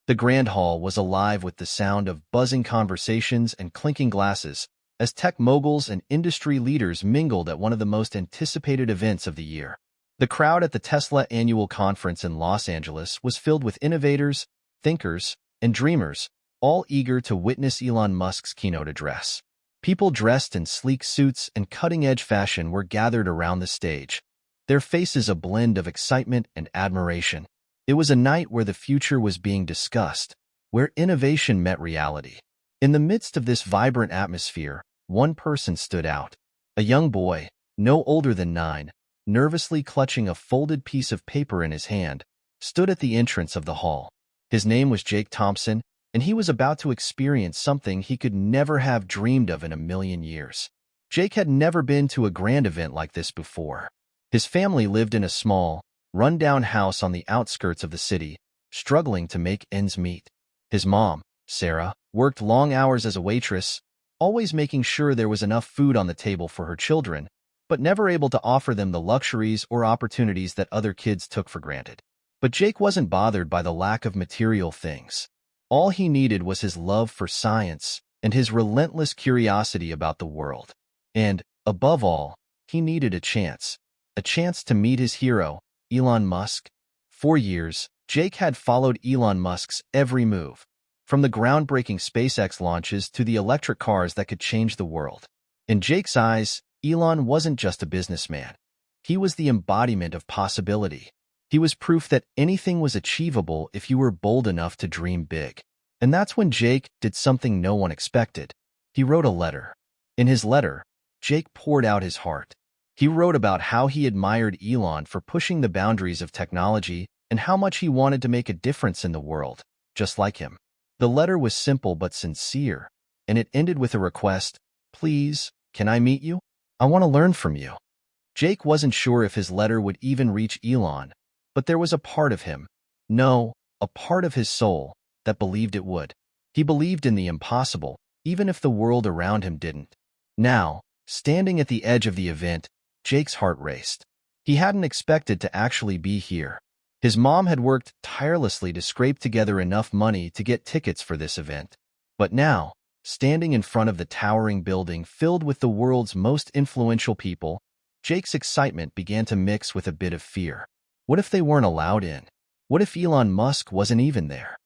The grand hall was alive with the sound of buzzing conversations and clinking glasses as tech moguls and industry leaders mingled at one of the most anticipated events of the year. The crowd at the Tesla annual conference in Los Angeles was filled with innovators, thinkers, and dreamers, all eager to witness Elon Musk's keynote address. People dressed in sleek suits and cutting-edge fashion were gathered around the stage, their faces a blend of excitement and admiration. It was a night where the future was being discussed, where innovation met reality. In the midst of this vibrant atmosphere, one person stood out. A young boy, no older than 9, nervously clutching a folded piece of paper in his hand, stood at the entrance of the hall. His name was Jake Thompson, and he was about to experience something he could never have dreamed of in a million years. Jake had never been to a grand event like this before. His family lived in a small, run-down house on the outskirts of the city, struggling to make ends meet. His mom, Sarah, worked long hours as a waitress, always making sure there was enough food on the table for her children, but never able to offer them the luxuries or opportunities that other kids took for granted. But Jake wasn't bothered by the lack of material things. All he needed was his love for science and his relentless curiosity about the world. And, above all, he needed a chance to meet his hero, Elon Musk. For years, Jake had followed Elon Musk's every move, from the groundbreaking SpaceX launches to the electric cars that could change the world. In Jake's eyes, Elon wasn't just a businessman. He was the embodiment of possibility. He was proof that anything was achievable if you were bold enough to dream big. And that's when Jake did something no one expected. He wrote a letter. In his letter, Jake poured out his heart. He wrote about how he admired Elon for pushing the boundaries of technology and how much he wanted to make a difference in the world, just like him. The letter was simple but sincere, and it ended with a request, "Please, can I meet you? I want to learn from you." Jake wasn't sure if his letter would even reach Elon, but there was a part of him, a part of his soul, that believed it would. He believed in the impossible, even if the world around him didn't. Now, standing at the edge of the event, Jake's heart raced. He hadn't expected to actually be here. His mom had worked tirelessly to scrape together enough money to get tickets for this event. But now, standing in front of the towering building filled with the world's most influential people, Jake's excitement began to mix with a bit of fear. What if they weren't allowed in? What if Elon Musk wasn't even there?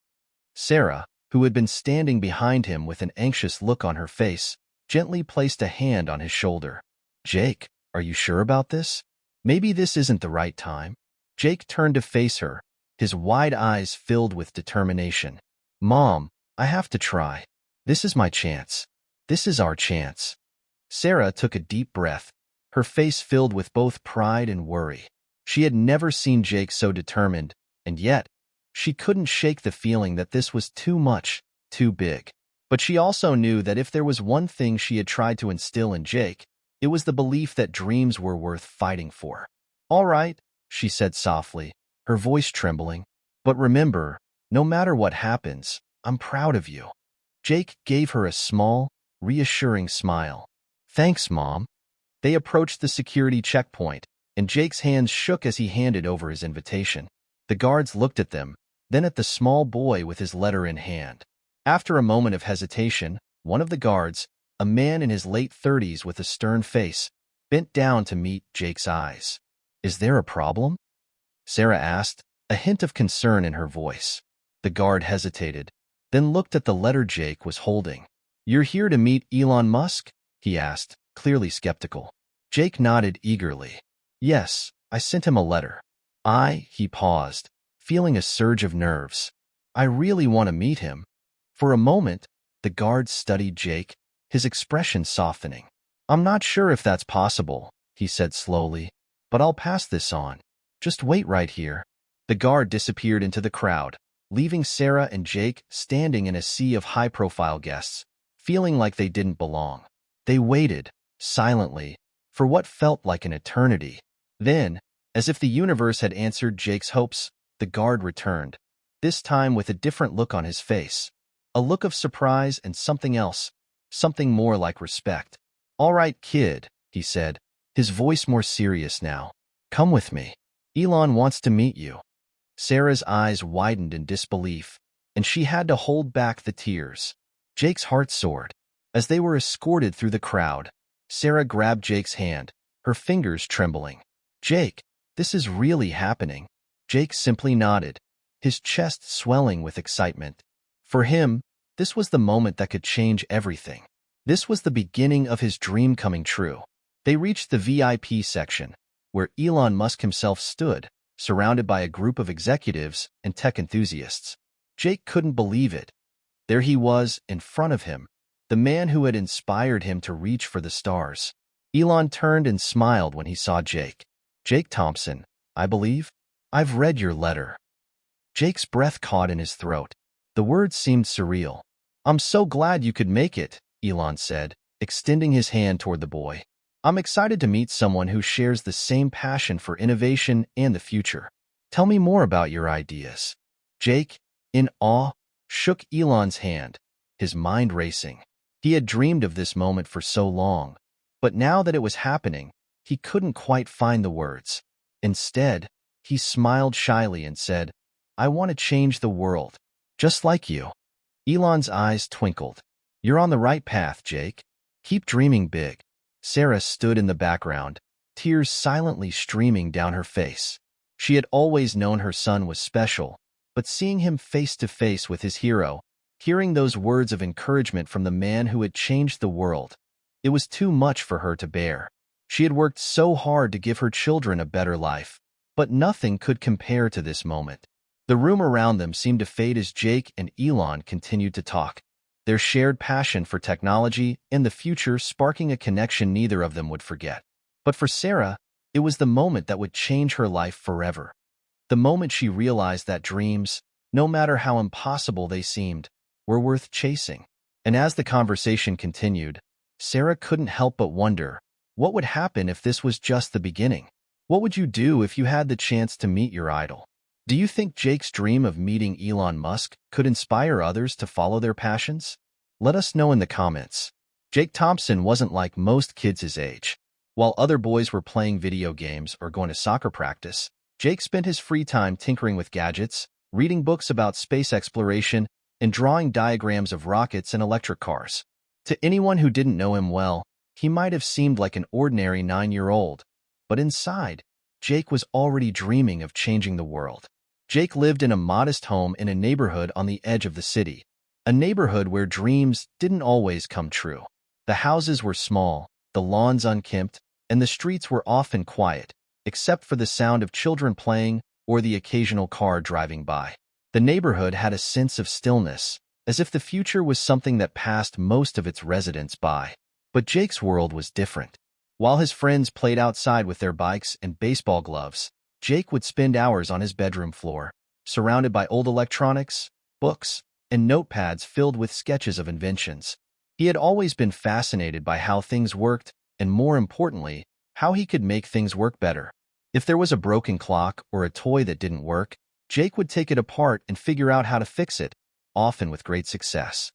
Sarah, who had been standing behind him with an anxious look on her face, gently placed a hand on his shoulder. "Jake, are you sure about this? Maybe this isn't the right time." Jake turned to face her, his wide eyes filled with determination. "Mom, I have to try. This is my chance. This is our chance." Sarah took a deep breath, her face filled with both pride and worry. She had never seen Jake so determined, and yet, she couldn't shake the feeling that this was too much, too big. But she also knew that if there was one thing she had tried to instill in Jake, it was the belief that dreams were worth fighting for. "All right," she said softly, her voice trembling. "But remember, no matter what happens, I'm proud of you." Jake gave her a small, reassuring smile. "Thanks, Mom." They approached the security checkpoint, and Jake's hands shook as he handed over his invitation. The guards looked at them, then at the small boy with his letter in hand. After a moment of hesitation, one of the guards, a man in his late 30s with a stern face, bent down to meet Jake's eyes. "Is there a problem?" Sarah asked, a hint of concern in her voice. The guard hesitated, then looked at the letter Jake was holding. "You're here to meet Elon Musk?" he asked, clearly skeptical. Jake nodded eagerly. "Yes, I sent him a letter." He paused, feeling a surge of nerves. "I really want to meet him." For a moment, the guard studied Jake, his expression softening. "I'm not sure if that's possible," he said slowly, "but I'll pass this on. Just wait right here." The guard disappeared into the crowd, leaving Sarah and Jake standing in a sea of high-profile guests, feeling like they didn't belong. They waited, silently, for what felt like an eternity. Then, as if the universe had answered Jake's hopes, the guard returned, this time with a different look on his face. A look of surprise and something else, something more like respect. "All right, kid," he said, his voice more serious now. "Come with me. Elon wants to meet you." Sarah's eyes widened in disbelief, and she had to hold back the tears. Jake's heart soared. As they were escorted through the crowd, Sarah grabbed Jake's hand, her fingers trembling. "Jake, this is really happening." Jake simply nodded, his chest swelling with excitement. For him, this was the moment that could change everything. This was the beginning of his dream coming true. They reached the VIP section, where Elon Musk himself stood, surrounded by a group of executives and tech enthusiasts. Jake couldn't believe it. There he was, in front of him, the man who had inspired him to reach for the stars. Elon turned and smiled when he saw Jake. "Jake Thompson, I believe? I've read your letter." Jake's breath caught in his throat. The words seemed surreal. "I'm so glad you could make it," Elon said, extending his hand toward the boy. "I'm excited to meet someone who shares the same passion for innovation and the future. Tell me more about your ideas." Jake, in awe, shook Elon's hand, his mind racing. He had dreamed of this moment for so long, but now that it was happening, he couldn't quite find the words. Instead, he smiled shyly and said, "I want to change the world, just like you." Elon's eyes twinkled. "You're on the right path, Jake. Keep dreaming big." Sarah stood in the background, tears silently streaming down her face. She had always known her son was special, but seeing him face to face with his hero, hearing those words of encouragement from the man who had changed the world, it was too much for her to bear. She had worked so hard to give her children a better life, but nothing could compare to this moment. The room around them seemed to fade as Jake and Elon continued to talk, their shared passion for technology and the future sparking a connection neither of them would forget. But for Sarah, it was the moment that would change her life forever. The moment she realized that dreams, no matter how impossible they seemed, were worth chasing. And as the conversation continued, Sarah couldn't help but wonder, what would happen if this was just the beginning? What would you do if you had the chance to meet your idol? Do you think Jake's dream of meeting Elon Musk could inspire others to follow their passions? Let us know in the comments. Jake Thompson wasn't like most kids his age. While other boys were playing video games or going to soccer practice, Jake spent his free time tinkering with gadgets, reading books about space exploration, and drawing diagrams of rockets and electric cars. To anyone who didn't know him well, he might have seemed like an ordinary 9-year-old, but inside, Jake was already dreaming of changing the world. Jake lived in a modest home in a neighborhood on the edge of the city, a neighborhood where dreams didn't always come true. The houses were small, the lawns unkempt, and the streets were often quiet, except for the sound of children playing or the occasional car driving by. The neighborhood had a sense of stillness, as if the future was something that passed most of its residents by. But Jake's world was different. While his friends played outside with their bikes and baseball gloves, Jake would spend hours on his bedroom floor, surrounded by old electronics, books, and notepads filled with sketches of inventions. He had always been fascinated by how things worked, and more importantly, how he could make things work better. If there was a broken clock or a toy that didn't work, Jake would take it apart and figure out how to fix it, often with great success.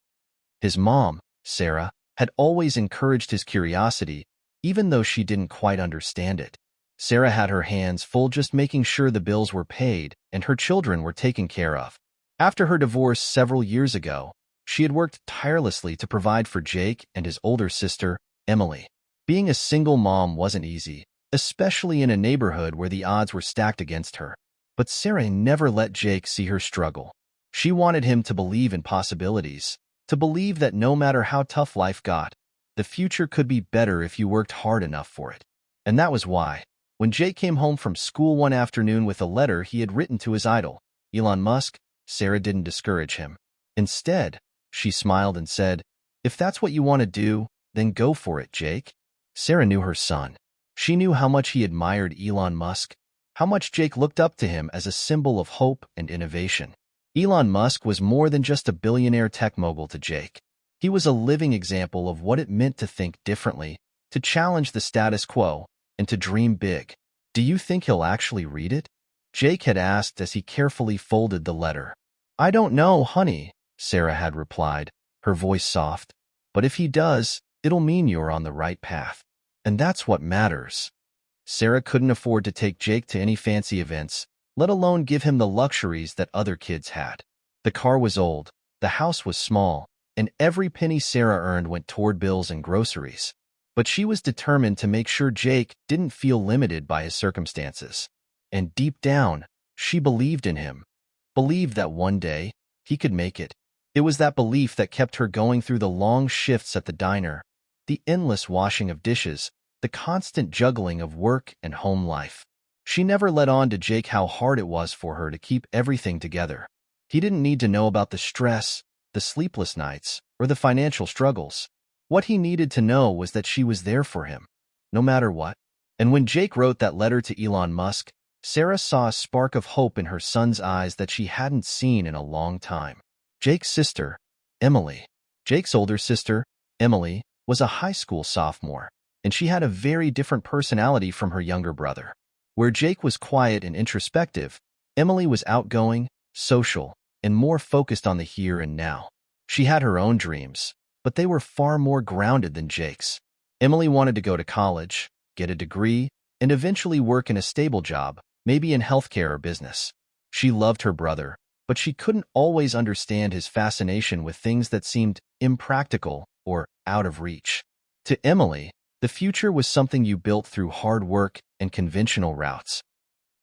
His mom, Sarah, had always encouraged his curiosity, even though she didn't quite understand it. Sarah had her hands full just making sure the bills were paid and her children were taken care of. After her divorce several years ago, she had worked tirelessly to provide for Jake and his older sister, Emily. Being a single mom wasn't easy, especially in a neighborhood where the odds were stacked against her. But Sarah never let Jake see her struggle. She wanted him to believe in possibilities, to believe that no matter how tough life got, the future could be better if you worked hard enough for it. And that was why, when Jake came home from school one afternoon with a letter he had written to his idol, Elon Musk, Sarah didn't discourage him. Instead, she smiled and said, "If that's what you want to do, then go for it, Jake." Sarah knew her son. She knew how much he admired Elon Musk, how much Jake looked up to him as a symbol of hope and innovation. Elon Musk was more than just a billionaire tech mogul to Jake. He was a living example of what it meant to think differently, to challenge the status quo, and to dream big. "Do you think he'll actually read it?" Jake had asked as he carefully folded the letter. "I don't know, honey," Sarah had replied, her voice soft. "But if he does, it'll mean you're on the right path. And that's what matters." Sarah couldn't afford to take Jake to any fancy events, let alone give him the luxuries that other kids had. The car was old, the house was small, and every penny Sarah earned went toward bills and groceries. But she was determined to make sure Jake didn't feel limited by his circumstances. And deep down, she believed in him, believed that one day he could make it. It was that belief that kept her going through the long shifts at the diner, the endless washing of dishes, the constant juggling of work and home life. She never let on to Jake how hard it was for her to keep everything together. He didn't need to know about the stress, the sleepless nights, or the financial struggles. What he needed to know was that she was there for him, no matter what. And when Jake wrote that letter to Elon Musk, Sarah saw a spark of hope in her son's eyes that she hadn't seen in a long time. Jake's sister, Emily. Jake's older sister, Emily, was a high school sophomore, and she had a very different personality from her younger brother. Where Jake was quiet and introspective, Emily was outgoing, social, and more focused on the here and now. She had her own dreams, but they were far more grounded than Jake's. Emily wanted to go to college, get a degree, and eventually work in a stable job, maybe in healthcare or business. She loved her brother, but she couldn't always understand his fascination with things that seemed impractical or out of reach. To Emily, the future was something you built through hard work and conventional routes.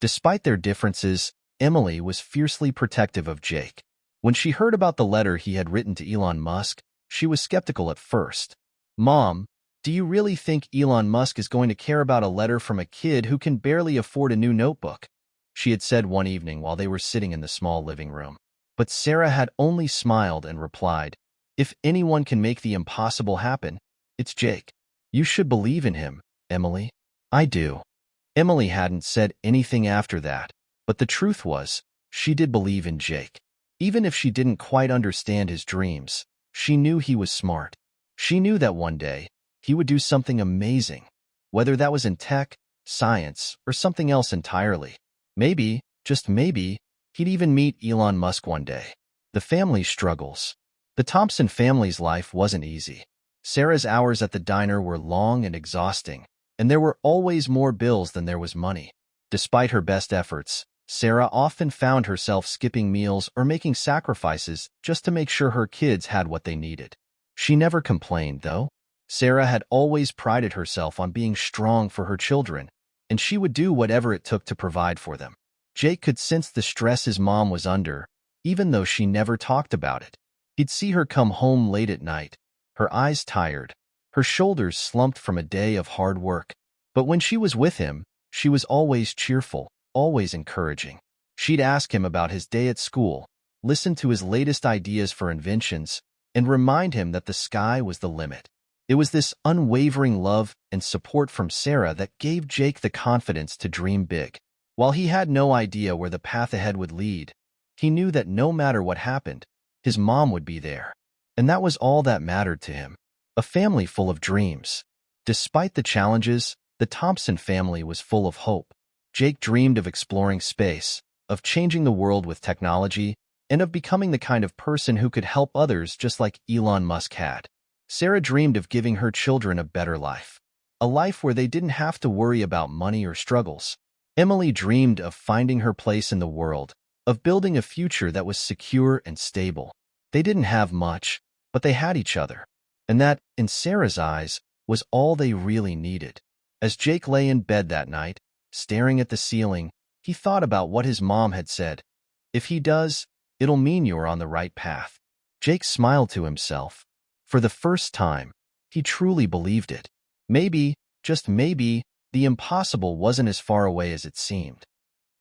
Despite their differences, Emily was fiercely protective of Jake. When she heard about the letter he had written to Elon Musk, she was skeptical at first. "Mom, do you really think Elon Musk is going to care about a letter from a kid who can barely afford a new notebook?" she had said one evening while they were sitting in the small living room. But Sarah had only smiled and replied, "If anyone can make the impossible happen, it's Jake. You should believe in him, Emily." "I do." Emily hadn't said anything after that, but the truth was, she did believe in Jake. Even if she didn't quite understand his dreams, she knew he was smart. She knew that one day, he would do something amazing, whether that was in tech, science, or something else entirely. Maybe, just maybe, he'd even meet Elon Musk one day. The family struggles. The Thompson family's life wasn't easy. Sarah's hours at the diner were long and exhausting, and there were always more bills than there was money. Despite her best efforts, Sarah often found herself skipping meals or making sacrifices just to make sure her kids had what they needed. She never complained, though. Sarah had always prided herself on being strong for her children, and she would do whatever it took to provide for them. Jake could sense the stress his mom was under, even though she never talked about it. He'd see her come home late at night, her eyes tired, her shoulders slumped from a day of hard work. But when she was with him, she was always cheerful, always encouraging. She'd ask him about his day at school, listen to his latest ideas for inventions, and remind him that the sky was the limit. It was this unwavering love and support from Sarah that gave Jake the confidence to dream big. While he had no idea where the path ahead would lead, he knew that no matter what happened, his mom would be there. And that was all that mattered to him. A family full of dreams. Despite the challenges, the Thompson family was full of hope. Jake dreamed of exploring space, of changing the world with technology, and of becoming the kind of person who could help others just like Elon Musk had. Sarah dreamed of giving her children a better life, a life where they didn't have to worry about money or struggles. Emily dreamed of finding her place in the world, of building a future that was secure and stable. They didn't have much, but they had each other. And that, in Sarah's eyes, was all they really needed. As Jake lay in bed that night, staring at the ceiling, he thought about what his mom had said. If he does, it'll mean you're on the right path. Jake smiled to himself. For the first time, he truly believed it. Maybe, just maybe, the impossible wasn't as far away as it seemed.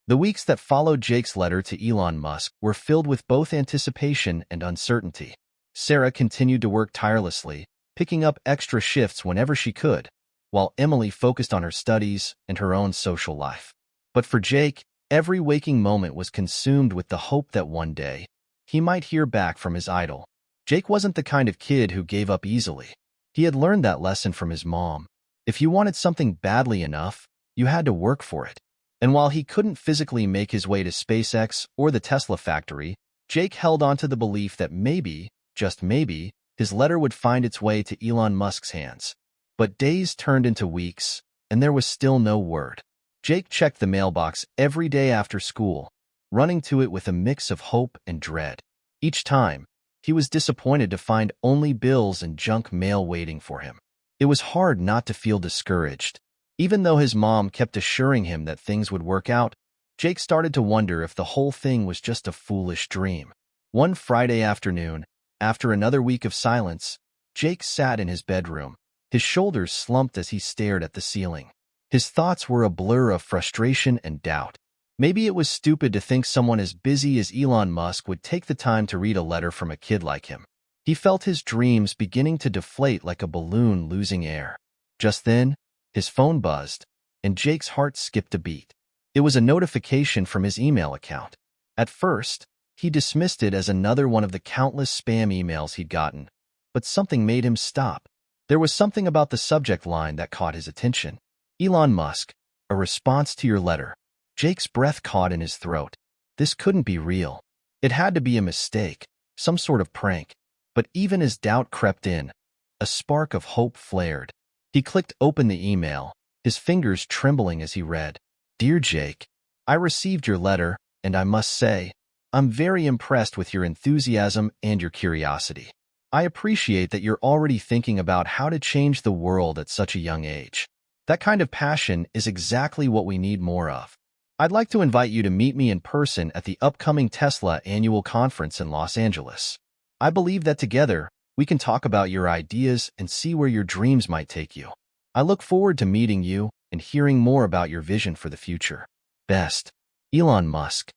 The weeks that followed Jake's letter to Elon Musk were filled with both anticipation and uncertainty. Sarah continued to work tirelessly, picking up extra shifts whenever she could, while Emily focused on her studies and her own social life. But for Jake, every waking moment was consumed with the hope that one day, he might hear back from his idol. Jake wasn't the kind of kid who gave up easily. He had learned that lesson from his mom. If you wanted something badly enough, you had to work for it. And while he couldn't physically make his way to SpaceX or the Tesla factory, Jake held on to the belief that maybe, just maybe, his letter would find its way to Elon Musk's hands. But days turned into weeks, and there was still no word. Jake checked the mailbox every day after school, running to it with a mix of hope and dread. Each time, he was disappointed to find only bills and junk mail waiting for him. It was hard not to feel discouraged. Even though his mom kept assuring him that things would work out, Jake started to wonder if the whole thing was just a foolish dream. One Friday afternoon, after another week of silence, Jake sat in his bedroom. His shoulders slumped as he stared at the ceiling. His thoughts were a blur of frustration and doubt. Maybe it was stupid to think someone as busy as Elon Musk would take the time to read a letter from a kid like him. He felt his dreams beginning to deflate like a balloon losing air. Just then, his phone buzzed, and Jake's heart skipped a beat. It was a notification from his email account. At first, he dismissed it as another one of the countless spam emails he'd gotten, but something made him stop. There was something about the subject line that caught his attention. Elon Musk, a response to your letter. Jake's breath caught in his throat. This couldn't be real. It had to be a mistake, some sort of prank. But even as doubt crept in, a spark of hope flared. He clicked open the email, his fingers trembling as he read, Dear Jake, I received your letter, and I must say, I'm very impressed with your enthusiasm and your curiosity. I appreciate that you're already thinking about how to change the world at such a young age. That kind of passion is exactly what we need more of. I'd like to invite you to meet me in person at the upcoming Tesla annual conference in Los Angeles. I believe that together, we can talk about your ideas and see where your dreams might take you. I look forward to meeting you and hearing more about your vision for the future. Best, Elon Musk.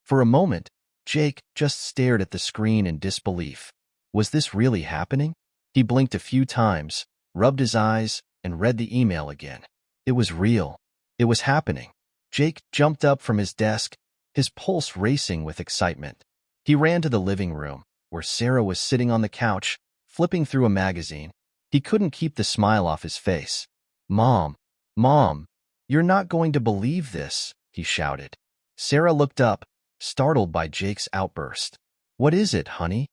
For a moment, Jake just stared at the screen in disbelief. Was this really happening? He blinked a few times, rubbed his eyes, and read the email again. It was real. It was happening. Jake jumped up from his desk, his pulse racing with excitement. He ran to the living room, where Sarah was sitting on the couch, flipping through a magazine. He couldn't keep the smile off his face. Mom, you're not going to believe this, he shouted. Sarah looked up, startled by Jake's outburst. What is it, honey?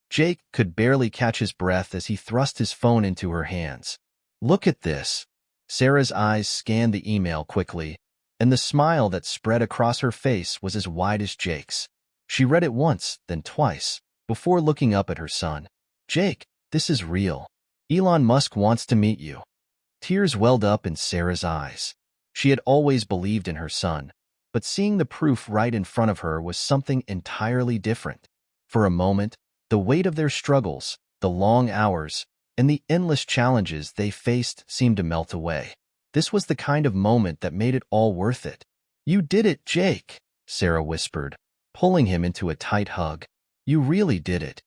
Jake could barely catch his breath as he thrust his phone into her hands. Look at this. Sarah's eyes scanned the email quickly, and the smile that spread across her face was as wide as Jake's. She read it once, then twice, before looking up at her son. Jake, this is real. Elon Musk wants to meet you. Tears welled up in Sarah's eyes. She had always believed in her son, but seeing the proof right in front of her was something entirely different. For a moment, the weight of their struggles, the long hours, and the endless challenges they faced seemed to melt away. This was the kind of moment that made it all worth it. You did it, Jake, Sarah whispered, pulling him into a tight hug. You really did it.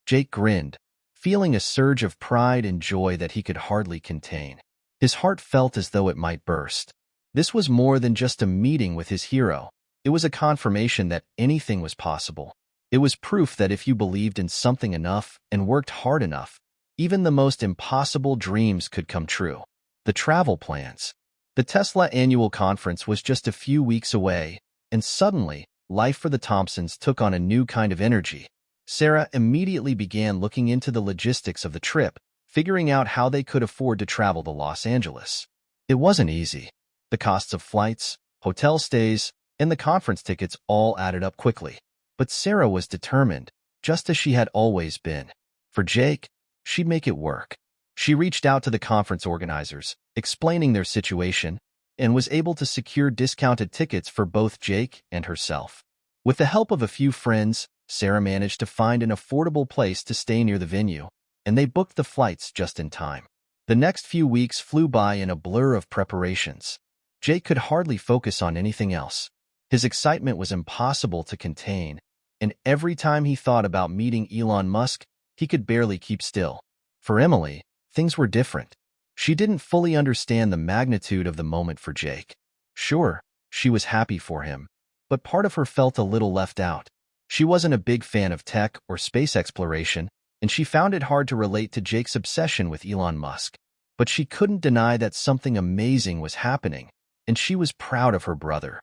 Jake grinned, feeling a surge of pride and joy that he could hardly contain. His heart felt as though it might burst. This was more than just a meeting with his hero. It was a confirmation that anything was possible. It was proof that if you believed in something enough and worked hard enough, even the most impossible dreams could come true. The travel plans. The Tesla annual conference was just a few weeks away, and suddenly, life for the Thompsons took on a new kind of energy. Sarah immediately began looking into the logistics of the trip, figuring out how they could afford to travel to Los Angeles. It wasn't easy. The costs of flights, hotel stays, and the conference tickets all added up quickly. But Sarah was determined, just as she had always been. For Jake, she'd make it work. She reached out to the conference organizers, explaining their situation, and was able to secure discounted tickets for both Jake and herself. With the help of a few friends, Sarah managed to find an affordable place to stay near the venue, and they booked the flights just in time. The next few weeks flew by in a blur of preparations. Jake could hardly focus on anything else. His excitement was impossible to contain, and every time he thought about meeting Elon Musk, he could barely keep still. For Emily, things were different. She didn't fully understand the magnitude of the moment for Jake. Sure, she was happy for him, but part of her felt a little left out. She wasn't a big fan of tech or space exploration, and she found it hard to relate to Jake's obsession with Elon Musk. But she couldn't deny that something amazing was happening, and she was proud of her brother.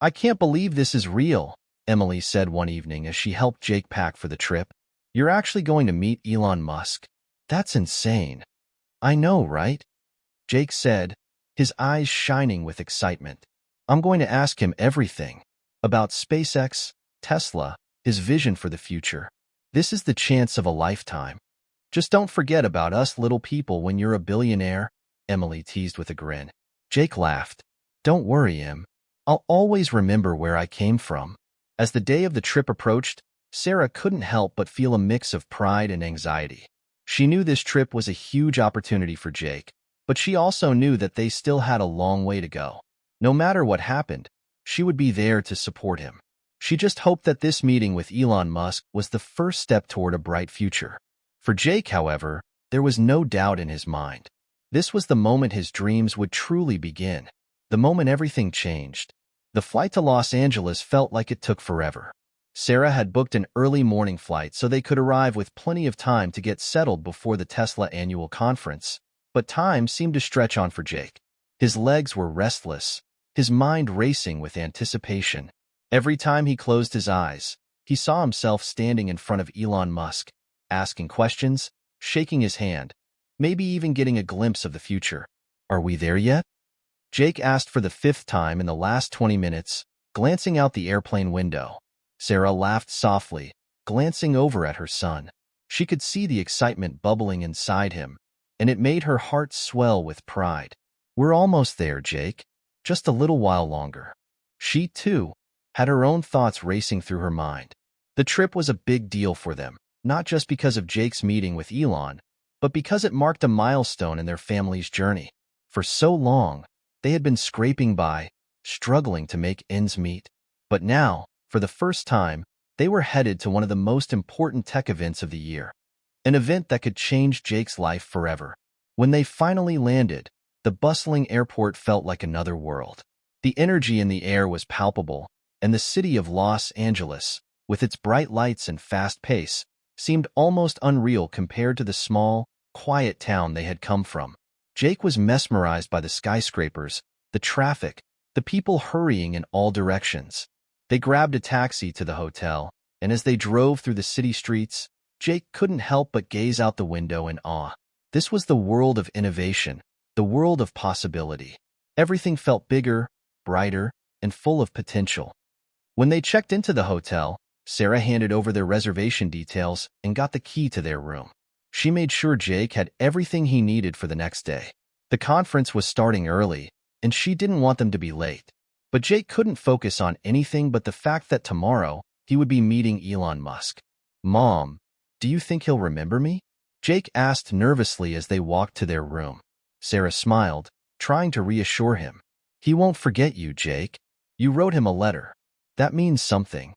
I can't believe this is real, Emily said one evening as she helped Jake pack for the trip. You're actually going to meet Elon Musk. That's insane. I know, right? Jake said, his eyes shining with excitement. I'm going to ask him everything. About SpaceX, Tesla, his vision for the future. This is the chance of a lifetime. Just don't forget about us little people when you're a billionaire, Emily teased with a grin. Jake laughed. Don't worry, Em. I'll always remember where I came from. As the day of the trip approached, Sarah couldn't help but feel a mix of pride and anxiety. She knew this trip was a huge opportunity for Jake, but she also knew that they still had a long way to go. No matter what happened, she would be there to support him. She just hoped that this meeting with Elon Musk was the first step toward a bright future. For Jake, however, there was no doubt in his mind. This was the moment his dreams would truly begin. The moment everything changed. The flight to Los Angeles felt like it took forever. Sarah had booked an early morning flight so they could arrive with plenty of time to get settled before the Tesla annual conference, but time seemed to stretch on for Jake. His legs were restless, his mind racing with anticipation. Every time he closed his eyes, he saw himself standing in front of Elon Musk, asking questions, shaking his hand, maybe even getting a glimpse of the future. Are we there yet? Jake asked for the 5th time in the last 20 minutes, glancing out the airplane window. Sarah laughed softly, glancing over at her son. She could see the excitement bubbling inside him, and it made her heart swell with pride. We're almost there, Jake. Just a little while longer. She, too, had her own thoughts racing through her mind. The trip was a big deal for them, not just because of Jake's meeting with Elon, but because it marked a milestone in their family's journey. For so long, they had been scraping by, struggling to make ends meet. But now, for the first time, they were headed to one of the most important tech events of the year. An event that could change Jake's life forever. When they finally landed, the bustling airport felt like another world. The energy in the air was palpable, and the city of Los Angeles, with its bright lights and fast pace, seemed almost unreal compared to the small, quiet town they had come from. Jake was mesmerized by the skyscrapers, the traffic, the people hurrying in all directions. They grabbed a taxi to the hotel, and as they drove through the city streets, Jake couldn't help but gaze out the window in awe. This was the world of innovation, the world of possibility. Everything felt bigger, brighter, and full of potential. When they checked into the hotel, Sarah handed over their reservation details and got the key to their room. She made sure Jake had everything he needed for the next day. The conference was starting early, and she didn't want them to be late. But Jake couldn't focus on anything but the fact that tomorrow he would be meeting Elon Musk. Mom, do you think he'll remember me? Jake asked nervously as they walked to their room. Sarah smiled, trying to reassure him. He won't forget you, Jake. You wrote him a letter. That means something.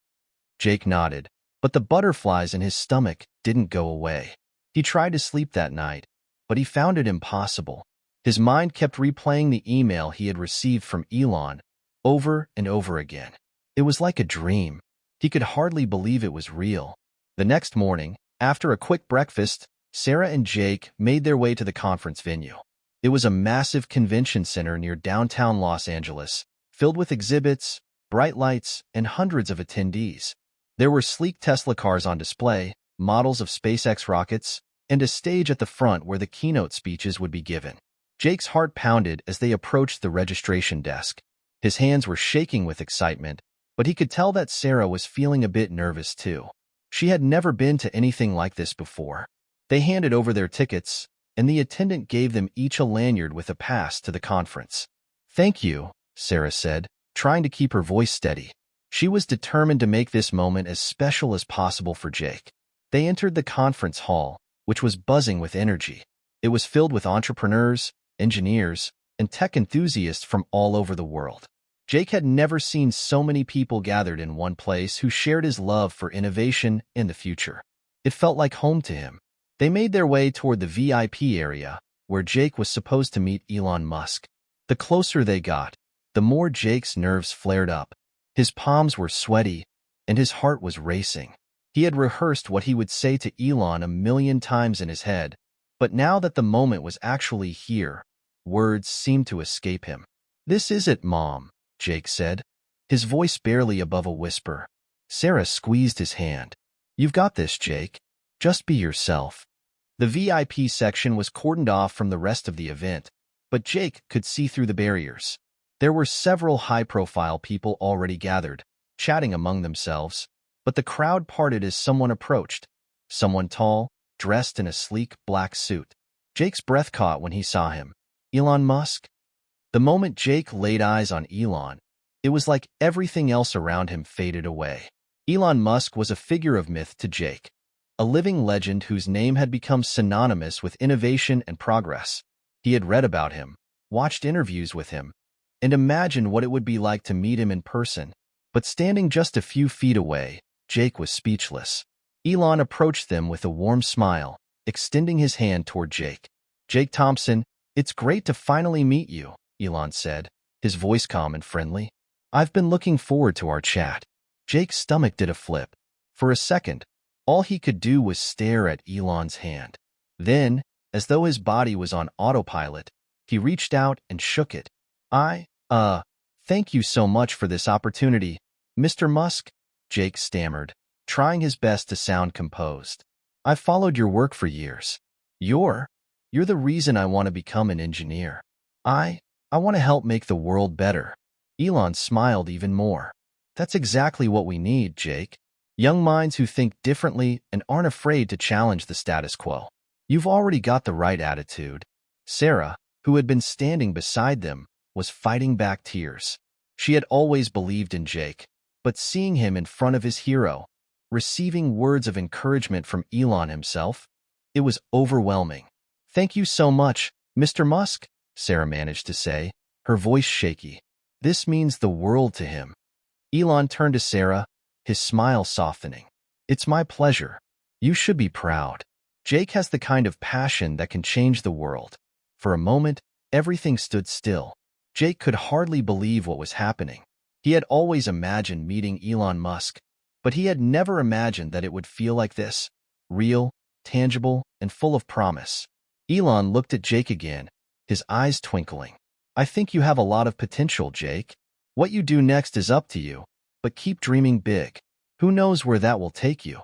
Jake nodded, but the butterflies in his stomach didn't go away. He tried to sleep that night, but he found it impossible. His mind kept replaying the email he had received from Elon over and over again. It was like a dream. He could hardly believe it was real. The next morning, after a quick breakfast, Sarah and Jake made their way to the conference venue. It was a massive convention center near downtown Los Angeles, filled with exhibits, bright lights, and hundreds of attendees. There were sleek Tesla cars on display, models of SpaceX rockets, and a stage at the front where the keynote speeches would be given. Jake's heart pounded as they approached the registration desk. His hands were shaking with excitement, but he could tell that Sarah was feeling a bit nervous too. She had never been to anything like this before. They handed over their tickets, and the attendant gave them each a lanyard with a pass to the conference. Thank you, Sarah said, trying to keep her voice steady. She was determined to make this moment as special as possible for Jake. They entered the conference hall, which was buzzing with energy. It was filled with entrepreneurs, engineers, and tech enthusiasts from all over the world. Jake had never seen so many people gathered in one place who shared his love for innovation and the future. It felt like home to him. They made their way toward the VIP area, where Jake was supposed to meet Elon Musk. The closer they got, the more Jake's nerves flared up. His palms were sweaty, and his heart was racing. He had rehearsed what he would say to Elon a million times in his head, but now that the moment was actually here, words seemed to escape him. This is it, Mom, Jake said, his voice barely above a whisper. Sarah squeezed his hand. You've got this, Jake. Just be yourself. The VIP section was cordoned off from the rest of the event, but Jake could see through the barriers. There were several high-profile people already gathered, chatting among themselves, but the crowd parted as someone approached, someone tall, dressed in a sleek black suit. Jake's breath caught when he saw him. Elon Musk? The moment Jake laid eyes on Elon, it was like everything else around him faded away. Elon Musk was a figure of myth to Jake, a living legend whose name had become synonymous with innovation and progress. He had read about him, watched interviews with him, and imagined what it would be like to meet him in person. But standing just a few feet away, Jake was speechless. Elon approached them with a warm smile, extending his hand toward Jake. "Jake Thompson, it's great to finally meet you," Elon said, his voice calm and friendly. "I've been looking forward to our chat." Jake's stomach did a flip. For a second, all he could do was stare at Elon's hand. Then, as though his body was on autopilot, he reached out and shook it. Thank you so much for this opportunity, Mr. Musk," Jake stammered, trying his best to sound composed. "I've followed your work for years. You're the reason I want to become an engineer. I want to help make the world better." Elon smiled even more. "That's exactly what we need, Jake. Young minds who think differently and aren't afraid to challenge the status quo. You've already got the right attitude." Sarah, who had been standing beside them, was fighting back tears. She had always believed in Jake, but seeing him in front of his hero, receiving words of encouragement from Elon himself, it was overwhelming. "Thank you so much, Mr. Musk," Sarah managed to say, her voice shaky. "This means the world to him." Elon turned to Sarah, his smile softening. "It's my pleasure. You should be proud. Jake has the kind of passion that can change the world." For a moment, everything stood still. Jake could hardly believe what was happening. He had always imagined meeting Elon Musk, but he had never imagined that it would feel like this, real, tangible, and full of promise. Elon looked at Jake again, his eyes twinkling. "I think you have a lot of potential, Jake. What you do next is up to you, but keep dreaming big. Who knows where that will take you?"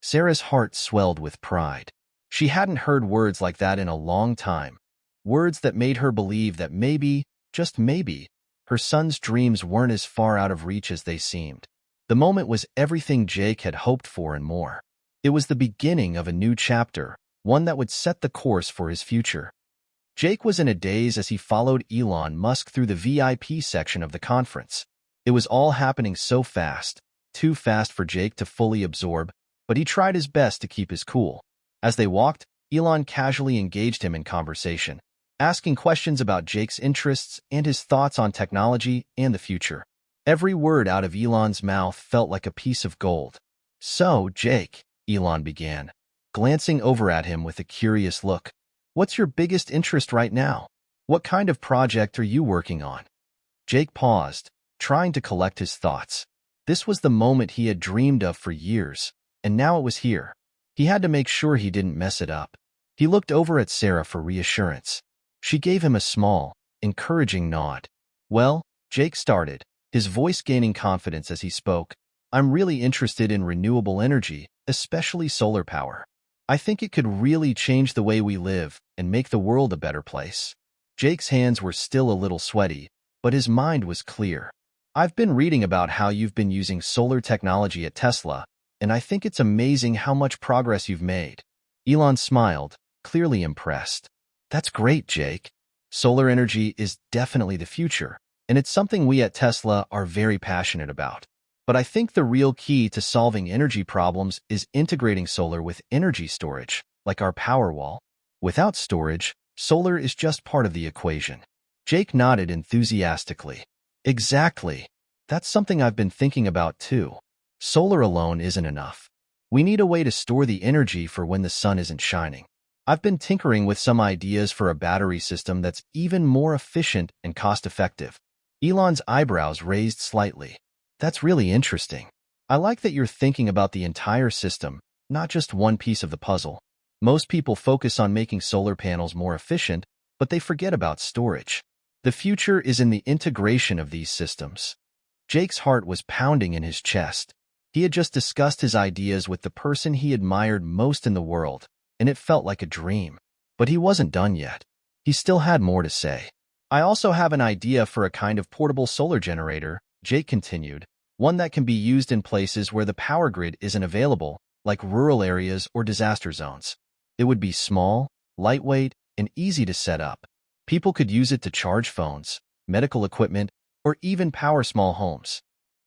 Sarah's heart swelled with pride. She hadn't heard words like that in a long time, words that made her believe that maybe, just maybe, her son's dreams weren't as far out of reach as they seemed. The moment was everything Jake had hoped for and more. It was the beginning of a new chapter, one that would set the course for his future. Jake was in a daze as he followed Elon Musk through the VIP section of the conference. It was all happening so fast, too fast for Jake to fully absorb, but he tried his best to keep his cool. As they walked, Elon casually engaged him in conversation, asking questions about Jake's interests and his thoughts on technology and the future. Every word out of Elon's mouth felt like a piece of gold. "So, Jake," Elon began, glancing over at him with a curious look, "what's your biggest interest right now? What kind of project are you working on?" Jake paused, trying to collect his thoughts. This was the moment he had dreamed of for years, and now it was here. He had to make sure he didn't mess it up. He looked over at Sarah for reassurance. She gave him a small, encouraging nod. "Well," Jake started, his voice gaining confidence as he spoke, "I'm really interested in renewable energy, especially solar power. I think it could really change the way we live and make the world a better place." Jake's hands were still a little sweaty, but his mind was clear. "I've been reading about how you've been using solar technology at Tesla, and I think it's amazing how much progress you've made." Elon smiled, clearly impressed. "That's great, Jake. Solar energy is definitely the future, and it's something we at Tesla are very passionate about. But I think the real key to solving energy problems is integrating solar with energy storage, like our Powerwall. Without storage, solar is just part of the equation." Jake nodded enthusiastically. "Exactly. That's something I've been thinking about too. Solar alone isn't enough. We need a way to store the energy for when the sun isn't shining. I've been tinkering with some ideas for a battery system that's even more efficient and cost-effective." Elon's eyebrows raised slightly. "That's really interesting. I like that you're thinking about the entire system, not just one piece of the puzzle. Most people focus on making solar panels more efficient, but they forget about storage. The future is in the integration of these systems." Jake's heart was pounding in his chest. He had just discussed his ideas with the person he admired most in the world, and it felt like a dream. But he wasn't done yet. He still had more to say. "I also have an idea for a kind of portable solar generator," Jake continued, "one that can be used in places where the power grid isn't available, like rural areas or disaster zones. It would be small, lightweight, and easy to set up. People could use it to charge phones, medical equipment, or even power small homes.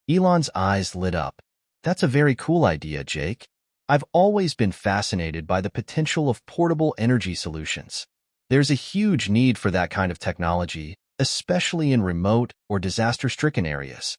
Elon's eyes lit up. That's a very cool idea, Jake. I've always been fascinated by the potential of portable energy solutions. There's a huge need for that kind of technology, especially in remote or disaster-stricken areas.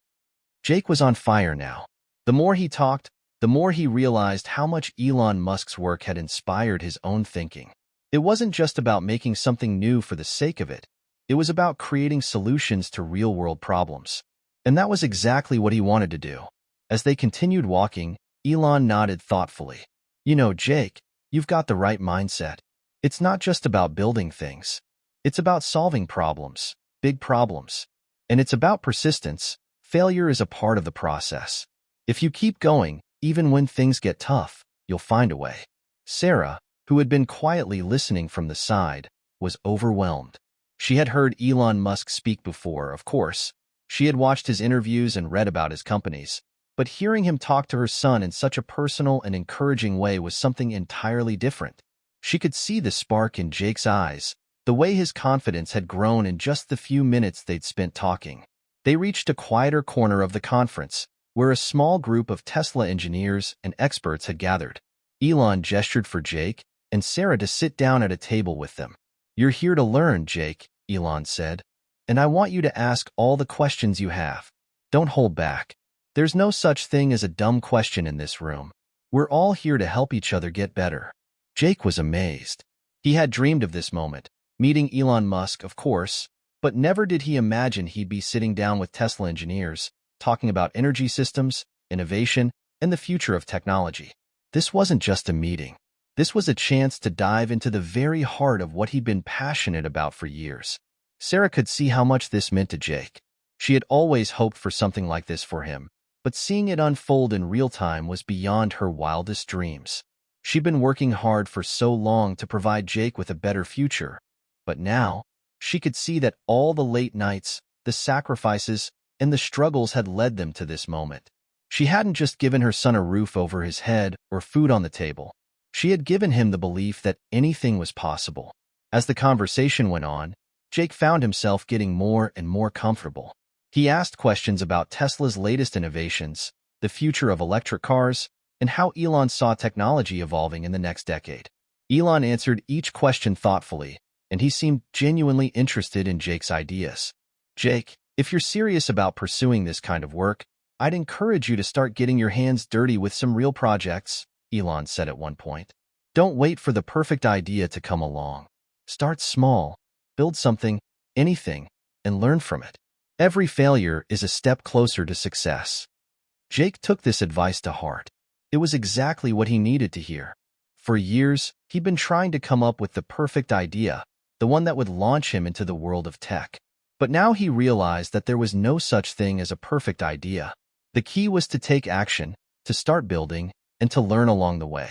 Jake was on fire now. The more he talked, the more he realized how much Elon Musk's work had inspired his own thinking. It wasn't just about making something new for the sake of it. It was about creating solutions to real-world problems. And that was exactly what he wanted to do. As they continued walking, Elon nodded thoughtfully. You know, Jake, you've got the right mindset. It's not just about building things. It's about solving problems, big problems. And it's about persistence. Failure is a part of the process. If you keep going, even when things get tough, you'll find a way. Sarah, who had been quietly listening from the side, was overwhelmed. She had heard Elon Musk speak before, of course. She had watched his interviews and read about his companies. But hearing him talk to her son in such a personal and encouraging way was something entirely different. She could see the spark in Jake's eyes, the way his confidence had grown in just the few minutes they'd spent talking. They reached a quieter corner of the conference, where a small group of Tesla engineers and experts had gathered. Elon gestured for Jake and Sarah to sit down at a table with them. You're here to learn, Jake, Elon said, and I want you to ask all the questions you have. Don't hold back. There's no such thing as a dumb question in this room. We're all here to help each other get better. Jake was amazed. He had dreamed of this moment, meeting Elon Musk, of course, but never did he imagine he'd be sitting down with Tesla engineers, talking about energy systems, innovation, and the future of technology. This wasn't just a meeting. This was a chance to dive into the very heart of what he'd been passionate about for years. Sarah could see how much this meant to Jake. She had always hoped for something like this for him, but seeing it unfold in real time was beyond her wildest dreams. She'd been working hard for so long to provide Jake with a better future, but now she could see that all the late nights, the sacrifices, and the struggles had led them to this moment. She hadn't just given her son a roof over his head or food on the table. She had given him the belief that anything was possible. As the conversation went on, Jake found himself getting more and more comfortable. He asked questions about Tesla's latest innovations, the future of electric cars, and how Elon saw technology evolving in the next decade. Elon answered each question thoughtfully, and he seemed genuinely interested in Jake's ideas. Jake, if you're serious about pursuing this kind of work, I'd encourage you to start getting your hands dirty with some real projects, Elon said at one point. Don't wait for the perfect idea to come along. Start small, build something, anything, and learn from it. Every failure is a step closer to success. Jake took this advice to heart. It was exactly what he needed to hear. For years, he'd been trying to come up with the perfect idea, the one that would launch him into the world of tech. But now he realized that there was no such thing as a perfect idea. The key was to take action, to start building, and to learn along the way.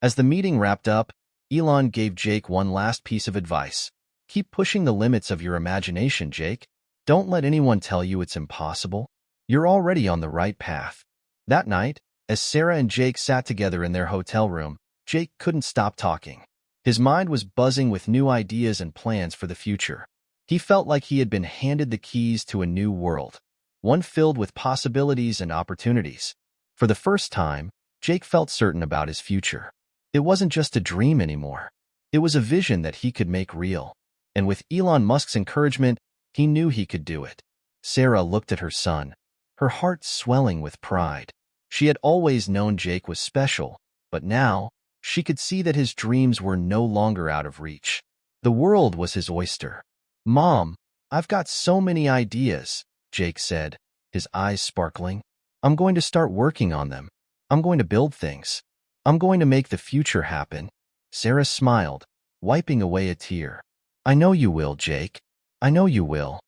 As the meeting wrapped up, Elon gave Jake one last piece of advice. Keep pushing the limits of your imagination, Jake. Don't let anyone tell you it's impossible. You're already on the right path. That night, as Sarah and Jake sat together in their hotel room, Jake couldn't stop talking. His mind was buzzing with new ideas and plans for the future. He felt like he had been handed the keys to a new world, one filled with possibilities and opportunities. For the first time, Jake felt certain about his future. It wasn't just a dream anymore. It was a vision that he could make real. And with Elon Musk's encouragement, he knew he could do it. Sarah looked at her son, her heart swelling with pride. She had always known Jake was special, but now she could see that his dreams were no longer out of reach. The world was his oyster. Mom, I've got so many ideas, Jake said, his eyes sparkling. I'm going to start working on them. I'm going to build things. I'm going to make the future happen. Sarah smiled, wiping away a tear. I know you will, Jake. I know you will.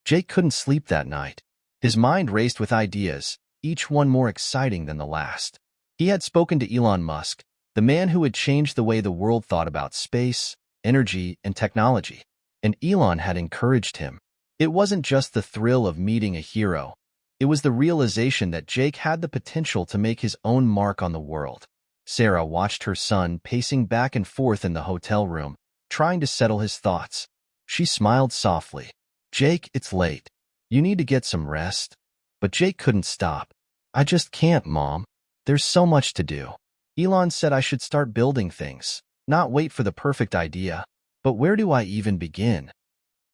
Jake couldn't sleep that night. His mind raced with ideas, each one more exciting than the last. He had spoken to Elon Musk, the man who had changed the way the world thought about space, energy, and technology. And Elon had encouraged him. It wasn't just the thrill of meeting a hero. It was the realization that Jake had the potential to make his own mark on the world. Sarah watched her son pacing back and forth in the hotel room, trying to settle his thoughts. She smiled softly. Jake, it's late. You need to get some rest. But Jake couldn't stop. I just can't, Mom. There's so much to do. Elon said I should start building things, not wait for the perfect idea. But where do I even begin?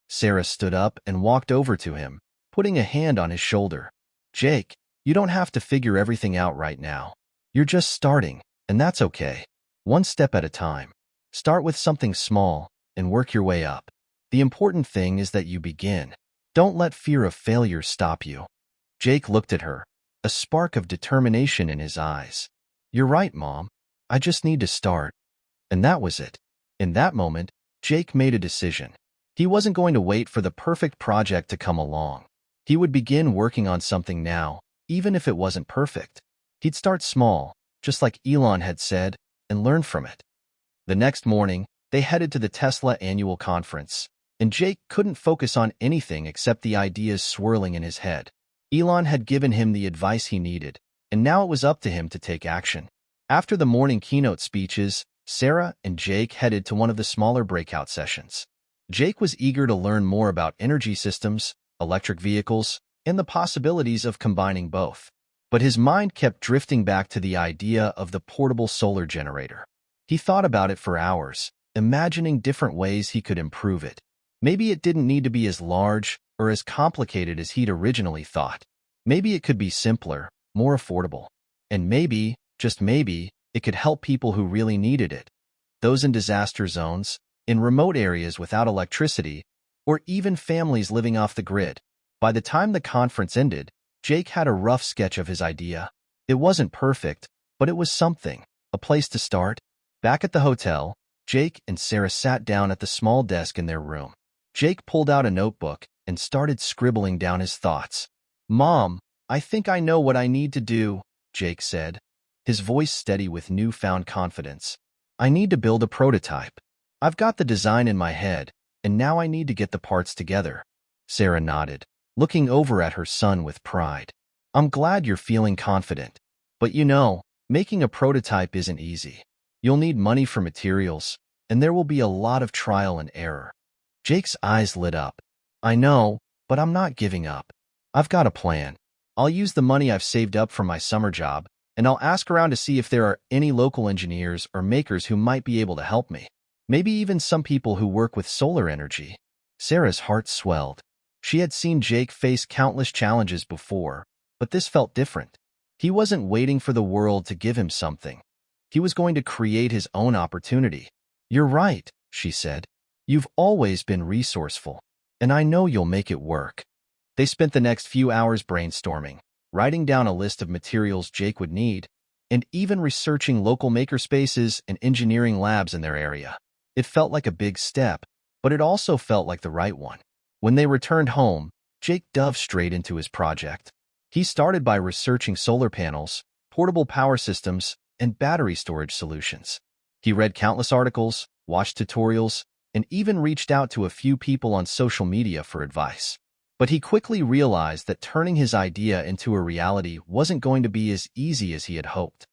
Sarah stood up and walked over to him, putting a hand on his shoulder. Jake, you don't have to figure everything out right now. You're just starting, and that's okay. One step at a time. Start with something small and work your way up. The important thing is that you begin. Don't let fear of failure stop you. Jake looked at her, a spark of determination in his eyes. You're right, Mom. I just need to start. And that was it. In that moment, Jake made a decision. He wasn't going to wait for the perfect project to come along. He would begin working on something now, even if it wasn't perfect. He'd start small, just like Elon had said, and learn from it. The next morning, they headed to the Tesla annual conference, and Jake couldn't focus on anything except the ideas swirling in his head. Elon had given him the advice he needed, and now it was up to him to take action. After the morning keynote speeches, Sarah and Jake headed to one of the smaller breakout sessions. Jake was eager to learn more about energy systems, electric vehicles, and the possibilities of combining both. But his mind kept drifting back to the idea of the portable solar generator. He thought about it for hours, imagining different ways he could improve it. Maybe it didn't need to be as large or as complicated as he'd originally thought. Maybe it could be simpler, more affordable. And maybe, just maybe, it could help people who really needed it. Those in disaster zones, in remote areas without electricity, or even families living off the grid. By the time the conference ended, Jake had a rough sketch of his idea. It wasn't perfect, but it was something, a place to start. Back at the hotel, Jake and Sarah sat down at the small desk in their room. Jake pulled out a notebook and started scribbling down his thoughts. Mom, I think I know what I need to do, Jake said, his voice steady with newfound confidence. I need to build a prototype. I've got the design in my head, and now I need to get the parts together. Sarah nodded, looking over at her son with pride. I'm glad you're feeling confident. But you know, making a prototype isn't easy. You'll need money for materials, and there will be a lot of trial and error. Jake's eyes lit up. I know, but I'm not giving up. I've got a plan. I'll use the money I've saved up from my summer job, and I'll ask around to see if there are any local engineers or makers who might be able to help me. Maybe even some people who work with solar energy. Sarah's heart swelled. She had seen Jake face countless challenges before, but this felt different. He wasn't waiting for the world to give him something. He was going to create his own opportunity. You're right, she said. You've always been resourceful, and I know you'll make it work. They spent the next few hours brainstorming, writing down a list of materials Jake would need, and even researching local makerspaces and engineering labs in their area. It felt like a big step, but it also felt like the right one. When they returned home, Jake dove straight into his project. He started by researching solar panels, portable power systems, and battery storage solutions. He read countless articles, watched tutorials, and even reached out to a few people on social media for advice. But he quickly realized that turning his idea into a reality wasn't going to be as easy as he had hoped.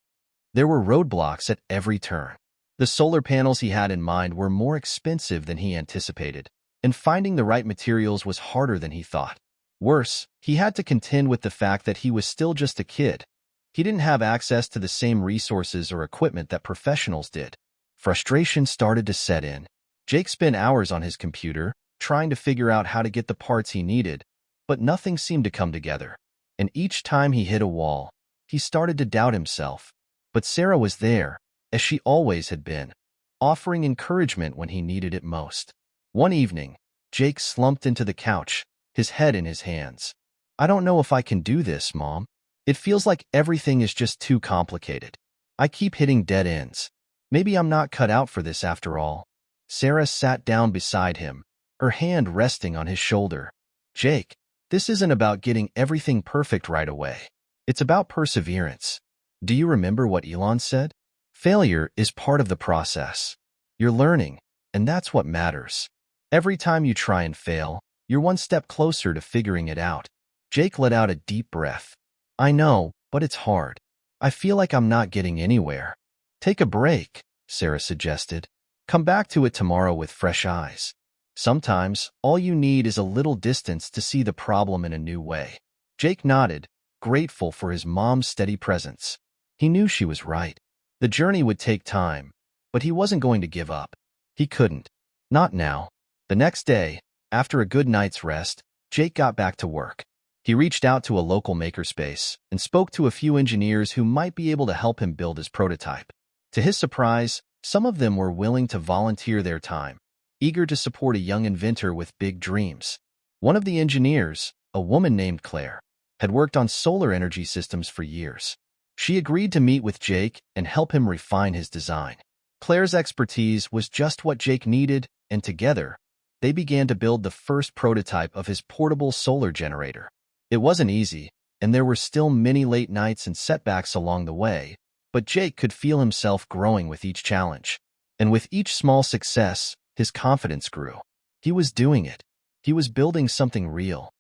There were roadblocks at every turn. The solar panels he had in mind were more expensive than he anticipated, and finding the right materials was harder than he thought. Worse, he had to contend with the fact that he was still just a kid. He didn't have access to the same resources or equipment that professionals did. Frustration started to set in. Jake spent hours on his computer, trying to figure out how to get the parts he needed, but nothing seemed to come together. And each time he hit a wall, he started to doubt himself. But Sarah was there, as she always had been, offering encouragement when he needed it most. One evening, Jake slumped into the couch, his head in his hands. I don't know if I can do this, Mom. It feels like everything is just too complicated. I keep hitting dead ends. Maybe I'm not cut out for this after all. Sarah sat down beside him, her hand resting on his shoulder. Jake, this isn't about getting everything perfect right away. It's about perseverance. Do you remember what Elon said? Failure is part of the process. You're learning, and that's what matters. Every time you try and fail, you're one step closer to figuring it out. Jake let out a deep breath. I know, but it's hard. I feel like I'm not getting anywhere. Take a break, Sarah suggested. Come back to it tomorrow with fresh eyes. Sometimes, all you need is a little distance to see the problem in a new way. Jake nodded, grateful for his mom's steady presence. He knew she was right. The journey would take time, but he wasn't going to give up. He couldn't. Not now. The next day, after a good night's rest, Jake got back to work. He reached out to a local makerspace and spoke to a few engineers who might be able to help him build his prototype. To his surprise, some of them were willing to volunteer their time, eager to support a young inventor with big dreams. One of the engineers, a woman named Claire, had worked on solar energy systems for years. She agreed to meet with Jake and help him refine his design. Claire's expertise was just what Jake needed, and together, they began to build the first prototype of his portable solar generator. It wasn't easy, and there were still many late nights and setbacks along the way, but Jake could feel himself growing with each challenge. And with each small success, his confidence grew. He was doing it. He was building something real.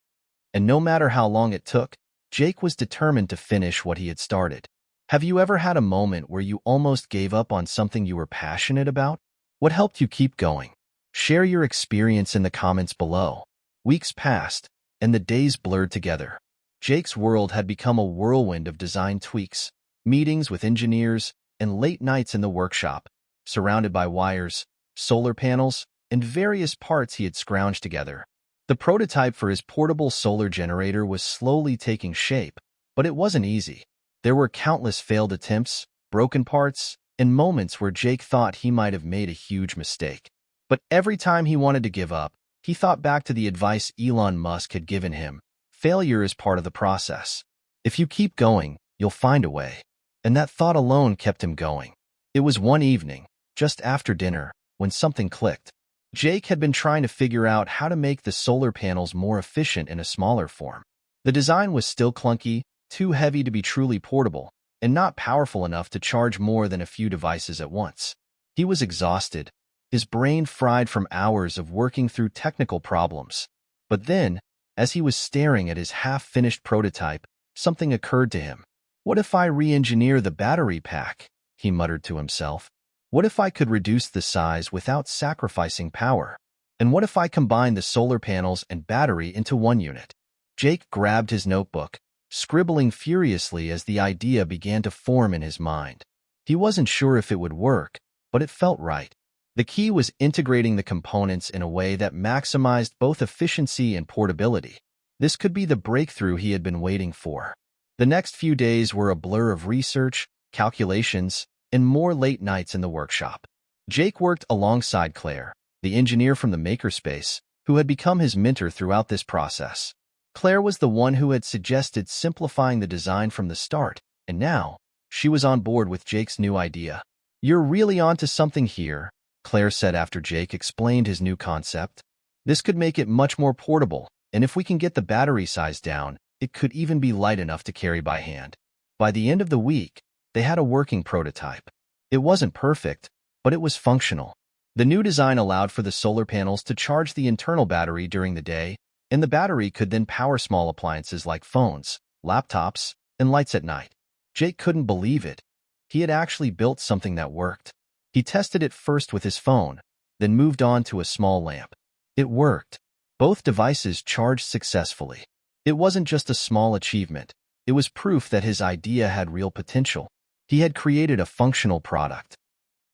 And no matter how long it took, Jake was determined to finish what he had started. Have you ever had a moment where you almost gave up on something you were passionate about? What helped you keep going? Share your experience in the comments below. Weeks passed, and the days blurred together. Jake's world had become a whirlwind of design tweaks, meetings with engineers, and late nights in the workshop, surrounded by wires, solar panels, and various parts he had scrounged together. The prototype for his portable solar generator was slowly taking shape, but it wasn't easy. There were countless failed attempts, broken parts, and moments where Jake thought he might have made a huge mistake. But every time he wanted to give up, he thought back to the advice Elon Musk had given him. Failure is part of the process. If you keep going, you'll find a way. And that thought alone kept him going. It was one evening, just after dinner, when something clicked. Jake had been trying to figure out how to make the solar panels more efficient in a smaller form. The design was still clunky, too heavy to be truly portable, and not powerful enough to charge more than a few devices at once. He was exhausted, his brain fried from hours of working through technical problems. But then, as he was staring at his half-finished prototype, something occurred to him. What if I re-engineer the battery pack? He muttered to himself. What if I could reduce the size without sacrificing power? And what if I combine the solar panels and battery into one unit? Jake grabbed his notebook, scribbling furiously as the idea began to form in his mind. He wasn't sure if it would work, but it felt right. The key was integrating the components in a way that maximized both efficiency and portability. This could be the breakthrough he had been waiting for. The next few days were a blur of research, calculations, and more late nights in the workshop. Jake worked alongside Claire, the engineer from the makerspace, who had become his mentor throughout this process. Claire was the one who had suggested simplifying the design from the start, and now, she was on board with Jake's new idea. "You're really onto something here," Claire said after Jake explained his new concept. "This could make it much more portable, and if we can get the battery size down, it could even be light enough to carry by hand." By the end of the week, they had a working prototype. It wasn't perfect, but it was functional. The new design allowed for the solar panels to charge the internal battery during the day, and the battery could then power small appliances like phones, laptops, and lights at night. Jake couldn't believe it. He had actually built something that worked. He tested it first with his phone, then moved on to a small lamp. It worked. Both devices charged successfully. It wasn't just a small achievement. It was proof that his idea had real potential. He had created a functional product.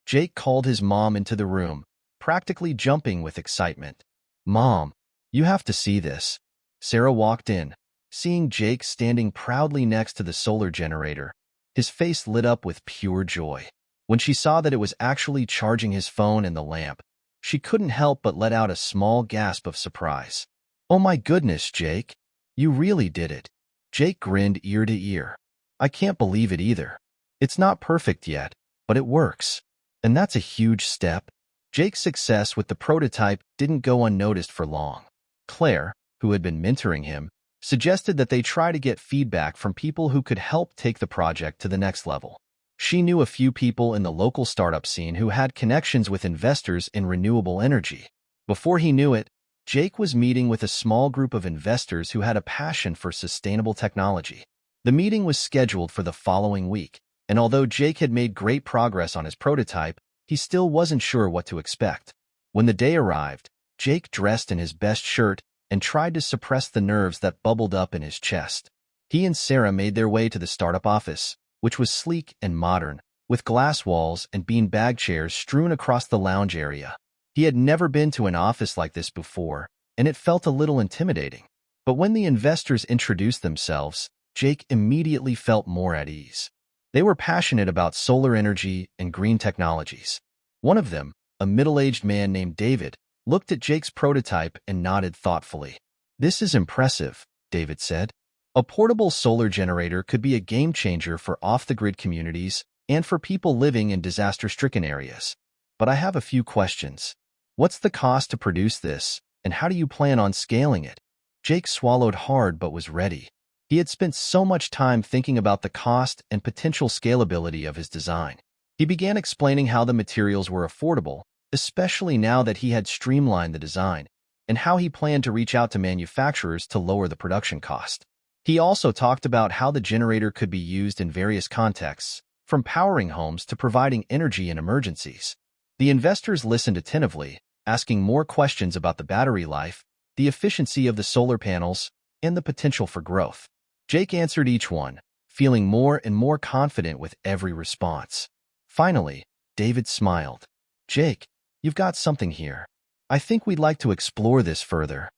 Jake called his mom into the room, practically jumping with excitement. "Mom, you have to see this." Sarah walked in, seeing Jake standing proudly next to the solar generator. His face lit up with pure joy. When she saw that it was actually charging his phone and the lamp, she couldn't help but let out a small gasp of surprise. "Oh my goodness, Jake. You really did it." Jake grinned ear to ear. "I can't believe it either. It's not perfect yet, but it works. And that's a huge step." Jake's success with the prototype didn't go unnoticed for long. Claire, who had been mentoring him, suggested that they try to get feedback from people who could help take the project to the next level. She knew a few people in the local startup scene who had connections with investors in renewable energy. Before he knew it, Jake was meeting with a small group of investors who had a passion for sustainable technology. The meeting was scheduled for the following week, And although Jake had made great progress on his prototype, he still wasn't sure what to expect. When the day arrived, Jake dressed in his best shirt and tried to suppress the nerves that bubbled up in his chest. He and Sarah made their way to the startup office, which was sleek and modern, with glass walls and beanbag chairs strewn across the lounge area. He had never been to an office like this before, and it felt a little intimidating. But when the investors introduced themselves, Jake immediately felt more at ease. They were passionate about solar energy and green technologies. One of them, a middle-aged man named David, looked at Jake's prototype and nodded thoughtfully. "This is impressive," David said. "A portable solar generator could be a game-changer for off-the-grid communities and for people living in disaster-stricken areas. But I have a few questions. What's the cost to produce this, and how do you plan on scaling it?" Jake swallowed hard but was ready. He had spent so much time thinking about the cost and potential scalability of his design. He began explaining how the materials were affordable, especially now that he had streamlined the design, and how he planned to reach out to manufacturers to lower the production cost. He also talked about how the generator could be used in various contexts, from powering homes to providing energy in emergencies. The investors listened attentively, asking more questions about the battery life, the efficiency of the solar panels, and the potential for growth. Jake answered each one, feeling more and more confident with every response. Finally, David smiled. "Jake, you've got something here. I think we'd like to explore this further."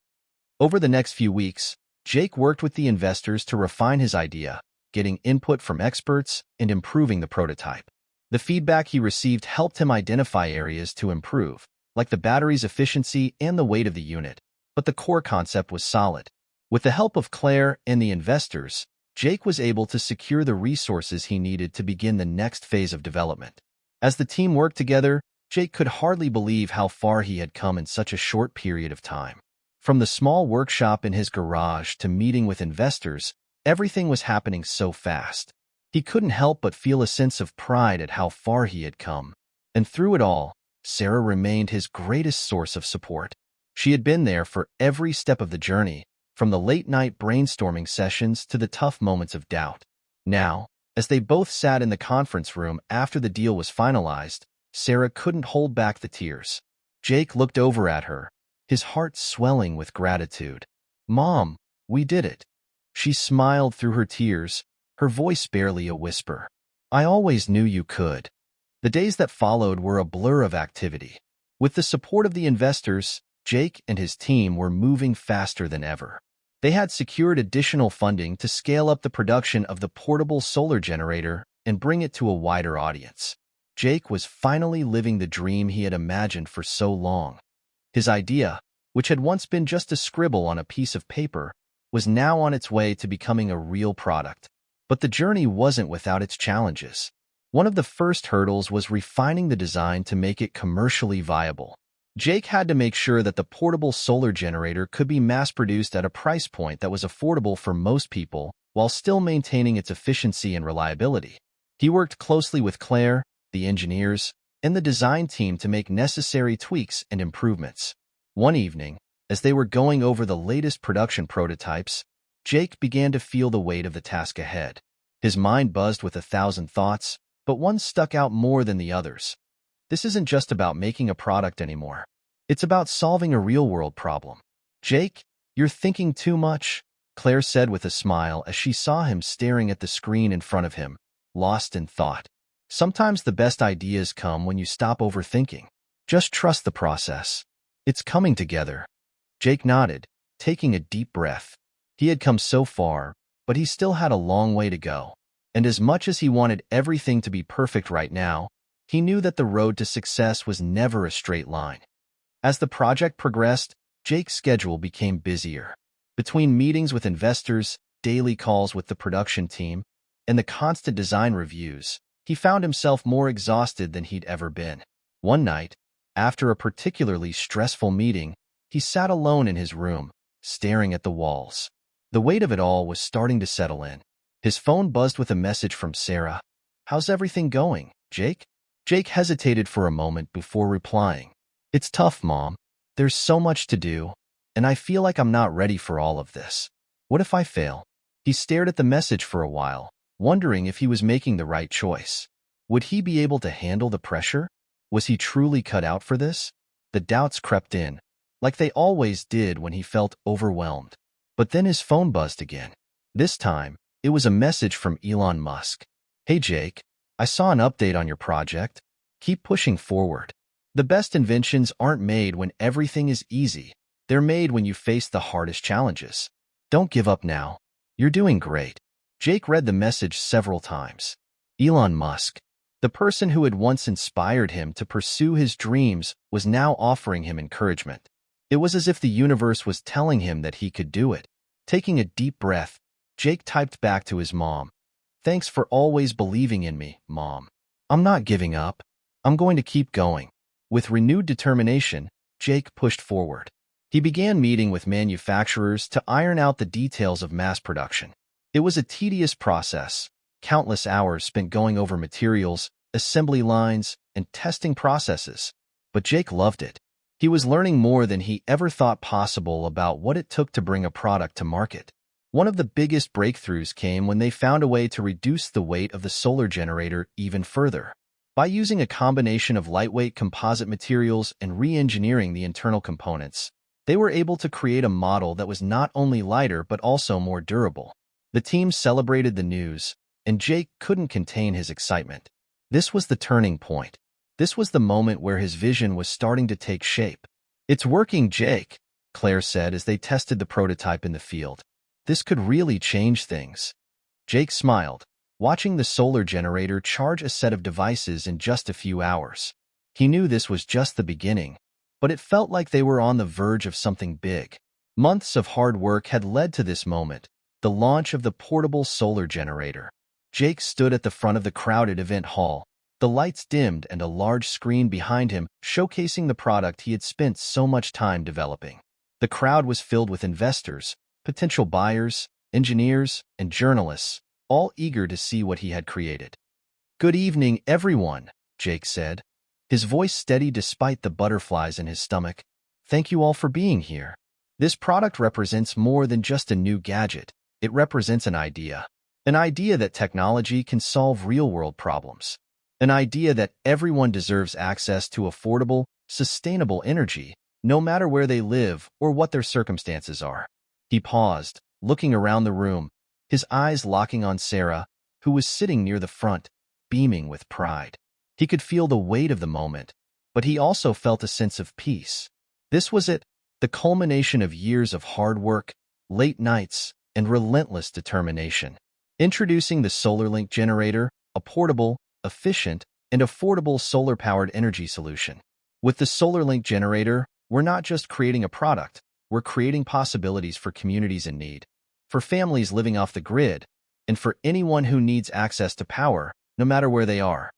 Over the next few weeks, Jake worked with the investors to refine his idea, getting input from experts and improving the prototype. The feedback he received helped him identify areas to improve, like the battery's efficiency and the weight of the unit, but the core concept was solid. With the help of Claire and the investors, Jake was able to secure the resources he needed to begin the next phase of development. As the team worked together, Jake could hardly believe how far he had come in such a short period of time. From the small workshop in his garage to meeting with investors, everything was happening so fast. He couldn't help but feel a sense of pride at how far he had come. And through it all, Sarah remained his greatest source of support. She had been there for every step of the journey, from the late-night brainstorming sessions to the tough moments of doubt. Now, as they both sat in the conference room after the deal was finalized, Sarah couldn't hold back the tears. Jake looked over at her, his heart swelling with gratitude. "Mom, we did it." She smiled through her tears, her voice barely a whisper. "I always knew you could." The days that followed were a blur of activity. With the support of the investors, Jake and his team were moving faster than ever. They had secured additional funding to scale up the production of the portable solar generator and bring it to a wider audience. Jake was finally living the dream he had imagined for so long. His idea, which had once been just a scribble on a piece of paper, was now on its way to becoming a real product. But the journey wasn't without its challenges. One of the first hurdles was refining the design to make it commercially viable. Jake had to make sure that the portable solar generator could be mass-produced at a price point that was affordable for most people while still maintaining its efficiency and reliability. He worked closely with Claire, the engineers, and the design team to make necessary tweaks and improvements. One evening, as they were going over the latest production prototypes, Jake began to feel the weight of the task ahead. His mind buzzed with 1,000 thoughts, but one stuck out more than the others. This isn't just about making a product anymore. It's about solving a real-world problem. "Jake, you're thinking too much," Claire said with a smile as she saw him staring at the screen in front of him, lost in thought. "Sometimes the best ideas come when you stop overthinking. Just trust the process. It's coming together." Jake nodded, taking a deep breath. He had come so far, but he still had a long way to go. And as much as he wanted everything to be perfect right now, he knew that the road to success was never a straight line. As the project progressed, Jake's schedule became busier. Between meetings with investors, daily calls with the production team, and the constant design reviews, he found himself more exhausted than he'd ever been. One night, after a particularly stressful meeting, he sat alone in his room, staring at the walls. The weight of it all was starting to settle in. His phone buzzed with a message from Sarah. "How's everything going, Jake?" Jake hesitated for a moment before replying. "It's tough, Mom. There's so much to do, and I feel like I'm not ready for all of this. What if I fail?" He stared at the message for a while, wondering if he was making the right choice. Would he be able to handle the pressure? Was he truly cut out for this? The doubts crept in, like they always did when he felt overwhelmed. But then his phone buzzed again. This time, it was a message from Elon Musk. "Hey Jake, I saw an update on your project. Keep pushing forward. The best inventions aren't made when everything is easy. They're made when you face the hardest challenges. Don't give up now. You're doing great." Jake read the message several times. Elon Musk, the person who had once inspired him to pursue his dreams, was now offering him encouragement. It was as if the universe was telling him that he could do it. Taking a deep breath, Jake typed back to his mom. "Thanks for always believing in me, Mom. I'm not giving up. I'm going to keep going." With renewed determination, Jake pushed forward. He began meeting with manufacturers to iron out the details of mass production. It was a tedious process, countless hours spent going over materials, assembly lines, and testing processes. But Jake loved it. He was learning more than he ever thought possible about what it took to bring a product to market. One of the biggest breakthroughs came when they found a way to reduce the weight of the solar generator even further. By using a combination of lightweight composite materials and re-engineering the internal components, they were able to create a model that was not only lighter but also more durable. The team celebrated the news, and Jake couldn't contain his excitement. This was the turning point. This was the moment where his vision was starting to take shape. "It's working, Jake," Claire said as they tested the prototype in the field. "This could really change things." Jake smiled, watching the solar generator charge a set of devices in just a few hours. He knew this was just the beginning, but it felt like they were on the verge of something big. Months of hard work had led to this moment, the launch of the portable solar generator. Jake stood at the front of the crowded event hall, the lights dimmed and a large screen behind him showcasing the product he had spent so much time developing. The crowd was filled with investors, potential buyers, engineers, and journalists, all eager to see what he had created. "Good evening, everyone," Jake said, his voice steady despite the butterflies in his stomach. "Thank you all for being here. This product represents more than just a new gadget. It represents an idea that technology can solve real-world problems, an idea that everyone deserves access to affordable, sustainable energy, no matter where they live or what their circumstances are." He paused, looking around the room, his eyes locking on Sarah, who was sitting near the front, beaming with pride. He could feel the weight of the moment, but he also felt a sense of peace. This was it, the culmination of years of hard work, late nights, and relentless determination. Introducing the SolarLink generator, a portable, efficient, and affordable solar-powered energy solution. With the SolarLink generator, we're not just creating a product, we're creating possibilities for communities in need, for families living off the grid, and for anyone who needs access to power, no matter where they are.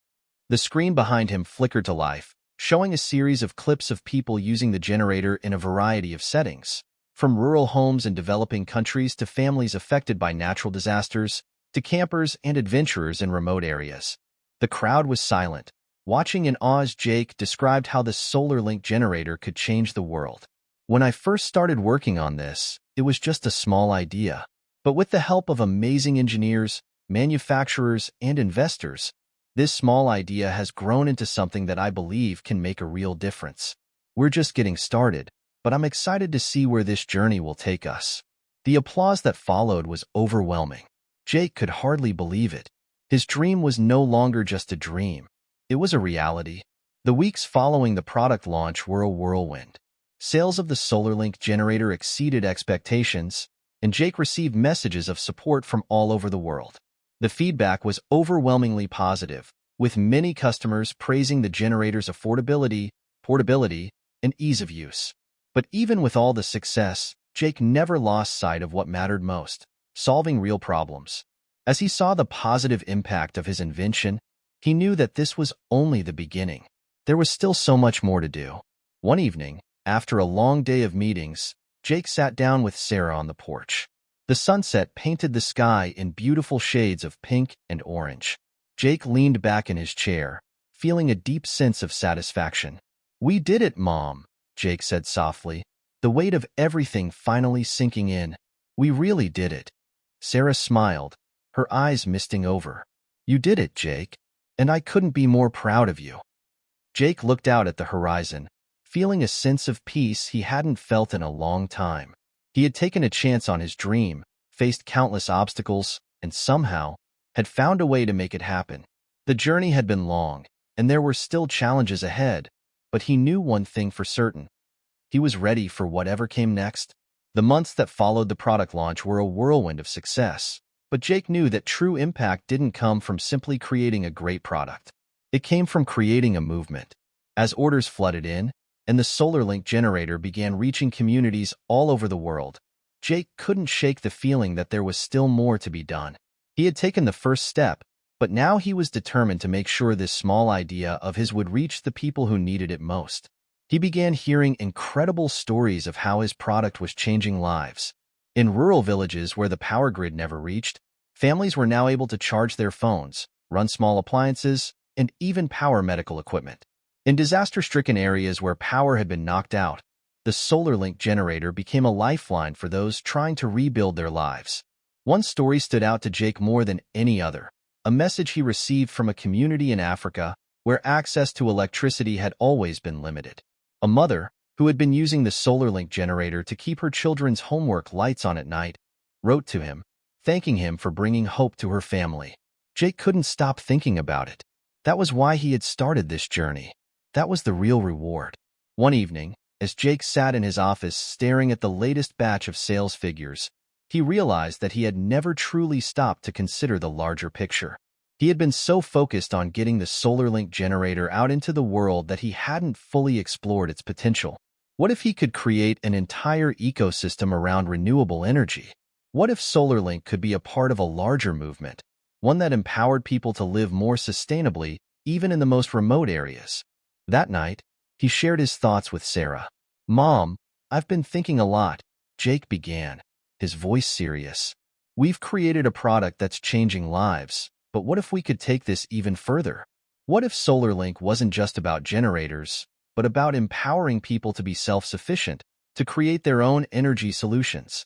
The screen behind him flickered to life, showing a series of clips of people using the generator in a variety of settings, from rural homes in developing countries to families affected by natural disasters, to campers and adventurers in remote areas. The crowd was silent, watching in awe as Jake described how the SolarLink generator could change the world. "When I first started working on this, it was just a small idea. But with the help of amazing engineers, manufacturers, and investors, this small idea has grown into something that I believe can make a real difference. We're just getting started, but I'm excited to see where this journey will take us." The applause that followed was overwhelming. Jake could hardly believe it. His dream was no longer just a dream. It was a reality. The weeks following the product launch were a whirlwind. Sales of the SolarLink generator exceeded expectations, and Jake received messages of support from all over the world. The feedback was overwhelmingly positive, with many customers praising the generator's affordability, portability, and ease of use. But even with all the success, Jake never lost sight of what mattered most: solving real problems. As he saw the positive impact of his invention, he knew that this was only the beginning. There was still so much more to do. One evening, after a long day of meetings, Jake sat down with Sarah on the porch. The sunset painted the sky in beautiful shades of pink and orange. Jake leaned back in his chair, feeling a deep sense of satisfaction. "We did it, Mom," Jake said softly, the weight of everything finally sinking in. "We really did it." Sarah smiled, her eyes misting over. "You did it, Jake, and I couldn't be more proud of you." Jake looked out at the horizon, feeling a sense of peace he hadn't felt in a long time. He had taken a chance on his dream, faced countless obstacles, and somehow had found a way to make it happen. The journey had been long, and there were still challenges ahead, but he knew one thing for certain. He was ready for whatever came next. The months that followed the product launch were a whirlwind of success, but Jake knew that true impact didn't come from simply creating a great product. It came from creating a movement. As orders flooded in, and the SolarLink generator began reaching communities all over the world, Jake couldn't shake the feeling that there was still more to be done. He had taken the first step, but now he was determined to make sure this small idea of his would reach the people who needed it most. He began hearing incredible stories of how his product was changing lives. In rural villages where the power grid never reached, families were now able to charge their phones, run small appliances, and even power medical equipment. In disaster-stricken areas where power had been knocked out, the SolarLink generator became a lifeline for those trying to rebuild their lives. One story stood out to Jake more than any other, a message he received from a community in Africa where access to electricity had always been limited. A mother, who had been using the SolarLink generator to keep her children's homework lights on at night, wrote to him, thanking him for bringing hope to her family. Jake couldn't stop thinking about it. That was why he had started this journey. That was the real reward. One evening, as Jake sat in his office staring at the latest batch of sales figures, he realized that he had never truly stopped to consider the larger picture. He had been so focused on getting the SolarLink generator out into the world that he hadn't fully explored its potential. What if he could create an entire ecosystem around renewable energy? What if SolarLink could be a part of a larger movement, one that empowered people to live more sustainably, even in the most remote areas? That night, he shared his thoughts with Sarah. "Mom, I've been thinking a lot," Jake began, his voice serious. "We've created a product that's changing lives, but what if we could take this even further? What if SolarLink wasn't just about generators, but about empowering people to be self-sufficient, to create their own energy solutions?"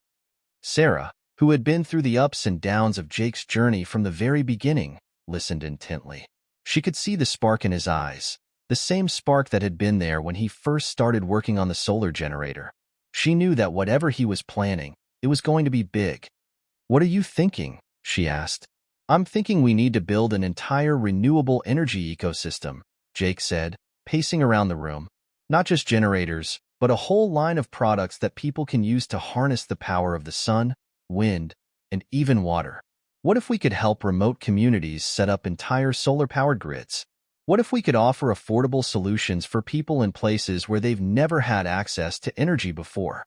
Sarah, who had been through the ups and downs of Jake's journey from the very beginning, listened intently. She could see the spark in his eyes, the same spark that had been there when he first started working on the solar generator. She knew that whatever he was planning, it was going to be big. "What are you thinking?" she asked. "I'm thinking we need to build an entire renewable energy ecosystem," Jake said, pacing around the room. "Not just generators, but a whole line of products that people can use to harness the power of the sun, wind, and even water. What if we could help remote communities set up entire solar-powered grids? What if we could offer affordable solutions for people in places where they've never had access to energy before?"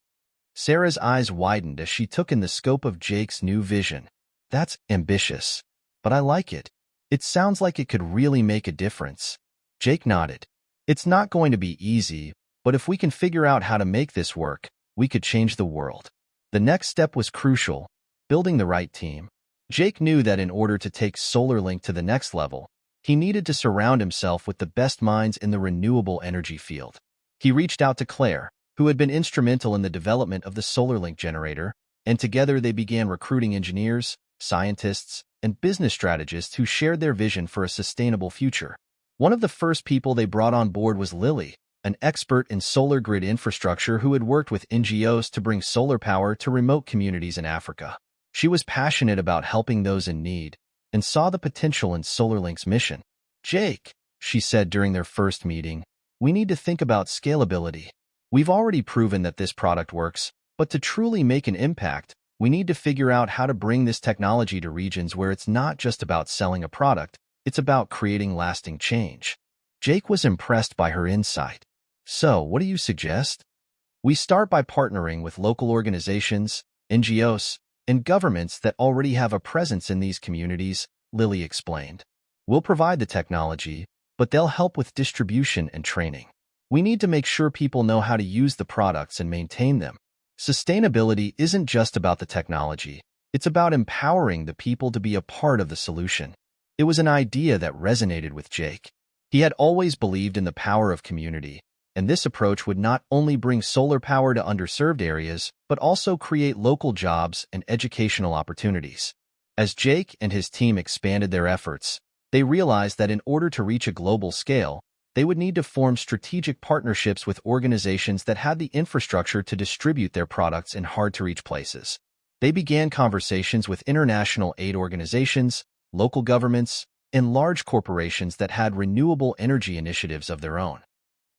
Sarah's eyes widened as she took in the scope of Jake's new vision. "That's ambitious, but I like it. It sounds like it could really make a difference." Jake nodded. "It's not going to be easy, but if we can figure out how to make this work, we could change the world." The next step was crucial, building the right team. Jake knew that in order to take SolarLink to the next level, he needed to surround himself with the best minds in the renewable energy field. He reached out to Claire, who had been instrumental in the development of the SolarLink generator, and together they began recruiting engineers, scientists, and business strategists who shared their vision for a sustainable future. One of the first people they brought on board was Lily, an expert in solar grid infrastructure who had worked with NGOs to bring solar power to remote communities in Africa. She was passionate about helping those in need and saw the potential in SolarLink's mission. "Jake," she said during their first meeting, "we need to think about scalability. We've already proven that this product works, but to truly make an impact, we need to figure out how to bring this technology to regions where it's not just about selling a product, it's about creating lasting change." Jake was impressed by her insight. "So, what do you suggest?" "We start by partnering with local organizations, NGOs, and governments that already have a presence in these communities," Lily explained. "We'll provide the technology, but they'll help with distribution and training. We need to make sure people know how to use the products and maintain them. Sustainability isn't just about the technology, it's about empowering the people to be a part of the solution." It was an idea that resonated with Jake. He had always believed in the power of community, and this approach would not only bring solar power to underserved areas, but also create local jobs and educational opportunities. As Jake and his team expanded their efforts, they realized that in order to reach a global scale, they would need to form strategic partnerships with organizations that had the infrastructure to distribute their products in hard-to-reach places. They began conversations with international aid organizations, local governments, and large corporations that had renewable energy initiatives of their own.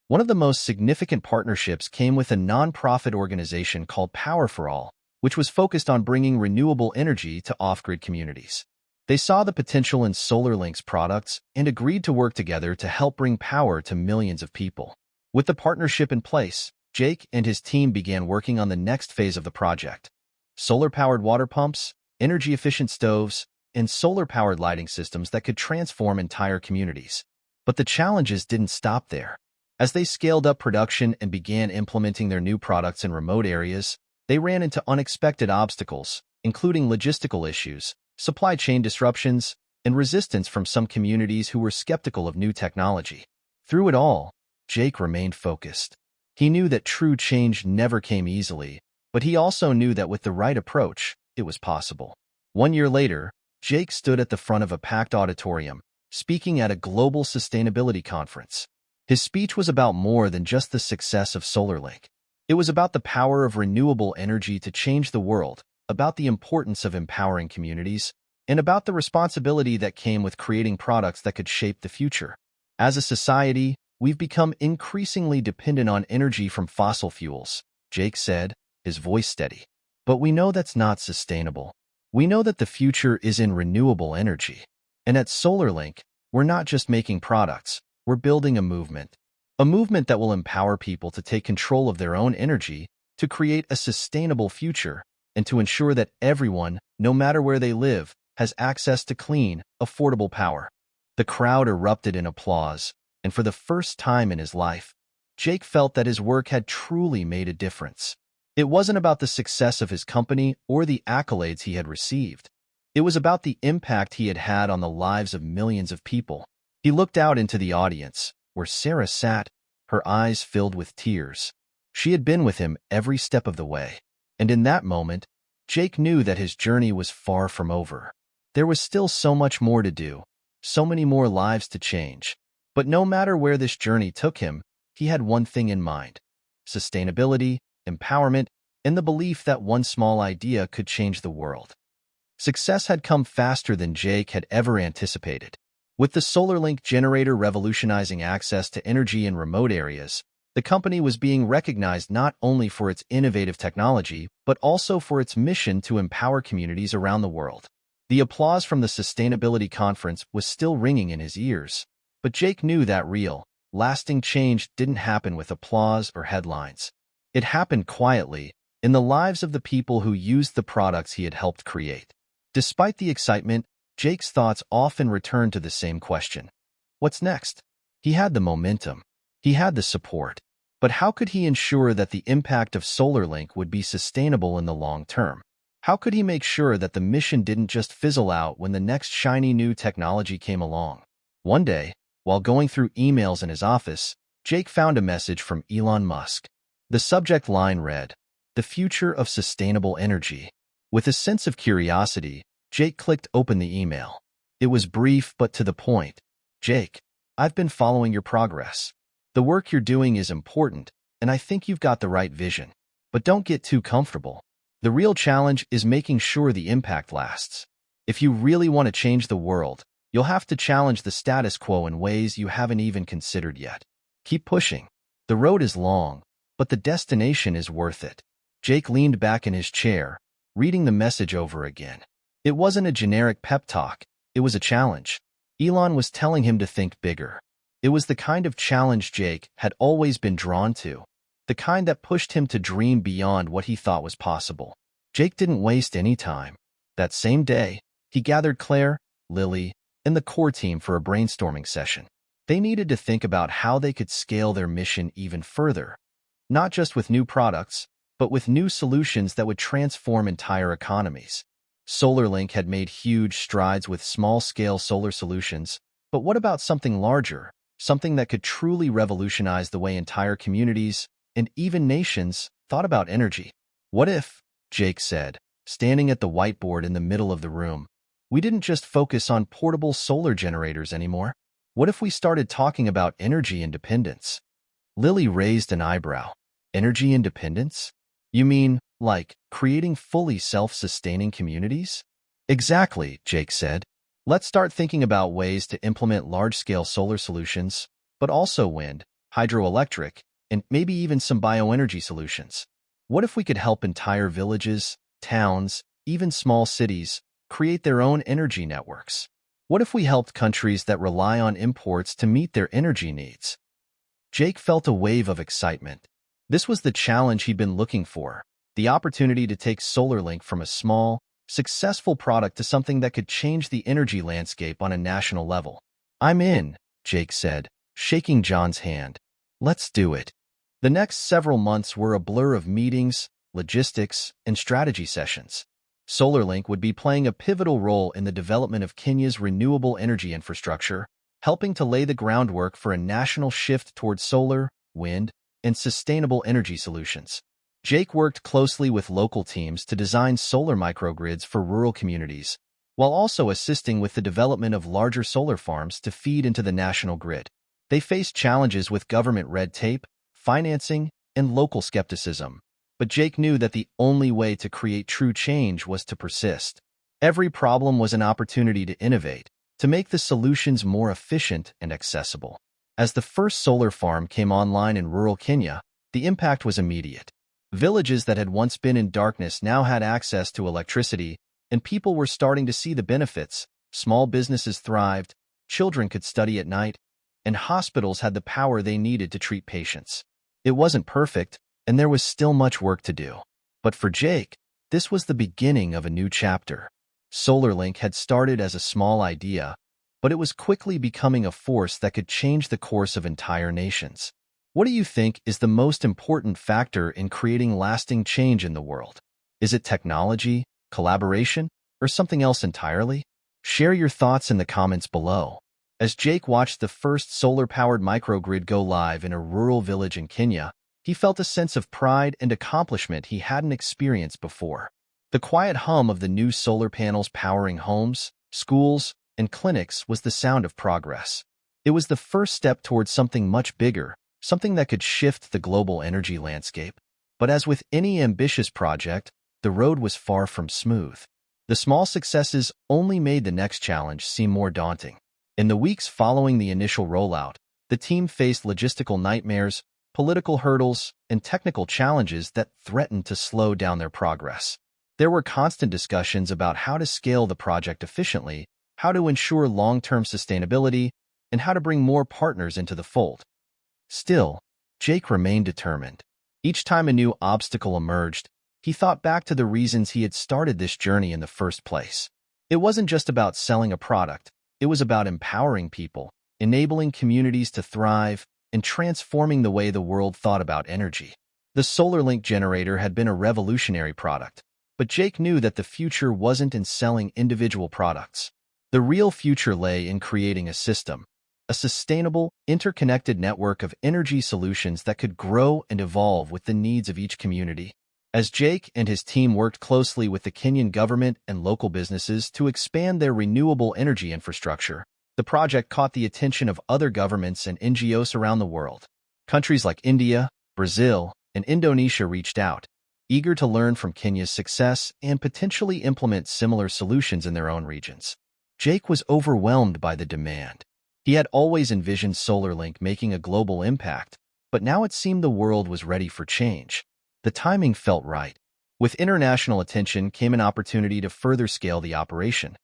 One of the most significant partnerships came with a nonprofit organization called Power for All, which was focused on bringing renewable energy to off-grid communities. They saw the potential in SolarLink's products and agreed to work together to help bring power to millions of people. With the partnership in place, Jake and his team began working on the next phase of the project: solar-powered water pumps, energy-efficient stoves, and solar-powered lighting systems that could transform entire communities. But the challenges didn't stop there. As they scaled up production and began implementing their new products in remote areas, they ran into unexpected obstacles, including logistical issues, supply chain disruptions, and resistance from some communities who were skeptical of new technology. Through it all, Jake remained focused. He knew that true change never came easily, but he also knew that with the right approach, it was possible. 1 year later, Jake stood at the front of a packed auditorium, speaking at a global sustainability conference. His speech was about more than just the success of SolarLink. It was about the power of renewable energy to change the world, about the importance of empowering communities, and about the responsibility that came with creating products that could shape the future. As a society, we've become increasingly dependent on energy from fossil fuels, Jake said, his voice steady. But we know that's not sustainable. We know that the future is in renewable energy. And at SolarLink, we're not just making products, we're building a movement that will empower people to take control of their own energy, to create a sustainable future, and to ensure that everyone, no matter where they live, has access to clean, affordable power. The crowd erupted in applause, and for the first time in his life, Jake felt that his work had truly made a difference. It wasn't about the success of his company or the accolades he had received. It was about the impact he had had on the lives of millions of people. He looked out into the audience, where Sarah sat, her eyes filled with tears. She had been with him every step of the way. And in that moment, Jake knew that his journey was far from over. There was still so much more to do, so many more lives to change. But no matter where this journey took him, he had one thing in mind: sustainability, empowerment, and the belief that one small idea could change the world. Success had come faster than Jake had ever anticipated. With the SolarLink generator revolutionizing access to energy in remote areas, the company was being recognized not only for its innovative technology, but also for its mission to empower communities around the world. The applause from the sustainability conference was still ringing in his ears, but Jake knew that real, lasting change didn't happen with applause or headlines. It happened quietly, in the lives of the people who used the products he had helped create. Despite the excitement, Jake's thoughts often returned to the same question: what's next? He had the momentum. He had the support. But how could he ensure that the impact of SolarLink would be sustainable in the long term? How could he make sure that the mission didn't just fizzle out when the next shiny new technology came along? One day, while going through emails in his office, Jake found a message from Elon Musk. The subject line read, "The future of sustainable energy." With a sense of curiosity, Jake clicked open the email. It was brief but to the point. "Jake, I've been following your progress. The work you're doing is important, and I think you've got the right vision. But don't get too comfortable. The real challenge is making sure the impact lasts. If you really want to change the world, you'll have to challenge the status quo in ways you haven't even considered yet. Keep pushing. The road is long, but the destination is worth it." Jake leaned back in his chair, reading the message over again. It wasn't a generic pep talk, it was a challenge. Elon was telling him to think bigger. It was the kind of challenge Jake had always been drawn to, the kind that pushed him to dream beyond what he thought was possible. Jake didn't waste any time. That same day, he gathered Claire, Lily, and the core team for a brainstorming session. They needed to think about how they could scale their mission even further, not just with new products, but with new solutions that would transform entire economies. SolarLink had made huge strides with small-scale solar solutions, but what about something larger, something that could truly revolutionize the way entire communities, and even nations, thought about energy? "What if," Jake said, standing at the whiteboard in the middle of the room, We didn't just focus on portable solar generators anymore. What if we started talking about energy independence? Lily raised an eyebrow. Energy independence? You mean, like, creating fully self-sustaining communities? Exactly, Jake said. Let's start thinking about ways to implement large-scale solar solutions, but also wind, hydroelectric, and maybe even some bioenergy solutions. What if we could help entire villages, towns, even small cities, create their own energy networks? What if we helped countries that rely on imports to meet their energy needs? Jake felt a wave of excitement. This was the challenge he'd been looking for, the opportunity to take SolarLink from a small, successful product to something that could change the energy landscape on a national level. I'm in, Jake said, shaking John's hand. Let's do it. The next several months were a blur of meetings, logistics, and strategy sessions. SolarLink would be playing a pivotal role in the development of Kenya's renewable energy infrastructure, helping to lay the groundwork for a national shift towards solar, wind, and sustainable energy solutions. Jake worked closely with local teams to design solar microgrids for rural communities, while also assisting with the development of larger solar farms to feed into the national grid. They faced challenges with government red tape, financing, and local skepticism, but Jake knew that the only way to create true change was to persist. Every problem was an opportunity to innovate, to make the solutions more efficient and accessible. As the first solar farm came online in rural Kenya, the impact was immediate. Villages that had once been in darkness now had access to electricity, and people were starting to see the benefits. Small businesses thrived, children could study at night, and hospitals had the power they needed to treat patients. It wasn't perfect, and there was still much work to do. But for Jake, this was the beginning of a new chapter. SolarLink had started as a small idea, but it was quickly becoming a force that could change the course of entire nations. What do you think is the most important factor in creating lasting change in the world? Is it technology, collaboration, or something else entirely? Share your thoughts in the comments below. As Jake watched the first solar-powered microgrid go live in a rural village in Kenya, he felt a sense of pride and accomplishment he hadn't experienced before. The quiet hum of the new solar panels powering homes, schools, and clinics was the sound of progress. It was the first step towards something much bigger, something that could shift the global energy landscape. But as with any ambitious project, the road was far from smooth. The small successes only made the next challenge seem more daunting. In the weeks following the initial rollout, the team faced logistical nightmares, political hurdles, and technical challenges that threatened to slow down their progress. There were constant discussions about how to scale the project efficiently, how to ensure long-term sustainability, and how to bring more partners into the fold. Still, Jake remained determined. Each time a new obstacle emerged, he thought back to the reasons he had started this journey in the first place. It wasn't just about selling a product. It was about empowering people, enabling communities to thrive, and transforming the way the world thought about energy. The SolarLink generator had been a revolutionary product, but Jake knew that the future wasn't in selling individual products. The real future lay in creating a system, a sustainable, interconnected network of energy solutions that could grow and evolve with the needs of each community. As Jake and his team worked closely with the Kenyan government and local businesses to expand their renewable energy infrastructure, the project caught the attention of other governments and NGOs around the world. Countries like India, Brazil, and Indonesia reached out, eager to learn from Kenya's success and potentially implement similar solutions in their own regions. Jake was overwhelmed by the demand. He had always envisioned SolarLink making a global impact, but now it seemed the world was ready for change. The timing felt right. With international attention came an opportunity to further scale the operation.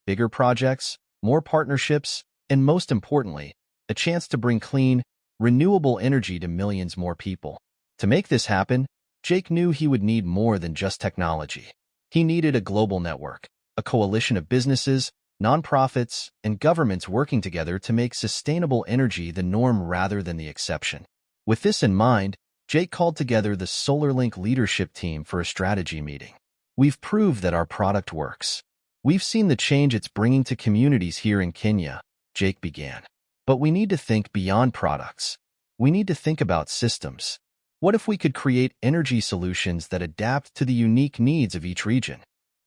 Bigger projects, more partnerships, and most importantly, a chance to bring clean, renewable energy to millions more people. To make this happen, Jake knew he would need more than just technology. He needed a global network, a coalition of businesses, nonprofits, and governments working together to make sustainable energy the norm rather than the exception. With this in mind, Jake called together the SolarLink leadership team for a strategy meeting. We've proved that our product works. We've seen the change it's bringing to communities here in Kenya, Jake began. But we need to think beyond products. We need to think about systems. What if we could create energy solutions that adapt to the unique needs of each region?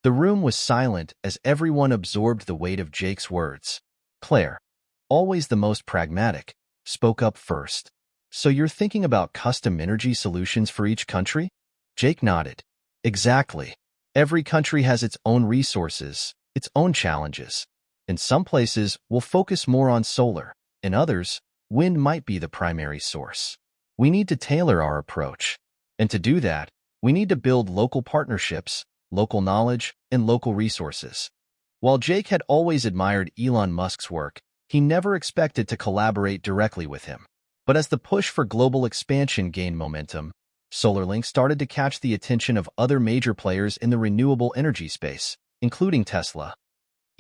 The room was silent as everyone absorbed the weight of Jake's words. Claire, always the most pragmatic, spoke up first. So you're thinking about custom energy solutions for each country? Jake nodded. Exactly. Every country has its own resources, its own challenges. In some places, we'll focus more on solar. In others, wind might be the primary source. We need to tailor our approach. And to do that, we need to build local partnerships, local knowledge, and local resources. While Jake had always admired Elon Musk's work, he never expected to collaborate directly with him. But as the push for global expansion gained momentum, SolarLink started to catch the attention of other major players in the renewable energy space, including Tesla.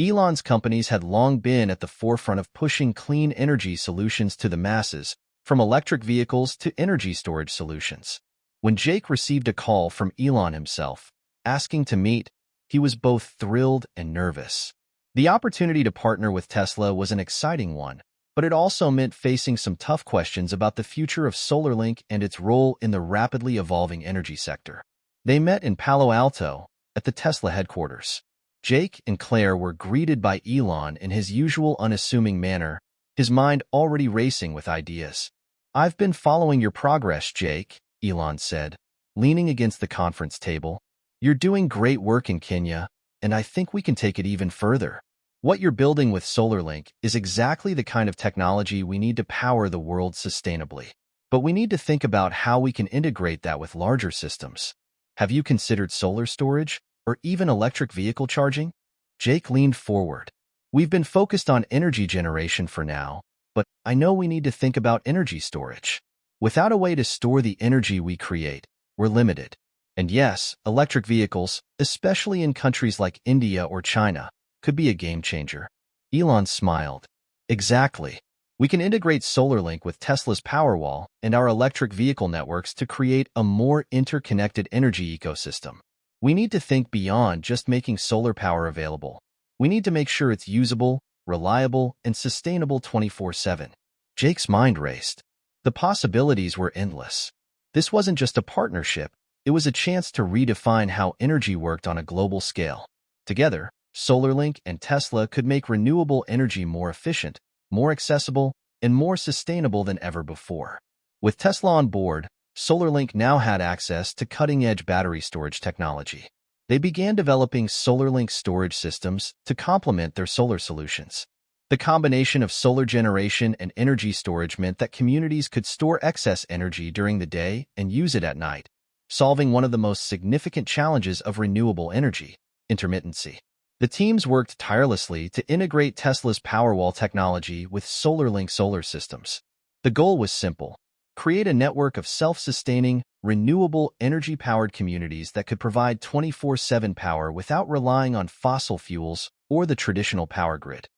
Elon's companies had long been at the forefront of pushing clean energy solutions to the masses, from electric vehicles to energy storage solutions. When Jake received a call from Elon himself, asking to meet, he was both thrilled and nervous. The opportunity to partner with Tesla was an exciting one, but it also meant facing some tough questions about the future of SolarLink and its role in the rapidly evolving energy sector. They met in Palo Alto, at the Tesla headquarters. Jake and Claire were greeted by Elon in his usual unassuming manner, his mind already racing with ideas. "I've been following your progress, Jake," Elon said, leaning against the conference table. "You're doing great work in Kenya, and I think we can take it even further. What you're building with SolarLink is exactly the kind of technology we need to power the world sustainably. But we need to think about how we can integrate that with larger systems. Have you considered solar storage, or even electric vehicle charging?" Jake leaned forward. "We've been focused on energy generation for now, but I know we need to think about energy storage. Without a way to store the energy we create, we're limited. And yes, electric vehicles, especially in countries like India or China, could be a game changer." Elon smiled. "Exactly. We can integrate SolarLink with Tesla's Powerwall and our electric vehicle networks to create a more interconnected energy ecosystem. We need to think beyond just making solar power available. We need to make sure it's usable, reliable, and sustainable 24/7. Jake's mind raced. The possibilities were endless. This wasn't just a partnership, it was a chance to redefine how energy worked on a global scale. Together, SolarLink and Tesla could make renewable energy more efficient, more accessible, and more sustainable than ever before. With Tesla on board, SolarLink now had access to cutting-edge battery storage technology. They began developing SolarLink storage systems to complement their solar solutions. The combination of solar generation and energy storage meant that communities could store excess energy during the day and use it at night, solving one of the most significant challenges of renewable energy, intermittency. The teams worked tirelessly to integrate Tesla's Powerwall technology with SolarLink solar systems. The goal was simple: create a network of self-sustaining, renewable, energy-powered communities that could provide 24/7 power without relying on fossil fuels or the traditional power grid.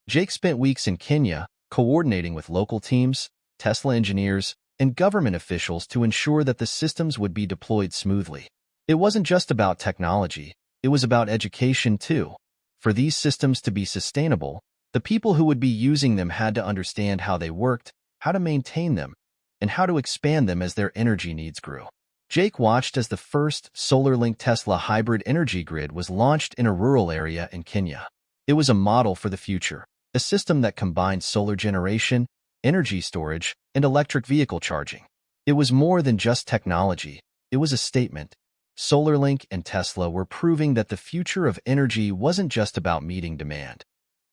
Jake spent weeks in Kenya, coordinating with local teams, Tesla engineers, and government officials to ensure that the systems would be deployed smoothly. It wasn't just about technology, it was about education too. For these systems to be sustainable, the people who would be using them had to understand how they worked, how to maintain them, and how to expand them as their energy needs grew. Jake watched as the first SolarLink Tesla hybrid energy grid was launched in a rural area in Kenya. It was a model for the future, a system that combined solar generation, energy storage, and electric vehicle charging. It was more than just technology, it was a statement. SolarLink and Tesla were proving that the future of energy wasn't just about meeting demand.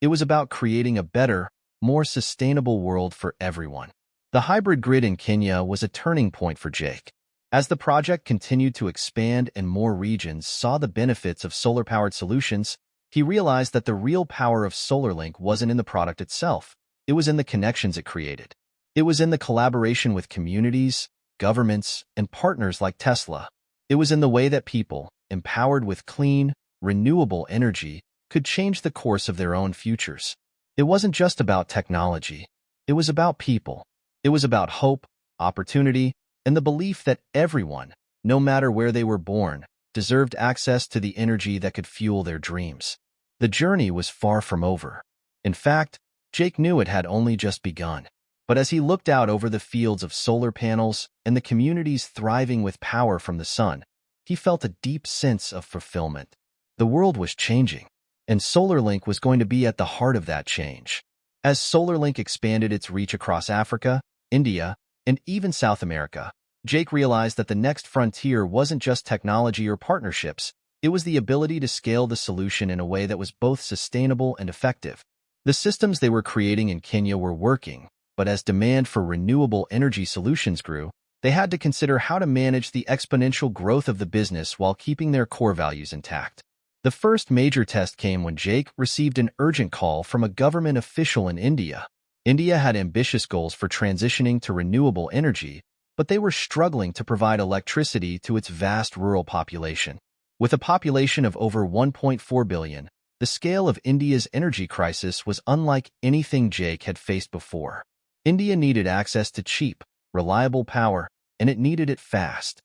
It was about creating a better, more sustainable world for everyone. The hybrid grid in Kenya was a turning point for Jake. As the project continued to expand and more regions saw the benefits of solar-powered solutions, he realized that the real power of SolarLink wasn't in the product itself. It was in the connections it created. It was in the collaboration with communities, governments, and partners like Tesla. It was in the way that people, empowered with clean, renewable energy, could change the course of their own futures. It wasn't just about technology. It was about people. It was about hope, opportunity, and the belief that everyone, no matter where they were born, deserved access to the energy that could fuel their dreams. The journey was far from over. In fact, Jake knew it had only just begun. But as he looked out over the fields of solar panels and the communities thriving with power from the sun, he felt a deep sense of fulfillment. The world was changing, and SolarLink was going to be at the heart of that change. As SolarLink expanded its reach across Africa, India, and even South America, Jake realized that the next frontier wasn't just technology or partnerships, it was the ability to scale the solution in a way that was both sustainable and effective. The systems they were creating in Kenya were working, but as demand for renewable energy solutions grew, they had to consider how to manage the exponential growth of the business while keeping their core values intact. The first major test came when Jake received an urgent call from a government official in India. India had ambitious goals for transitioning to renewable energy, but they were struggling to provide electricity to its vast rural population. With a population of over 1.4 billion, the scale of India's energy crisis was unlike anything Jake had faced before. India needed access to cheap, reliable power, and it needed it fast.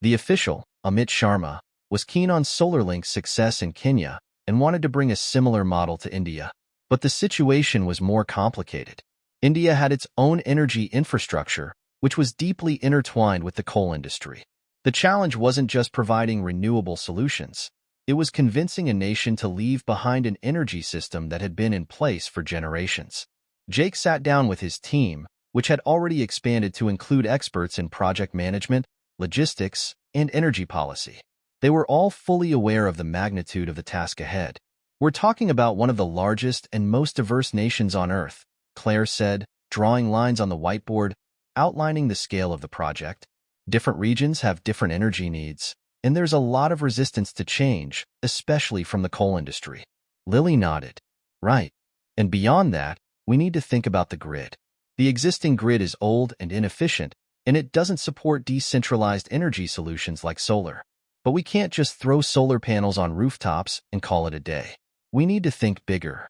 The official, Amit Sharma, was keen on SolarLink's success in Kenya and wanted to bring a similar model to India. But the situation was more complicated. India had its own energy infrastructure, which was deeply intertwined with the coal industry. The challenge wasn't just providing renewable solutions. It was convincing a nation to leave behind an energy system that had been in place for generations. Jake sat down with his team, which had already expanded to include experts in project management, logistics, and energy policy. They were all fully aware of the magnitude of the task ahead. "We're talking about one of the largest and most diverse nations on Earth," Claire said, drawing lines on the whiteboard, outlining the scale of the project. "Different regions have different energy needs, and there's a lot of resistance to change, especially from the coal industry." Lily nodded. "Right. And beyond that, we need to think about the grid. The existing grid is old and inefficient, and it doesn't support decentralized energy solutions like solar. But we can't just throw solar panels on rooftops and call it a day. We need to think bigger."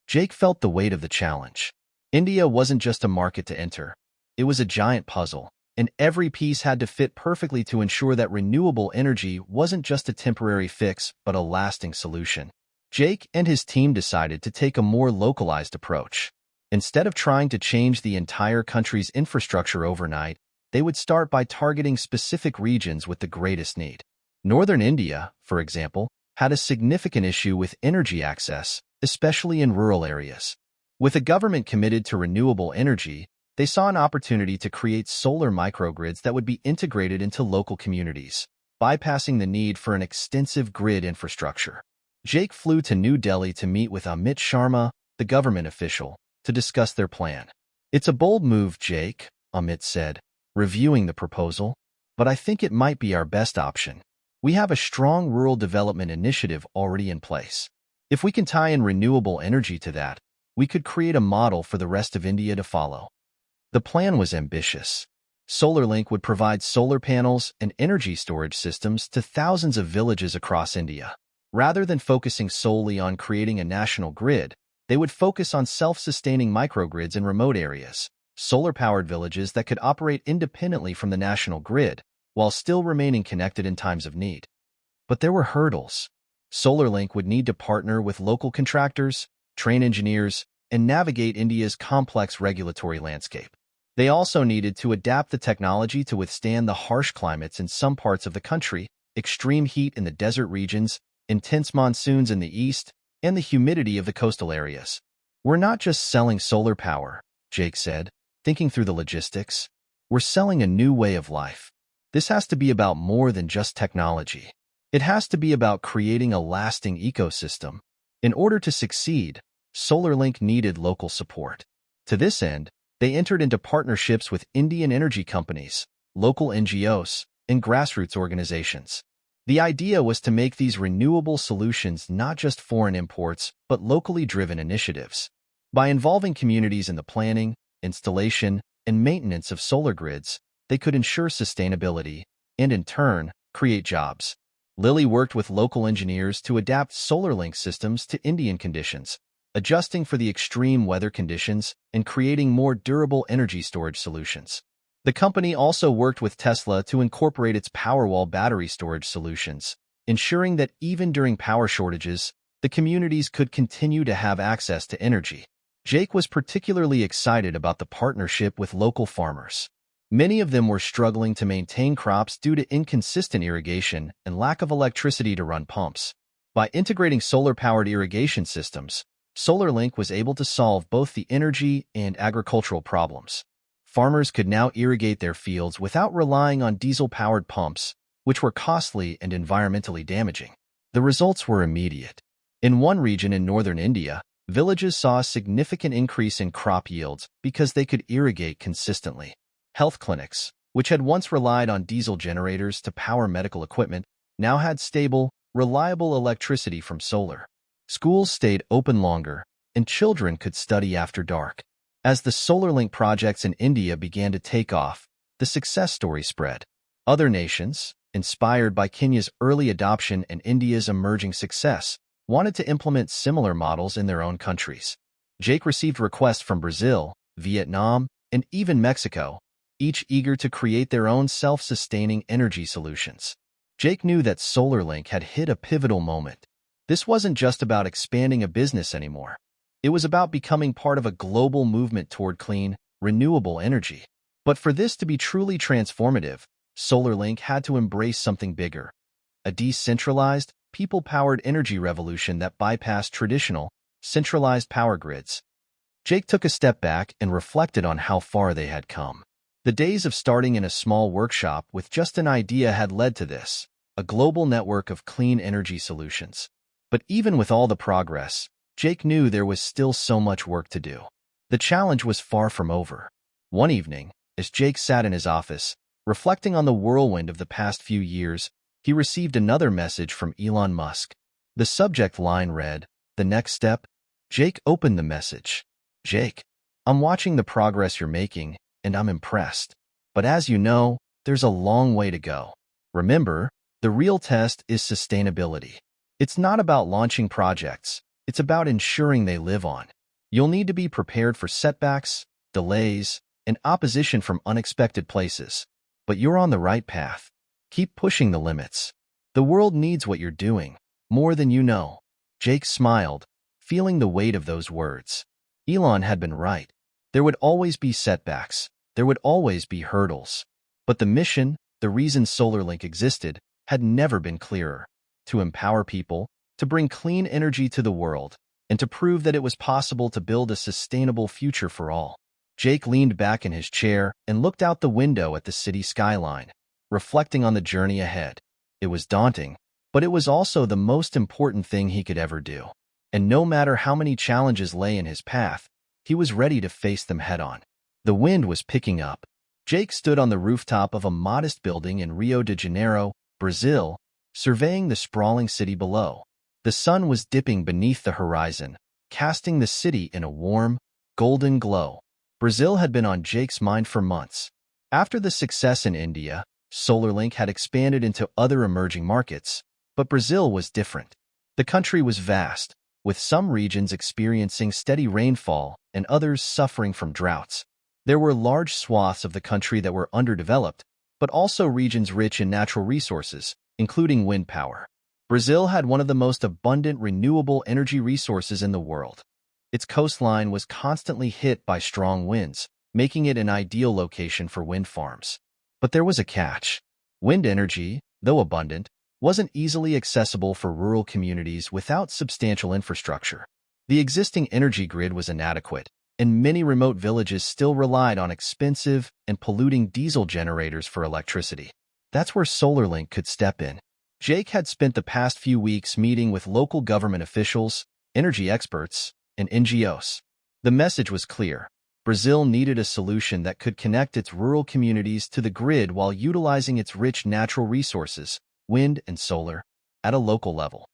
Jake felt the weight of the challenge. India wasn't just a market to enter. It was a giant puzzle, and every piece had to fit perfectly to ensure that renewable energy wasn't just a temporary fix, but a lasting solution. Jake and his team decided to take a more localized approach. Instead of trying to change the entire country's infrastructure overnight, they would start by targeting specific regions with the greatest need. Northern India, for example, had a significant issue with energy access, especially in rural areas. With a government committed to renewable energy, they saw an opportunity to create solar microgrids that would be integrated into local communities, bypassing the need for an extensive grid infrastructure. Jake flew to New Delhi to meet with Amit Sharma, the government official, to discuss their plan. "It's a bold move, Jake," Amit said, reviewing the proposal, "but I think it might be our best option. We have a strong rural development initiative already in place. If we can tie in renewable energy to that, we could create a model for the rest of India to follow." The plan was ambitious. SolarLink would provide solar panels and energy storage systems to thousands of villages across India. Rather than focusing solely on creating a national grid, they would focus on self-sustaining microgrids in remote areas, solar-powered villages that could operate independently from the national grid, while still remaining connected in times of need. But there were hurdles. SolarLink would need to partner with local contractors, train engineers, and navigate India's complex regulatory landscape. They also needed to adapt the technology to withstand the harsh climates in some parts of the country, extreme heat in the desert regions, intense monsoons in the east, and the humidity of the coastal areas. "We're not just selling solar power," Jake said, thinking through the logistics. "We're selling a new way of life. This has to be about more than just technology. It has to be about creating a lasting ecosystem." In order to succeed, SolarLink needed local support. To this end, they entered into partnerships with Indian energy companies, local NGOs, and grassroots organizations. The idea was to make these renewable solutions not just foreign imports, but locally driven initiatives. By involving communities in the planning, installation, and maintenance of solar grids, they could ensure sustainability and, in turn, create jobs. Lilly worked with local engineers to adapt SolarLink systems to Indian conditions, adjusting for the extreme weather conditions and creating more durable energy storage solutions. The company also worked with Tesla to incorporate its Powerwall battery storage solutions, ensuring that even during power shortages, the communities could continue to have access to energy. Jake was particularly excited about the partnership with local farmers. Many of them were struggling to maintain crops due to inconsistent irrigation and lack of electricity to run pumps. By integrating solar-powered irrigation systems, SolarLink was able to solve both the energy and agricultural problems. Farmers could now irrigate their fields without relying on diesel-powered pumps, which were costly and environmentally damaging. The results were immediate. In one region in northern India, villages saw a significant increase in crop yields because they could irrigate consistently. Health clinics, which had once relied on diesel generators to power medical equipment, now had stable, reliable electricity from solar. Schools stayed open longer, and children could study after dark. As the SolarLink projects in India began to take off, the success story spread. Other nations, inspired by Kenya's early adoption and India's emerging success, wanted to implement similar models in their own countries. Jake received requests from Brazil, Vietnam, and even Mexico, each eager to create their own self-sustaining energy solutions. Jake knew that SolarLink had hit a pivotal moment. This wasn't just about expanding a business anymore. It was about becoming part of a global movement toward clean, renewable energy. But for this to be truly transformative, SolarLink had to embrace something bigger. A decentralized, people-powered energy revolution that bypassed traditional, centralized power grids. Jake took a step back and reflected on how far they had come. The days of starting in a small workshop with just an idea had led to this, a global network of clean energy solutions. But even with all the progress, Jake knew there was still so much work to do. The challenge was far from over. One evening, as Jake sat in his office, reflecting on the whirlwind of the past few years, he received another message from Elon Musk. The subject line read, "The next step." Jake opened the message. "Jake, I'm watching the progress you're making, and I'm impressed. But as you know, there's a long way to go. Remember, the real test is sustainability. It's not about launching projects, it's about ensuring they live on. You'll need to be prepared for setbacks, delays, and opposition from unexpected places. But you're on the right path. Keep pushing the limits. The world needs what you're doing, more than you know." Jake smiled, feeling the weight of those words. Elon had been right. There would always be setbacks. There would always be hurdles. But the mission, the reason SolarLink existed, had never been clearer. To empower people, to bring clean energy to the world, and to prove that it was possible to build a sustainable future for all. Jake leaned back in his chair and looked out the window at the city skyline, reflecting on the journey ahead. It was daunting, but it was also the most important thing he could ever do. And no matter how many challenges lay in his path, he was ready to face them head-on. The wind was picking up. Jake stood on the rooftop of a modest building in Rio de Janeiro, Brazil, surveying the sprawling city below. The sun was dipping beneath the horizon, casting the city in a warm, golden glow. Brazil had been on Jake's mind for months. After the success in India, SolarLink had expanded into other emerging markets, but Brazil was different. The country was vast, with some regions experiencing steady rainfall and others suffering from droughts. There were large swaths of the country that were underdeveloped, but also regions rich in natural resources, including wind power. Brazil had one of the most abundant renewable energy resources in the world. Its coastline was constantly hit by strong winds, making it an ideal location for wind farms. But there was a catch. Wind energy, though abundant, wasn't easily accessible for rural communities without substantial infrastructure. The existing energy grid was inadequate, and many remote villages still relied on expensive and polluting diesel generators for electricity. That's where SolarLink could step in. Jake had spent the past few weeks meeting with local government officials, energy experts, and NGOs. The message was clear. Brazil needed a solution that could connect its rural communities to the grid while utilizing its rich natural resources, wind and solar, at a local level.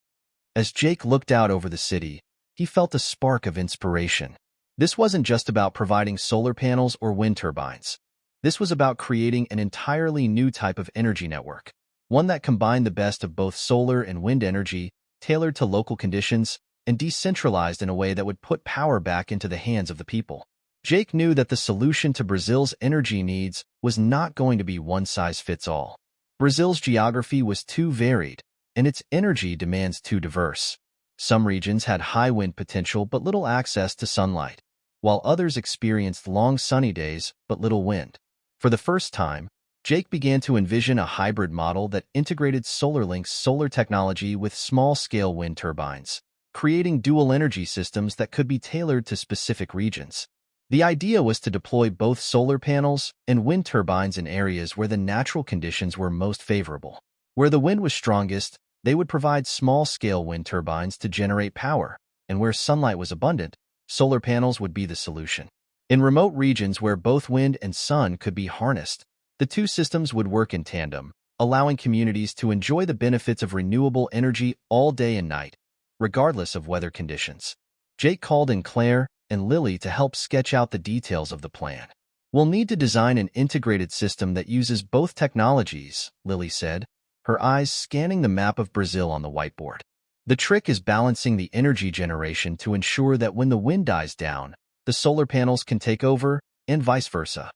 As Jake looked out over the city, he felt a spark of inspiration. This wasn't just about providing solar panels or wind turbines. This was about creating an entirely new type of energy network, one that combined the best of both solar and wind energy, tailored to local conditions, and decentralized in a way that would put power back into the hands of the people. Jake knew that the solution to Brazil's energy needs was not going to be one-size-fits-all. Brazil's geography was too varied, and its energy demands too diverse. Some regions had high wind potential but little access to sunlight, while others experienced long sunny days but little wind. For the first time, Jake began to envision a hybrid model that integrated SolarLink's solar technology with small-scale wind turbines, creating dual energy systems that could be tailored to specific regions. The idea was to deploy both solar panels and wind turbines in areas where the natural conditions were most favorable. Where the wind was strongest, they would provide small-scale wind turbines to generate power, and where sunlight was abundant, solar panels would be the solution. In remote regions where both wind and sun could be harnessed, the two systems would work in tandem, allowing communities to enjoy the benefits of renewable energy all day and night, regardless of weather conditions. Jake called in Claire and Lily to help sketch out the details of the plan. "We'll need to design an integrated system that uses both technologies," Lily said, her eyes scanning the map of Brazil on the whiteboard. "The trick is balancing the energy generation to ensure that when the wind dies down, the solar panels can take over, and vice versa."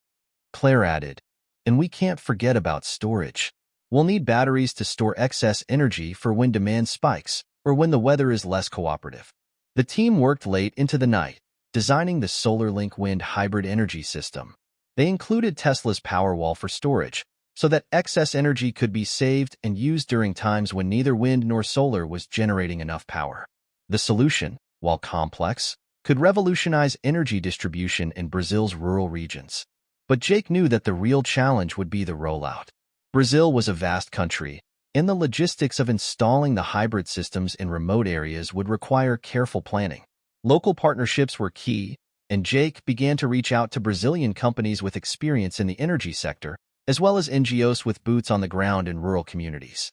Claire added, "And we can't forget about storage. We'll need batteries to store excess energy for when demand spikes or when the weather is less cooperative." The team worked late into the night, designing the SolarLink wind hybrid energy system. They included Tesla's Powerwall for storage, so that excess energy could be saved and used during times when neither wind nor solar was generating enough power. The solution, while complex, could revolutionize energy distribution in Brazil's rural regions. But Jake knew that the real challenge would be the rollout. Brazil was a vast country, and the logistics of installing the hybrid systems in remote areas would require careful planning. Local partnerships were key, and Jake began to reach out to Brazilian companies with experience in the energy sector, as well as NGOs with boots on the ground in rural communities.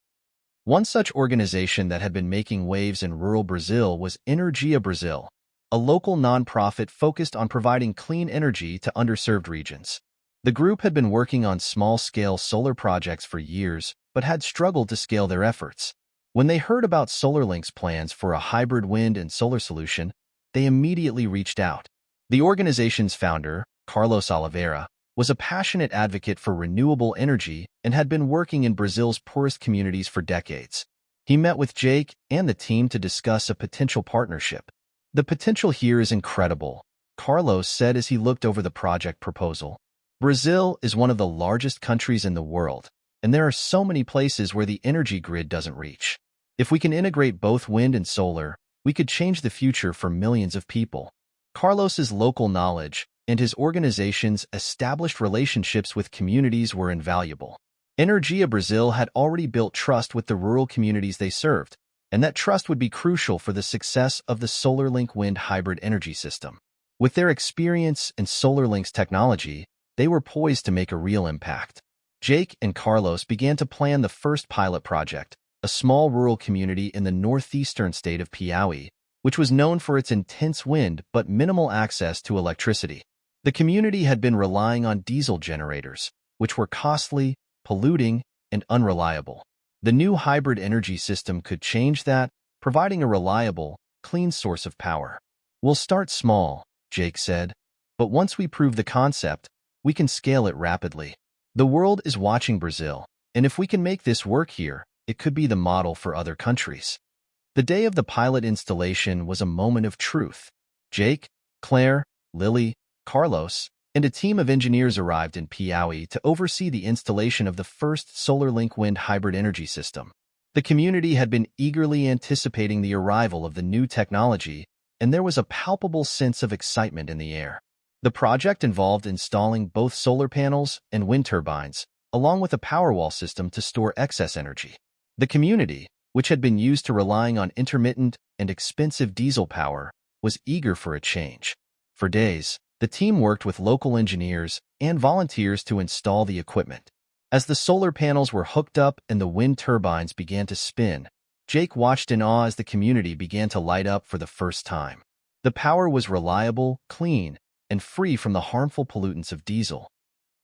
One such organization that had been making waves in rural Brazil was Energia Brazil, a local nonprofit focused on providing clean energy to underserved regions. The group had been working on small-scale solar projects for years, but had struggled to scale their efforts. When they heard about SolarLink's plans for a hybrid wind and solar solution, they immediately reached out. The organization's founder, Carlos Oliveira, was a passionate advocate for renewable energy and had been working in Brazil's poorest communities for decades. He met with Jake and the team to discuss a potential partnership. "The potential here is incredible," Carlos said as he looked over the project proposal. "Brazil is one of the largest countries in the world, and there are so many places where the energy grid doesn't reach. If we can integrate both wind and solar, we could change the future for millions of people." Carlos's local knowledge and his organization's established relationships with communities were invaluable. Energia Brazil had already built trust with the rural communities they served, and that trust would be crucial for the success of the SolarLink wind hybrid energy system. With their experience in SolarLink's technology, they were poised to make a real impact. Jake and Carlos began to plan the first pilot project, a small rural community in the northeastern state of Piauí, which was known for its intense wind but minimal access to electricity. The community had been relying on diesel generators, which were costly, polluting, and unreliable. The new hybrid energy system could change that, providing a reliable, clean source of power. "We'll start small," Jake said, "but once we prove the concept, we can scale it rapidly. The world is watching Brazil, and if we can make this work here, it could be the model for other countries." The day of the pilot installation was a moment of truth. Jake, Claire, Lily, Carlos, and a team of engineers arrived in Piauí to oversee the installation of the first SolarLink wind hybrid energy system. The community had been eagerly anticipating the arrival of the new technology, and there was a palpable sense of excitement in the air. The project involved installing both solar panels and wind turbines, along with a Powerwall system to store excess energy. The community, which had been used to relying on intermittent and expensive diesel power, was eager for a change. For days, the team worked with local engineers and volunteers to install the equipment. As the solar panels were hooked up and the wind turbines began to spin, Jake watched in awe as the community began to light up for the first time. The power was reliable, clean, and free from the harmful pollutants of diesel.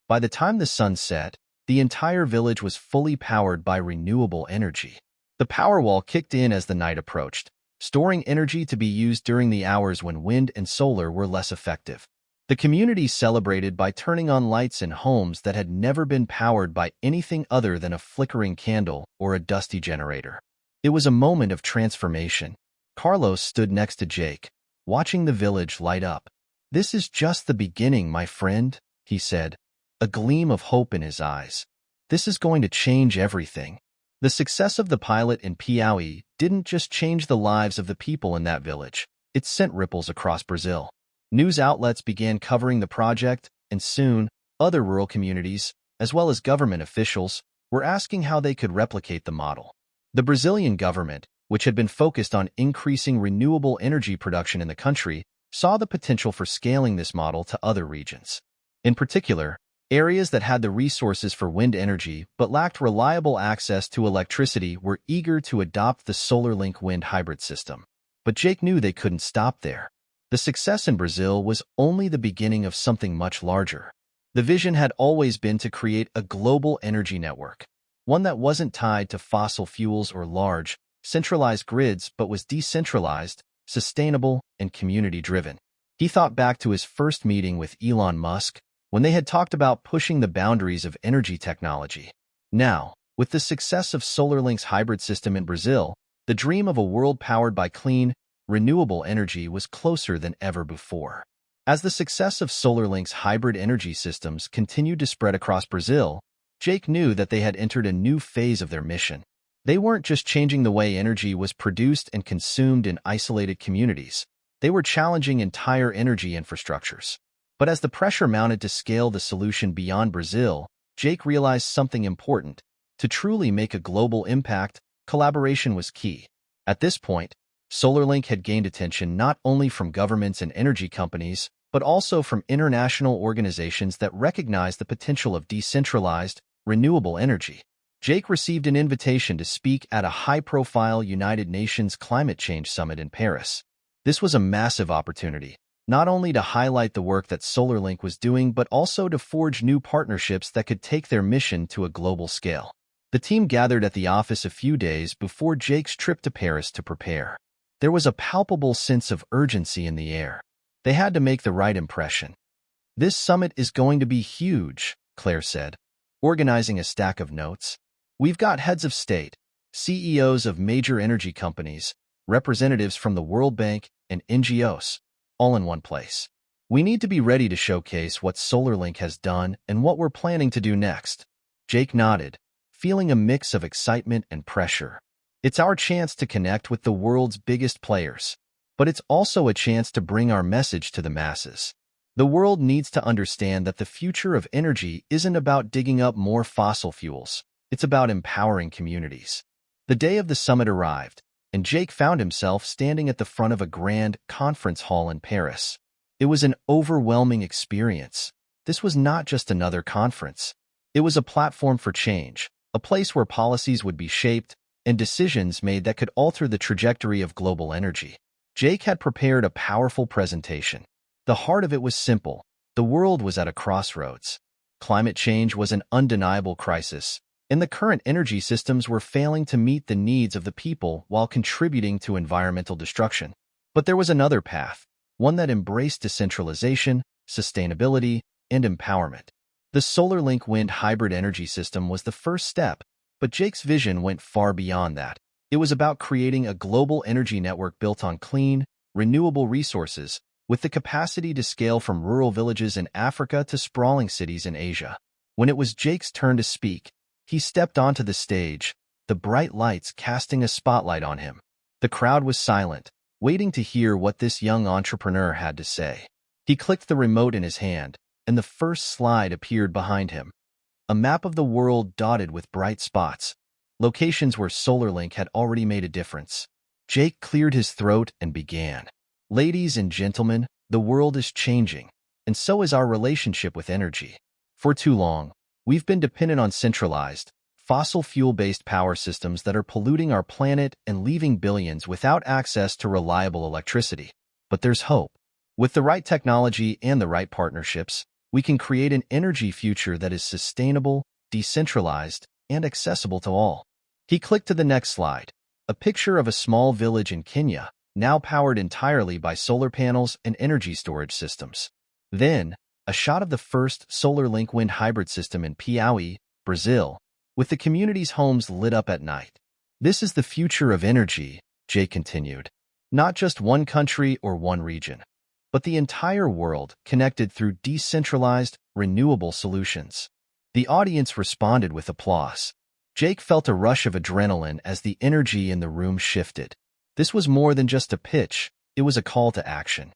By the time the sun set, the entire village was fully powered by renewable energy. The Powerwall kicked in as the night approached, storing energy to be used during the hours when wind and solar were less effective. The community celebrated by turning on lights in homes that had never been powered by anything other than a flickering candle or a dusty generator. It was a moment of transformation. Carlos stood next to Jake, watching the village light up. "This is just the beginning, my friend," he said, a gleam of hope in his eyes. This is going to change everything. The success of the pilot in Piauí didn't just change the lives of the people in that village. It sent ripples across Brazil. News outlets began covering the project, and soon, other rural communities, as well as government officials, were asking how they could replicate the model. The Brazilian government, which had been focused on increasing renewable energy production in the country, saw the potential for scaling this model to other regions. In particular, areas that had the resources for wind energy but lacked reliable access to electricity were eager to adopt the SolarLink wind hybrid system. But Jake knew they couldn't stop there. The success in Brazil was only the beginning of something much larger. The vision had always been to create a global energy network, one that wasn't tied to fossil fuels or large, centralized grids but was decentralized, sustainable, and community-driven. He thought back to his first meeting with Elon Musk, when they had talked about pushing the boundaries of energy technology. Now, with the success of SolarLink's hybrid system in Brazil, the dream of a world powered by clean, renewable energy was closer than ever before. As the success of SolarLink's hybrid energy systems continued to spread across Brazil, Jake knew that they had entered a new phase of their mission. They weren't just changing the way energy was produced and consumed in isolated communities. They were challenging entire energy infrastructures. But as the pressure mounted to scale the solution beyond Brazil, Jake realized something important. To truly make a global impact, collaboration was key. At this point, SolarLink had gained attention not only from governments and energy companies, but also from international organizations that recognized the potential of decentralized, renewable energy. Jake received an invitation to speak at a high-profile United Nations Climate Change Summit in Paris. This was a massive opportunity, not only to highlight the work that SolarLink was doing, but also to forge new partnerships that could take their mission to a global scale. The team gathered at the office a few days before Jake's trip to Paris to prepare. There was a palpable sense of urgency in the air. They had to make the right impression. "This summit is going to be huge," Claire said, organizing a stack of notes. "We've got heads of state, CEOs of major energy companies, representatives from the World Bank, and NGOs, all in one place. We need to be ready to showcase what SolarLink has done and what we're planning to do next." Jake nodded, feeling a mix of excitement and pressure. It's our chance to connect with the world's biggest players, but it's also a chance to bring our message to the masses. The world needs to understand that the future of energy isn't about digging up more fossil fuels. It's about empowering communities. The day of the summit arrived, and Jake found himself standing at the front of a grand conference hall in Paris. It was an overwhelming experience. This was not just another conference. It was a platform for change, a place where policies would be shaped, and decisions made that could alter the trajectory of global energy. Jake had prepared a powerful presentation. The heart of it was simple. The world was at a crossroads. Climate change was an undeniable crisis, and the current energy systems were failing to meet the needs of the people while contributing to environmental destruction. But there was another path, one that embraced decentralization, sustainability, and empowerment. The SolarLink wind hybrid energy system was the first step, but Jake's vision went far beyond that. It was about creating a global energy network built on clean, renewable resources, with the capacity to scale from rural villages in Africa to sprawling cities in Asia. When it was Jake's turn to speak, he stepped onto the stage, the bright lights casting a spotlight on him. The crowd was silent, waiting to hear what this young entrepreneur had to say. He clicked the remote in his hand, and the first slide appeared behind him. A map of the world dotted with bright spots, locations where SolarLink had already made a difference. Jake cleared his throat and began. "Ladies and gentlemen, the world is changing, and so is our relationship with energy. For too long, we've been dependent on centralized, fossil fuel-based power systems that are polluting our planet and leaving billions without access to reliable electricity. But there's hope. With the right technology and the right partnerships, we can create an energy future that is sustainable, decentralized, and accessible to all." He clicked to the next slide, a picture of a small village in Kenya, now powered entirely by solar panels and energy storage systems. Then, a shot of the first SolarLink wind hybrid system in Piauí, Brazil, with the community's homes lit up at night. "This is the future of energy," Jake continued. "Not just one country or one region, but the entire world connected through decentralized, renewable solutions." The audience responded with applause. Jake felt a rush of adrenaline as the energy in the room shifted. This was more than just a pitch, it was a call to action.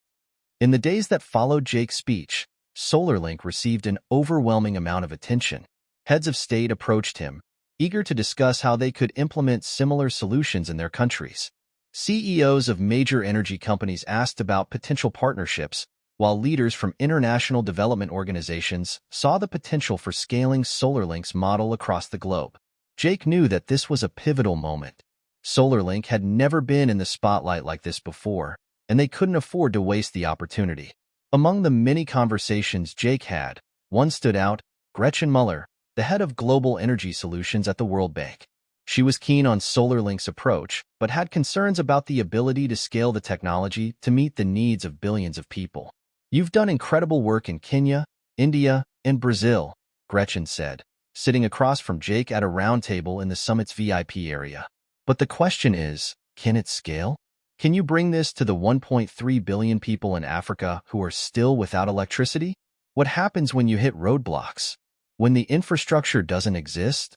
In the days that followed Jake's speech, SolarLink received an overwhelming amount of attention. Heads of state approached him, eager to discuss how they could implement similar solutions in their countries. CEOs of major energy companies asked about potential partnerships, while leaders from international development organizations saw the potential for scaling SolarLink's model across the globe. Jake knew that this was a pivotal moment. SolarLink had never been in the spotlight like this before, and they couldn't afford to waste the opportunity. Among the many conversations Jake had, one stood out: Gretchen Muller, the head of Global Energy Solutions at the World Bank. She was keen on SolarLink's approach, but had concerns about the ability to scale the technology to meet the needs of billions of people. "You've done incredible work in Kenya, India, and Brazil," Gretchen said, sitting across from Jake at a round table in the summit's VIP area. "But the question is, can it scale? Can you bring this to the 1.3 billion people in Africa who are still without electricity? What happens when you hit roadblocks? When the infrastructure doesn't exist?"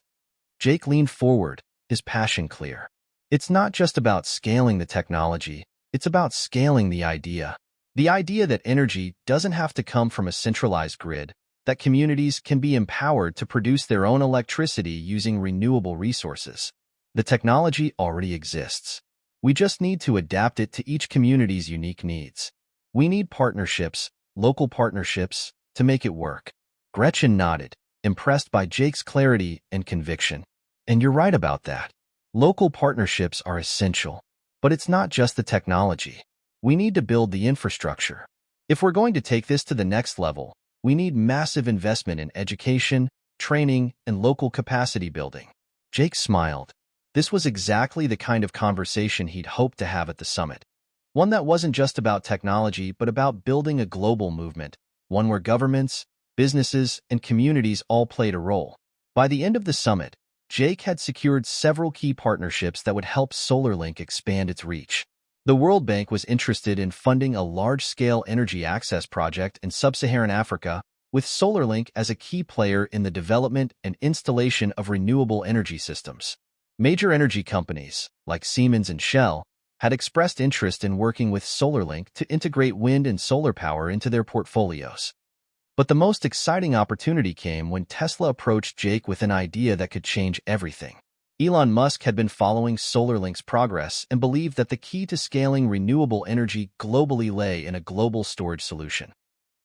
Jake leaned forward, his passion clear. "It's not just about scaling the technology, it's about scaling the idea. The idea that energy doesn't have to come from a centralized grid, that communities can be empowered to produce their own electricity using renewable resources. The technology already exists. We just need to adapt it to each community's unique needs. We need partnerships, local partnerships, to make it work." Gretchen nodded, impressed by Jake's clarity and conviction. "And you're right about that. Local partnerships are essential. But it's not just the technology. We need to build the infrastructure. If we're going to take this to the next level, we need massive investment in education, training, and local capacity building." Jake smiled. This was exactly the kind of conversation he'd hoped to have at the summit. One that wasn't just about technology, but about building a global movement, one where governments, businesses, and communities all played a role. By the end of the summit, Jake had secured several key partnerships that would help SolarLink expand its reach. The World Bank was interested in funding a large-scale energy access project in sub-Saharan Africa, with SolarLink as a key player in the development and installation of renewable energy systems. Major energy companies, like Siemens and Shell, had expressed interest in working with SolarLink to integrate wind and solar power into their portfolios. But the most exciting opportunity came when Tesla approached Jake with an idea that could change everything. Elon Musk had been following SolarLink's progress and believed that the key to scaling renewable energy globally lay in a global storage solution,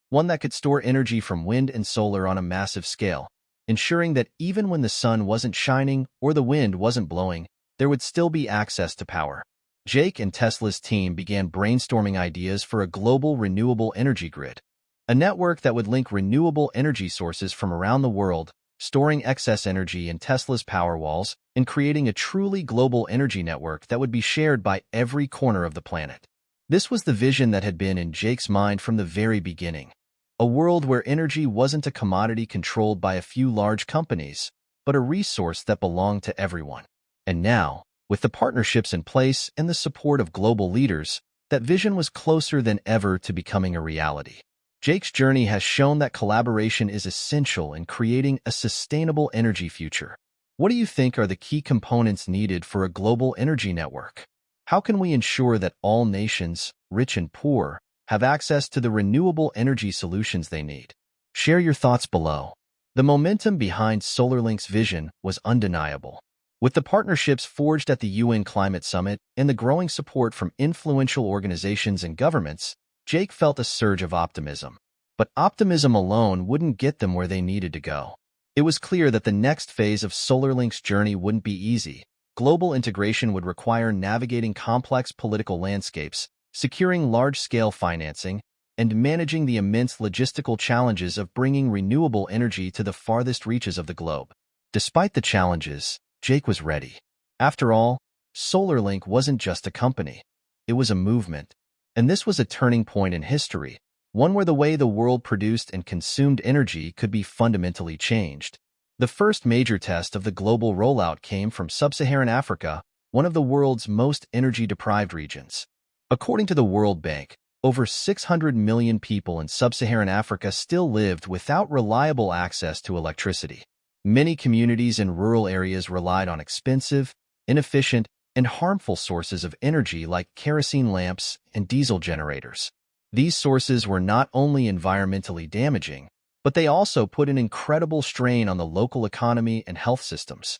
one that could store energy from wind and solar on a massive scale, ensuring that even when the sun wasn't shining or the wind wasn't blowing, there would still be access to power. Jake and Tesla's team began brainstorming ideas for a global renewable energy grid, a network that would link renewable energy sources from around the world, storing excess energy in Tesla's Powerwalls, and creating a truly global energy network that would be shared by every corner of the planet. This was the vision that had been in Jake's mind from the very beginning. A world where energy wasn't a commodity controlled by a few large companies, but a resource that belonged to everyone. And now, with the partnerships in place and the support of global leaders, that vision was closer than ever to becoming a reality. Jake's journey has shown that collaboration is essential in creating a sustainable energy future. What do you think are the key components needed for a global energy network? How can we ensure that all nations, rich and poor, have access to the renewable energy solutions they need? Share your thoughts below. The momentum behind SolarLink's vision was undeniable. With the partnerships forged at the UN Climate Summit and the growing support from influential organizations and governments, Jake felt a surge of optimism. But optimism alone wouldn't get them where they needed to go. It was clear that the next phase of SolarLink's journey wouldn't be easy. Global integration would require navigating complex political landscapes, securing large-scale financing, and managing the immense logistical challenges of bringing renewable energy to the farthest reaches of the globe. Despite the challenges, Jake was ready. After all, SolarLink wasn't just a company. It was a movement. And this was a turning point in history, one where the way the world produced and consumed energy could be fundamentally changed. The first major test of the global rollout came from sub-Saharan Africa, one of the world's most energy-deprived regions. According to the World Bank, over 600 million people in sub-Saharan Africa still lived without reliable access to electricity. Many communities in rural areas relied on expensive, inefficient, and harmful sources of energy like kerosene lamps and diesel generators. These sources were not only environmentally damaging, but they also put an incredible strain on the local economy and health systems.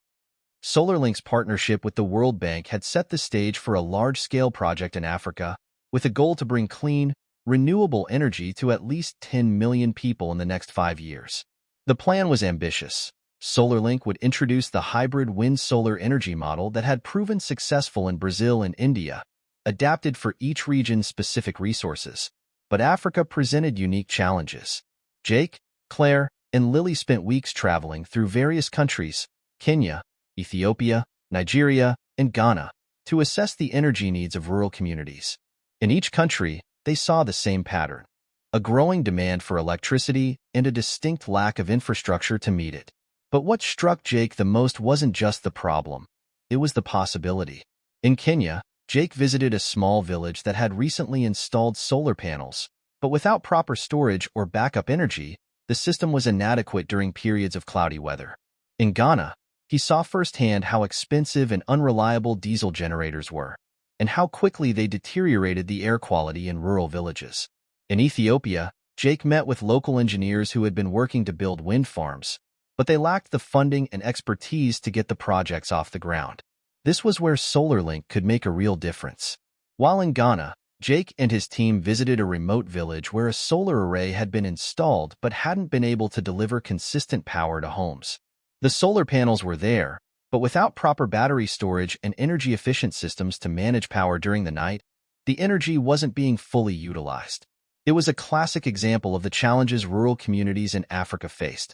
SolarLink's partnership with the World Bank had set the stage for a large-scale project in Africa, with a goal to bring clean, renewable energy to at least 10 million people in the next 5 years. The plan was ambitious. SolarLink would introduce the hybrid wind-solar energy model that had proven successful in Brazil and India, adapted for each region's specific resources. But Africa presented unique challenges. Jake, Claire, and Lily spent weeks traveling through various countries, Kenya, Ethiopia, Nigeria, and Ghana, to assess the energy needs of rural communities. In each country, they saw the same pattern: a growing demand for electricity and a distinct lack of infrastructure to meet it. But what struck Jake the most wasn't just the problem, it was the possibility. In Kenya, Jake visited a small village that had recently installed solar panels, but without proper storage or backup energy, the system was inadequate during periods of cloudy weather. In Ghana, he saw firsthand how expensive and unreliable diesel generators were, and how quickly they deteriorated the air quality in rural villages. In Ethiopia, Jake met with local engineers who had been working to build wind farms, but they lacked the funding and expertise to get the projects off the ground. This was where SolarLink could make a real difference. While in Ghana, Jake and his team visited a remote village where a solar array had been installed but hadn't been able to deliver consistent power to homes. The solar panels were there, but without proper battery storage and energy-efficient systems to manage power during the night, the energy wasn't being fully utilized. It was a classic example of the challenges rural communities in Africa faced.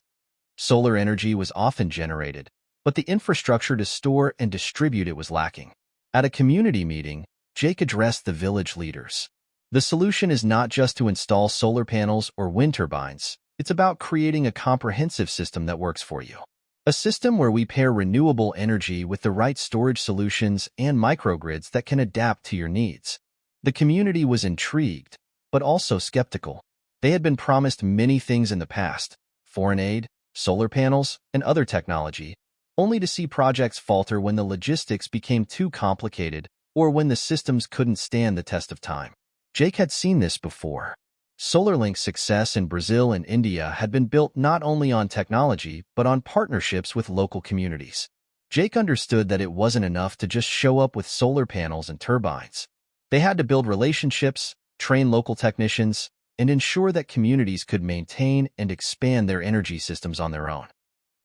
Solar energy was often generated, but the infrastructure to store and distribute it was lacking. At a community meeting, Jake addressed the village leaders. The solution is not just to install solar panels or wind turbines, it's about creating a comprehensive system that works for you. A system where we pair renewable energy with the right storage solutions and microgrids that can adapt to your needs. The community was intrigued, but also skeptical. They had been promised many things in the past: foreign aid, solar panels, and other technology, only to see projects falter when the logistics became too complicated or when the systems couldn't stand the test of time. Jake had seen this before. SolarLink's success in Brazil and India had been built not only on technology but on partnerships with local communities. Jake understood that it wasn't enough to just show up with solar panels and turbines. They had to build relationships, train local technicians, and ensure that communities could maintain and expand their energy systems on their own.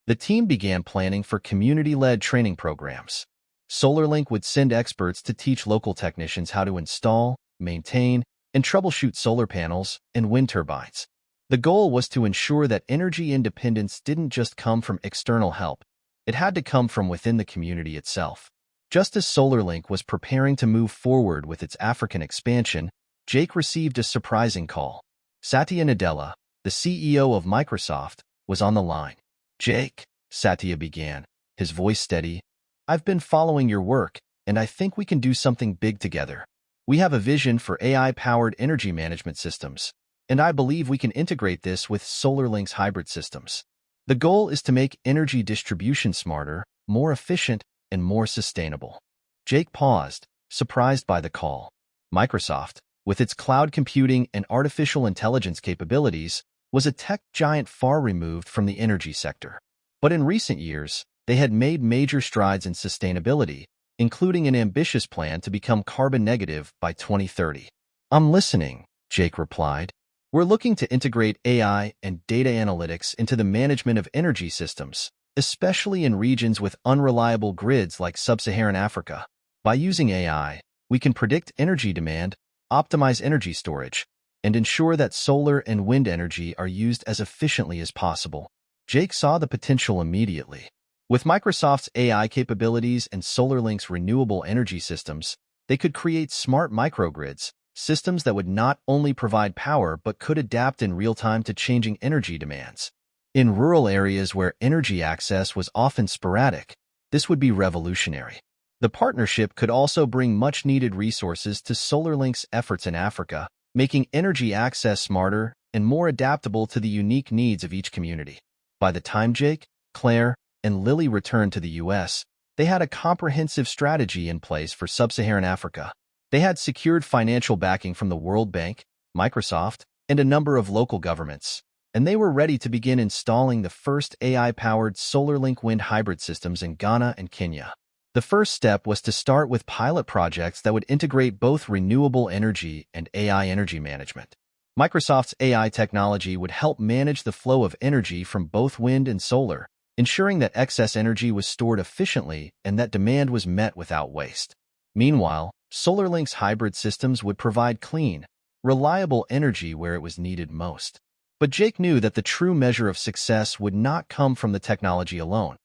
The team began planning for community-led training programs. SolarLink would send experts to teach local technicians how to install, maintain, and troubleshoot solar panels and wind turbines. The goal was to ensure that energy independence didn't just come from external help, it had to come from within the community itself. Just as SolarLink was preparing to move forward with its African expansion, Jake received a surprising call. Satya Nadella, the CEO of Microsoft, was on the line. "Jake," Satya began, his voice steady, "I've been following your work, and I think we can do something big together. We have a vision for AI-powered energy management systems, and I believe we can integrate this with SolarLink's hybrid systems. The goal is to make energy distribution smarter, more efficient, and more sustainable." Jake paused, surprised by the call. Microsoft, with its cloud computing and artificial intelligence capabilities, was a tech giant far removed from the energy sector. But in recent years, they had made major strides in sustainability, including an ambitious plan to become carbon negative by 2030. "I'm listening," Jake replied. "We're looking to integrate AI and data analytics into the management of energy systems, especially in regions with unreliable grids like sub-Saharan Africa. By using AI, we can predict energy demand, optimize energy storage, and ensure that solar and wind energy are used as efficiently as possible." Jake saw the potential immediately. With Microsoft's AI capabilities and SolarLink's renewable energy systems, they could create smart microgrids, systems that would not only provide power but could adapt in real time to changing energy demands. In rural areas where energy access was often sporadic, this would be revolutionary. The partnership could also bring much-needed resources to SolarLink's efforts in Africa, making energy access smarter and more adaptable to the unique needs of each community. By the time Jake, Claire, and Lily returned to the U.S., they had a comprehensive strategy in place for sub-Saharan Africa. They had secured financial backing from the World Bank, Microsoft, and a number of local governments, and they were ready to begin installing the first AI-powered SolarLink wind hybrid systems in Ghana and Kenya. The first step was to start with pilot projects that would integrate both renewable energy and AI energy management. Microsoft's AI technology would help manage the flow of energy from both wind and solar, ensuring that excess energy was stored efficiently and that demand was met without waste. Meanwhile, SolarLink's hybrid systems would provide clean, reliable energy where it was needed most. But Jake knew that the true measure of success would not come from the technology alone.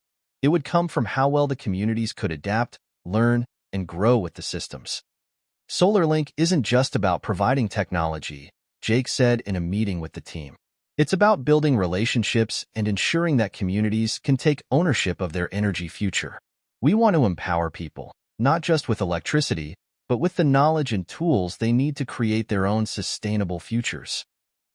It would come from how well the communities could adapt, learn, and grow with the systems. SolarLink isn't just about providing technology, Jake said in a meeting with the team. It's about building relationships and ensuring that communities can take ownership of their energy future. We want to empower people, not just with electricity, but with the knowledge and tools they need to create their own sustainable futures.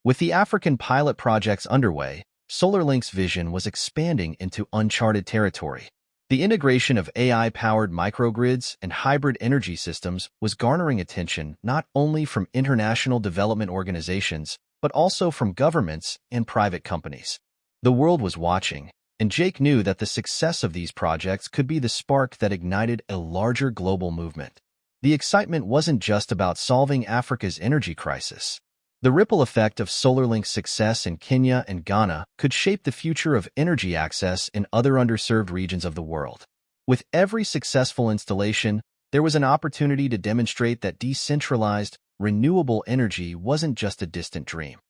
With the African pilot projects underway, SolarLink's vision was expanding into uncharted territory. The integration of AI-powered microgrids and hybrid energy systems was garnering attention not only from international development organizations, but also from governments and private companies. The world was watching, and Jake knew that the success of these projects could be the spark that ignited a larger global movement. The excitement wasn't just about solving Africa's energy crisis. The ripple effect of SolarLink's success in Kenya and Ghana could shape the future of energy access in other underserved regions of the world. With every successful installation, there was an opportunity to demonstrate that decentralized, renewable energy wasn't just a distant dream.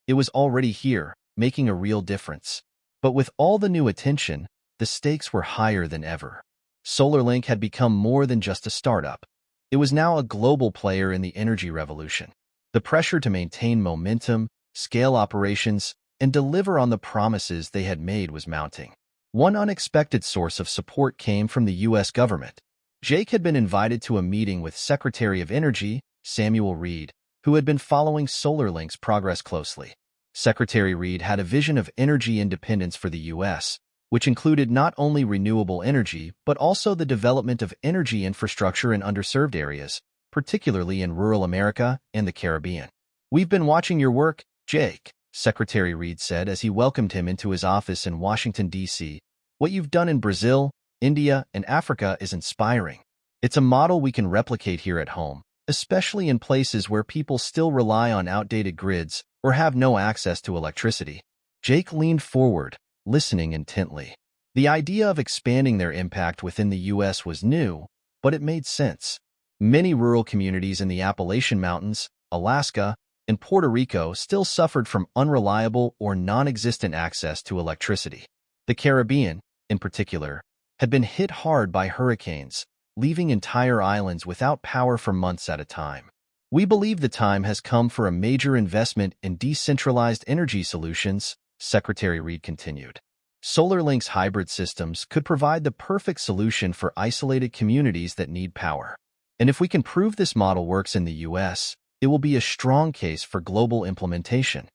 It was already here, making a real difference. But with all the new attention, the stakes were higher than ever. SolarLink had become more than just a startup. It was now a global player in the energy revolution. The pressure to maintain momentum, scale operations, and deliver on the promises they had made was mounting. One unexpected source of support came from the U.S. government. Jake had been invited to a meeting with Secretary of Energy, Samuel Reed, who had been following SolarLink's progress closely. Secretary Reed had a vision of energy independence for the U.S., which included not only renewable energy but also the development of energy infrastructure in underserved areas, particularly in rural America and the Caribbean. "We've been watching your work, Jake," Secretary Reed said as he welcomed him into his office in Washington, D.C. "What you've done in Brazil, India, and Africa is inspiring. It's a model we can replicate here at home, especially in places where people still rely on outdated grids or have no access to electricity." Jake leaned forward, listening intently. The idea of expanding their impact within the U.S. was new, but it made sense. Many rural communities in the Appalachian Mountains, Alaska, and Puerto Rico still suffered from unreliable or non-existent access to electricity. The Caribbean, in particular, had been hit hard by hurricanes, leaving entire islands without power for months at a time. "We believe the time has come for a major investment in decentralized energy solutions," Secretary Reed continued. SolarLink's hybrid systems could provide the perfect solution for isolated communities that need power. And if we can prove this model works in the U.S., it will be a strong case for global implementation.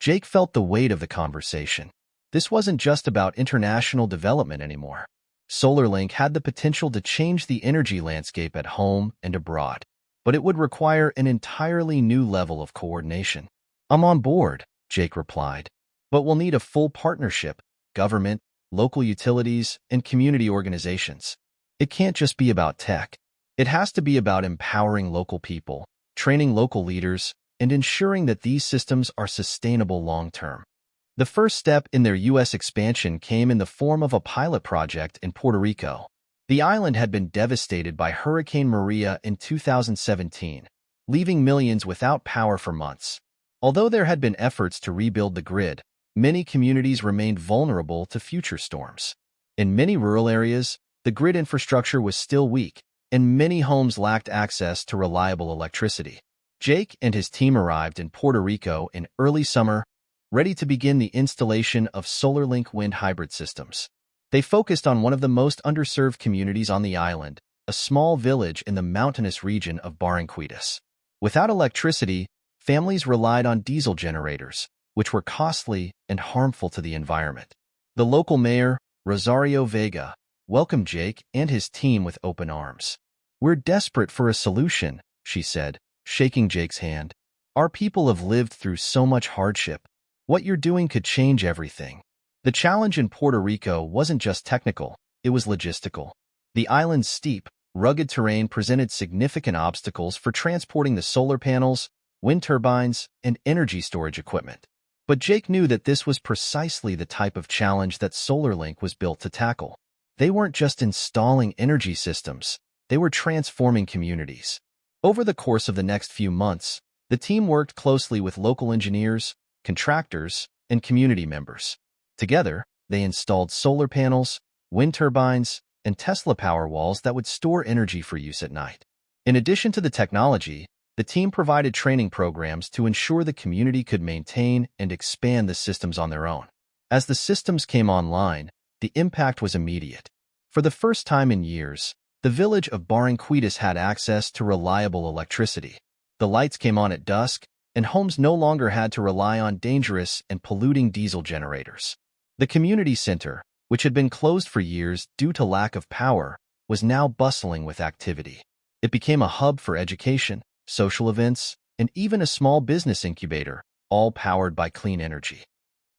Jake felt the weight of the conversation. This wasn't just about international development anymore. SolarLink had the potential to change the energy landscape at home and abroad, but it would require an entirely new level of coordination. "I'm on board," Jake replied, "but we'll need a full partnership, government, local utilities, and community organizations. It can't just be about tech. It has to be about empowering local people, training local leaders, and ensuring that these systems are sustainable long-term." The first step in their U.S. expansion came in the form of a pilot project in Puerto Rico. The island had been devastated by Hurricane Maria in 2017, leaving millions without power for months. Although there had been efforts to rebuild the grid, many communities remained vulnerable to future storms. In many rural areas, the grid infrastructure was still weak, and many homes lacked access to reliable electricity. Jake and his team arrived in Puerto Rico in early summer, ready to begin the installation of SolarLink wind hybrid systems. They focused on one of the most underserved communities on the island, a small village in the mountainous region of Barranquitas. Without electricity, families relied on diesel generators, which were costly and harmful to the environment. The local mayor, Rosario Vega, welcomed Jake and his team with open arms. "We're desperate for a solution," she said, shaking Jake's hand. "Our people have lived through so much hardship. What you're doing could change everything." The challenge in Puerto Rico wasn't just technical, it was logistical. The island's steep, rugged terrain presented significant obstacles for transporting the solar panels, wind turbines, and energy storage equipment. But Jake knew that this was precisely the type of challenge that SolarLink was built to tackle. They weren't just installing energy systems, they were transforming communities. Over the course of the next few months, the team worked closely with local engineers, contractors, and community members. Together, they installed solar panels, wind turbines, and Tesla Powerwalls that would store energy for use at night. In addition to the technology, the team provided training programs to ensure the community could maintain and expand the systems on their own. As the systems came online, the impact was immediate. For the first time in years, the village of Barranquitas had access to reliable electricity. The lights came on at dusk, and homes no longer had to rely on dangerous and polluting diesel generators. The community center, which had been closed for years due to lack of power, was now bustling with activity. It became a hub for education, social events, and even a small business incubator, all powered by clean energy.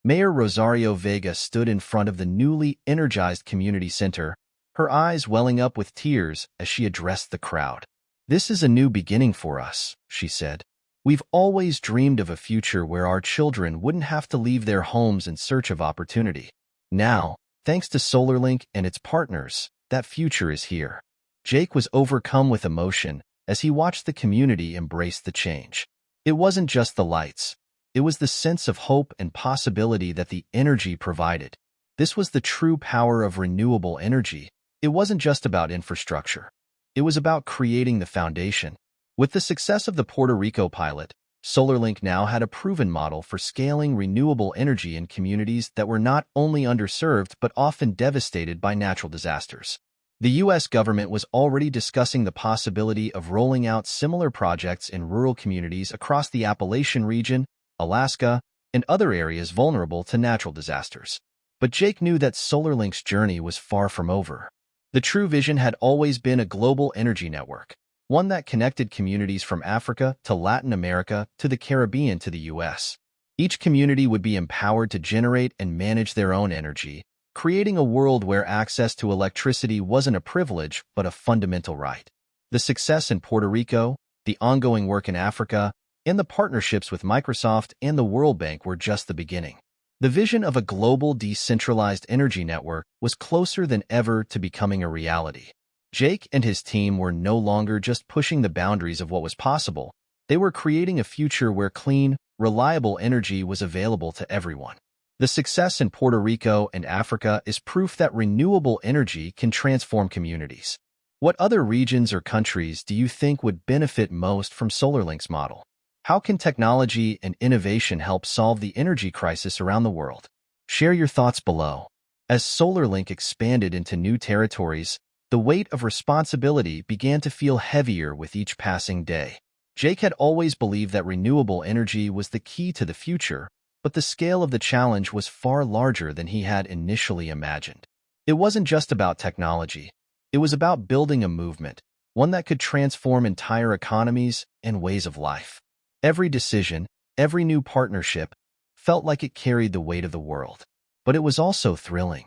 Mayor Rosario Vega stood in front of the newly energized community center, her eyes welling up with tears as she addressed the crowd. "This is a new beginning for us," she said. "We've always dreamed of a future where our children wouldn't have to leave their homes in search of opportunity. Now, thanks to SolarLink and its partners, that future is here." Jake was overcome with emotion as he watched the community embrace the change. It wasn't just the lights. It was the sense of hope and possibility that the energy provided. This was the true power of renewable energy. It wasn't just about infrastructure. It was about creating the foundation. With the success of the Puerto Rico pilot, SolarLink now had a proven model for scaling renewable energy in communities that were not only underserved but often devastated by natural disasters. The U.S. government was already discussing the possibility of rolling out similar projects in rural communities across the Appalachian region, Alaska, and other areas vulnerable to natural disasters. But Jake knew that SolarLink's journey was far from over. The true vision had always been a global energy network, one that connected communities from Africa to Latin America to the Caribbean to the U.S. Each community would be empowered to generate and manage their own energy, creating a world where access to electricity wasn't a privilege but a fundamental right. The success in Puerto Rico, the ongoing work in Africa, and the partnerships with Microsoft and the World Bank were just the beginning. The vision of a global decentralized energy network was closer than ever to becoming a reality. Jake and his team were no longer just pushing the boundaries of what was possible. They were creating a future where clean, reliable energy was available to everyone. The success in Puerto Rico and Africa is proof that renewable energy can transform communities. What other regions or countries do you think would benefit most from SolarLink's model? How can technology and innovation help solve the energy crisis around the world? Share your thoughts below. As SolarLink expanded into new territories, the weight of responsibility began to feel heavier with each passing day. Jake had always believed that renewable energy was the key to the future, but the scale of the challenge was far larger than he had initially imagined. It wasn't just about technology. It was about building a movement, one that could transform entire economies and ways of life. Every decision, every new partnership, felt like it carried the weight of the world. But it was also thrilling.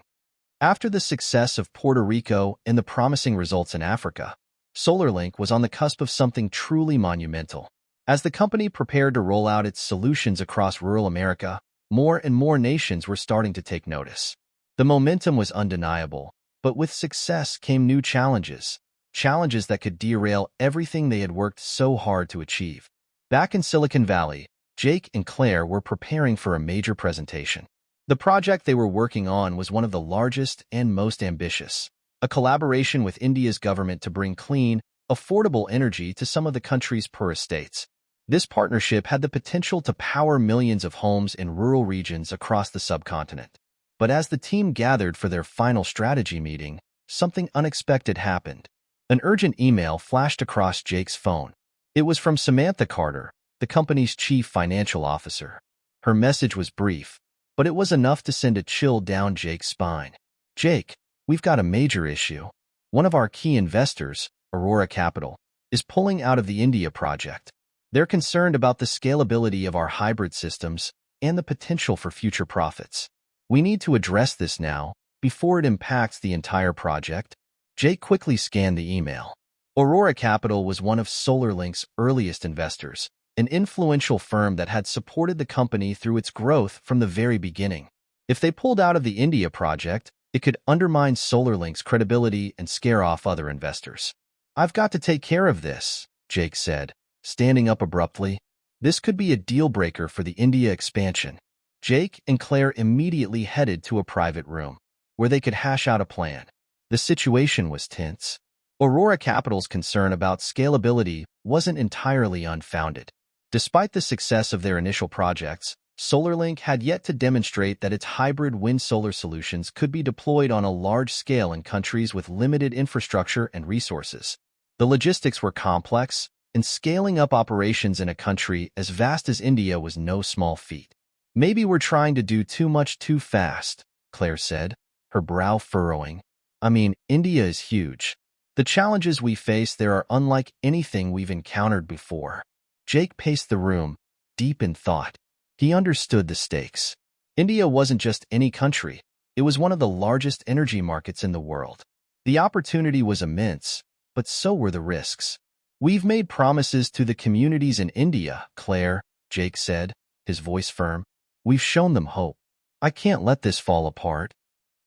After the success of Puerto Rico and the promising results in Africa, SolarLink was on the cusp of something truly monumental. As the company prepared to roll out its solutions across rural America, more and more nations were starting to take notice. The momentum was undeniable, but with success came new challenges that could derail everything they had worked so hard to achieve. Back in Silicon Valley, Jake and Claire were preparing for a major presentation. The project they were working on was one of the largest and most ambitious, a collaboration with India's government to bring clean, affordable energy to some of the country's poorest states. This partnership had the potential to power millions of homes in rural regions across the subcontinent. But as the team gathered for their final strategy meeting, something unexpected happened. An urgent email flashed across Jake's phone. It was from Samantha Carter, the company's chief financial officer. Her message was brief, but it was enough to send a chill down Jake's spine. "Jake, we've got a major issue. One of our key investors, Aurora Capital, is pulling out of the India project. They're concerned about the scalability of our hybrid systems and the potential for future profits. We need to address this now, before it impacts the entire project." Jake quickly scanned the email. Aurora Capital was one of SolarLink's earliest investors, an influential firm that had supported the company through its growth from the very beginning. If they pulled out of the India project, it could undermine SolarLink's credibility and scare off other investors. "I've got to take care of this," Jake said, standing up abruptly. "This could be a deal-breaker for the India expansion." Jake and Claire immediately headed to a private room, where they could hash out a plan. The situation was tense. Aurora Capital's concern about scalability wasn't entirely unfounded. Despite the success of their initial projects, SolarLink had yet to demonstrate that its hybrid wind-solar solutions could be deployed on a large scale in countries with limited infrastructure and resources. The logistics were complex, and scaling up operations in a country as vast as India was no small feat. "Maybe we're trying to do too much too fast," Claire said, her brow furrowing. "I mean, India is huge. The challenges we face there are unlike anything we've encountered before." Jake paced the room, deep in thought. He understood the stakes. India wasn't just any country. It was one of the largest energy markets in the world. The opportunity was immense, but so were the risks. "We've made promises to the communities in India, Claire," Jake said, his voice firm. "We've shown them hope. I can't let this fall apart."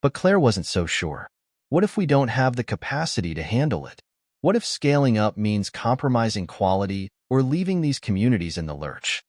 But Claire wasn't so sure. What if we don't have the capacity to handle it? What if scaling up means compromising quality or leaving these communities in the lurch?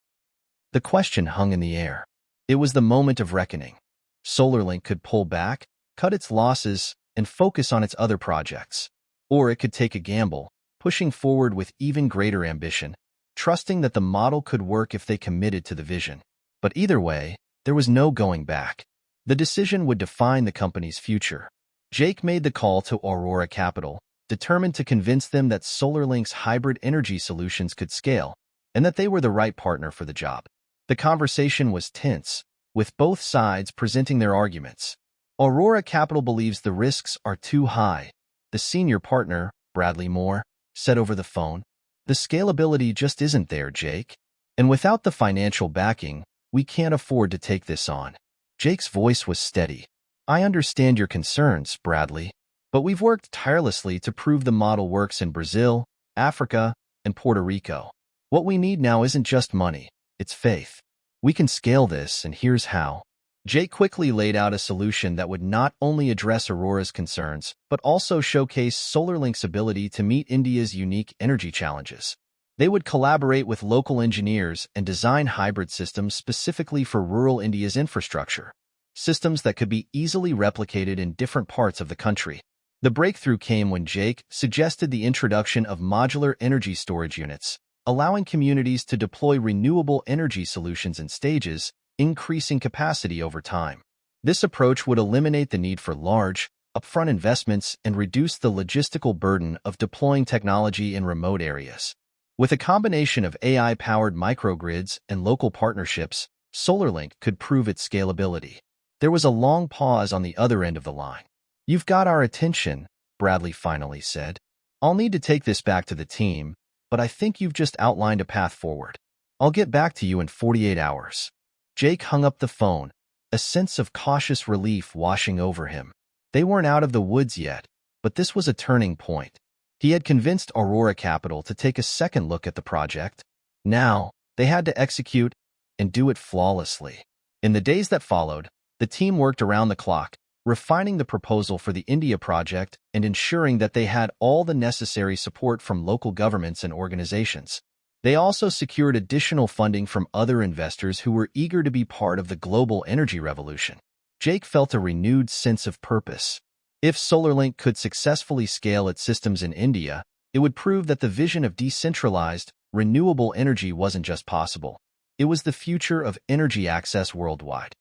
The question hung in the air. It was the moment of reckoning. SolarLink could pull back, cut its losses, and focus on its other projects. Or it could take a gamble, pushing forward with even greater ambition, trusting that the model could work if they committed to the vision. But either way, there was no going back. The decision would define the company's future. Jake made the call to Aurora Capital, determined to convince them that SolarLink's hybrid energy solutions could scale, and that they were the right partner for the job. The conversation was tense, with both sides presenting their arguments. Aurora Capital believes the risks are too high, the senior partner, Bradley Moore, said over the phone. "The scalability just isn't there, Jake. And without the financial backing, we can't afford to take this on." Jake's voice was steady. "I understand your concerns, Bradley, but we've worked tirelessly to prove the model works in Brazil, Africa, and Puerto Rico. What we need now isn't just money, it's faith. We can scale this, and here's how." Jake quickly laid out a solution that would not only address Aurora's concerns, but also showcase SolarLink's ability to meet India's unique energy challenges. They would collaborate with local engineers and design hybrid systems specifically for rural India's infrastructure, systems that could be easily replicated in different parts of the country. The breakthrough came when Jake suggested the introduction of modular energy storage units, allowing communities to deploy renewable energy solutions in stages, increasing capacity over time. This approach would eliminate the need for large, upfront investments and reduce the logistical burden of deploying technology in remote areas. With a combination of AI-powered microgrids and local partnerships, SolarLink could prove its scalability. There was a long pause on the other end of the line. "You've got our attention," Bradley finally said. "I'll need to take this back to the team, but I think you've just outlined a path forward. I'll get back to you in 48 hours. Jake hung up the phone, a sense of cautious relief washing over him. They weren't out of the woods yet, but this was a turning point. He had convinced Aurora Capital to take a second look at the project. Now, they had to execute and do it flawlessly. In the days that followed, the team worked around the clock, refining the proposal for the India project and ensuring that they had all the necessary support from local governments and organizations. They also secured additional funding from other investors who were eager to be part of the global energy revolution. Jake felt a renewed sense of purpose. If SolarLink could successfully scale its systems in India, it would prove that the vision of decentralized, renewable energy wasn't just possible. It was the future of energy access worldwide.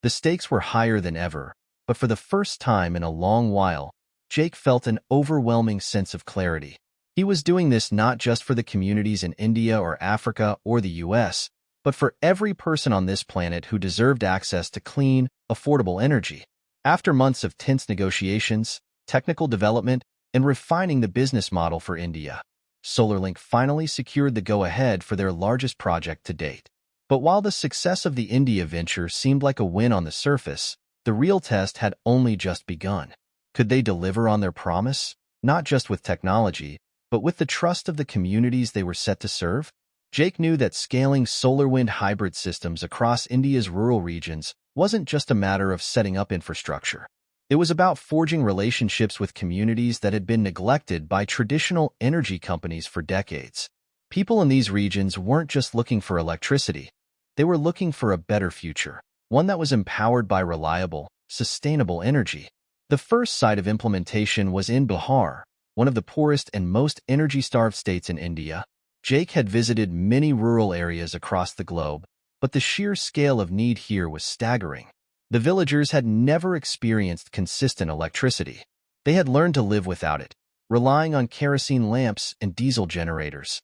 The stakes were higher than ever, but for the first time in a long while, Jake felt an overwhelming sense of clarity. He was doing this not just for the communities in India or Africa or the US, but for every person on this planet who deserved access to clean, affordable energy. After months of tense negotiations, technical development, and refining the business model for India, SolarLink finally secured the go-ahead for their largest project to date. But while the success of the India venture seemed like a win on the surface, the real test had only just begun. Could they deliver on their promise, not just with technology, but with the trust of the communities they were set to serve? Jake knew that scaling solar-wind hybrid systems across India's rural regions wasn't just a matter of setting up infrastructure. It was about forging relationships with communities that had been neglected by traditional energy companies for decades. People in these regions weren't just looking for electricity. They were looking for a better future, one that was empowered by reliable, sustainable energy. The first site of implementation was in Bihar, one of the poorest and most energy-starved states in India. Jake had visited many rural areas across the globe, but the sheer scale of need here was staggering. The villagers had never experienced consistent electricity. They had learned to live without it, relying on kerosene lamps and diesel generators.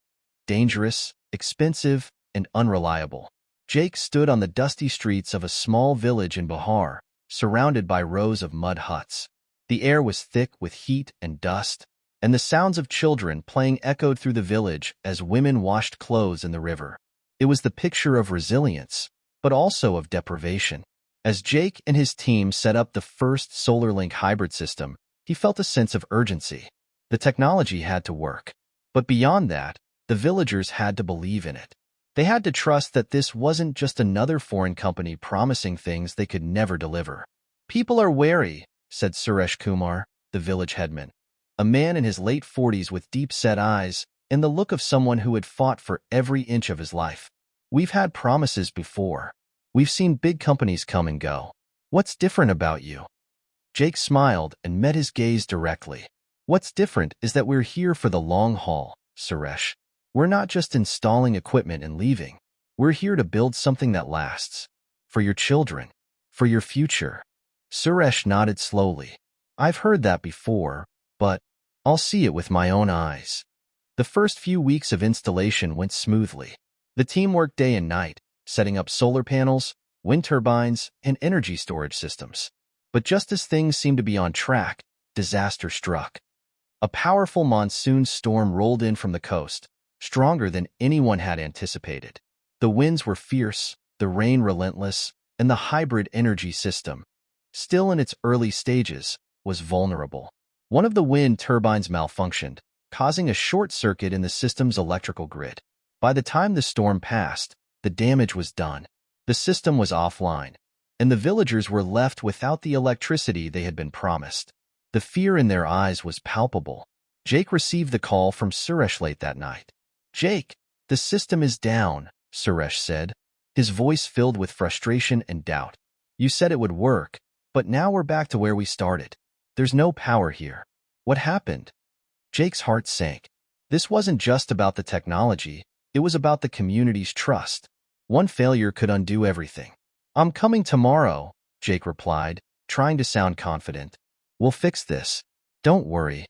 Dangerous, expensive, and unreliable. Jake stood on the dusty streets of a small village in Bihar, surrounded by rows of mud huts. The air was thick with heat and dust, and the sounds of children playing echoed through the village as women washed clothes in the river. It was the picture of resilience, but also of deprivation. As Jake and his team set up the first SolarLink hybrid system, he felt a sense of urgency. The technology had to work. But beyond that, the villagers had to believe in it. They had to trust that this wasn't just another foreign company promising things they could never deliver. "People are wary," said Suresh Kumar, the village headman, a man in his late 40s with deep-set eyes and the look of someone who had fought for every inch of his life. "We've had promises before. We've seen big companies come and go. What's different about you?" Jake smiled and met his gaze directly. "What's different is that we're here for the long haul, Suresh. We're not just installing equipment and leaving. We're here to build something that lasts. For your children. For your future." Suresh nodded slowly. "I've heard that before, but I'll see it with my own eyes." The first few weeks of installation went smoothly. The team worked day and night, setting up solar panels, wind turbines, and energy storage systems. But just as things seemed to be on track, disaster struck. A powerful monsoon storm rolled in from the coast, stronger than anyone had anticipated. The winds were fierce, the rain relentless, and the hybrid energy system, still in its early stages, was vulnerable. One of the wind turbines malfunctioned, causing a short circuit in the system's electrical grid. By the time the storm passed, the damage was done. The system was offline, and the villagers were left without the electricity they had been promised. The fear in their eyes was palpable. Jake received the call from Suresh late that night. "Jake, the system is down," Suresh said, his voice filled with frustration and doubt. "You said it would work, but now we're back to where we started. There's no power here. What happened?" Jake's heart sank. This wasn't just about the technology, it was about the community's trust. One failure could undo everything. "I'm coming tomorrow," Jake replied, trying to sound confident. "We'll fix this. Don't worry."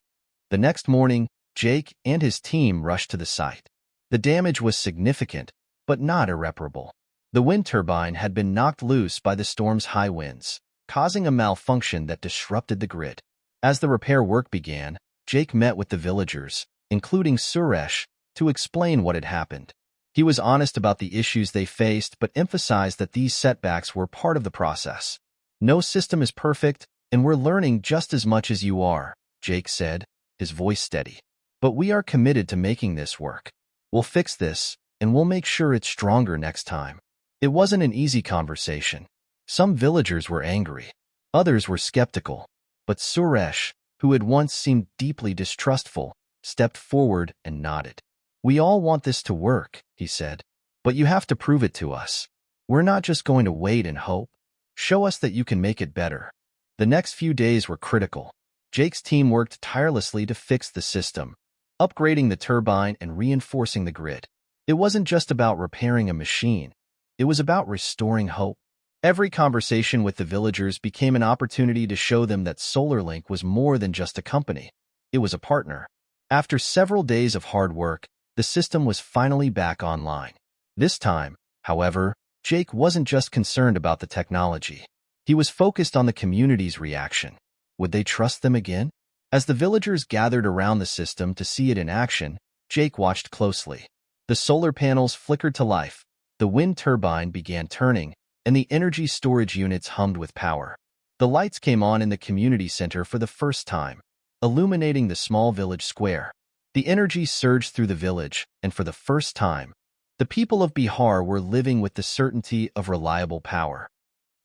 The next morning, Jake and his team rushed to the site. The damage was significant, but not irreparable. The wind turbine had been knocked loose by the storm's high winds, causing a malfunction that disrupted the grid. As the repair work began, Jake met with the villagers, including Suresh, to explain what had happened. He was honest about the issues they faced but emphasized that these setbacks were part of the process. "No system is perfect, and we're learning just as much as you are," Jake said, his voice steady. "But we are committed to making this work. We'll fix this, and we'll make sure it's stronger next time." It wasn't an easy conversation. Some villagers were angry. Others were skeptical. But Suresh, who had once seemed deeply distrustful, stepped forward and nodded. "We all want this to work," he said. "But you have to prove it to us. We're not just going to wait and hope. Show us that you can make it better." The next few days were critical. Jake's team worked tirelessly to fix the system, upgrading the turbine and reinforcing the grid. It wasn't just about repairing a machine. It was about restoring hope. Every conversation with the villagers became an opportunity to show them that SolarLink was more than just a company. It was a partner. After several days of hard work, the system was finally back online. This time, however, Jake wasn't just concerned about the technology. He was focused on the community's reaction. Would they trust them again? As the villagers gathered around the system to see it in action, Jake watched closely. The solar panels flickered to life, the wind turbine began turning, and the energy storage units hummed with power. The lights came on in the community center for the first time, illuminating the small village square. The energy surged through the village, and for the first time, the people of Bihar were living with the certainty of reliable power.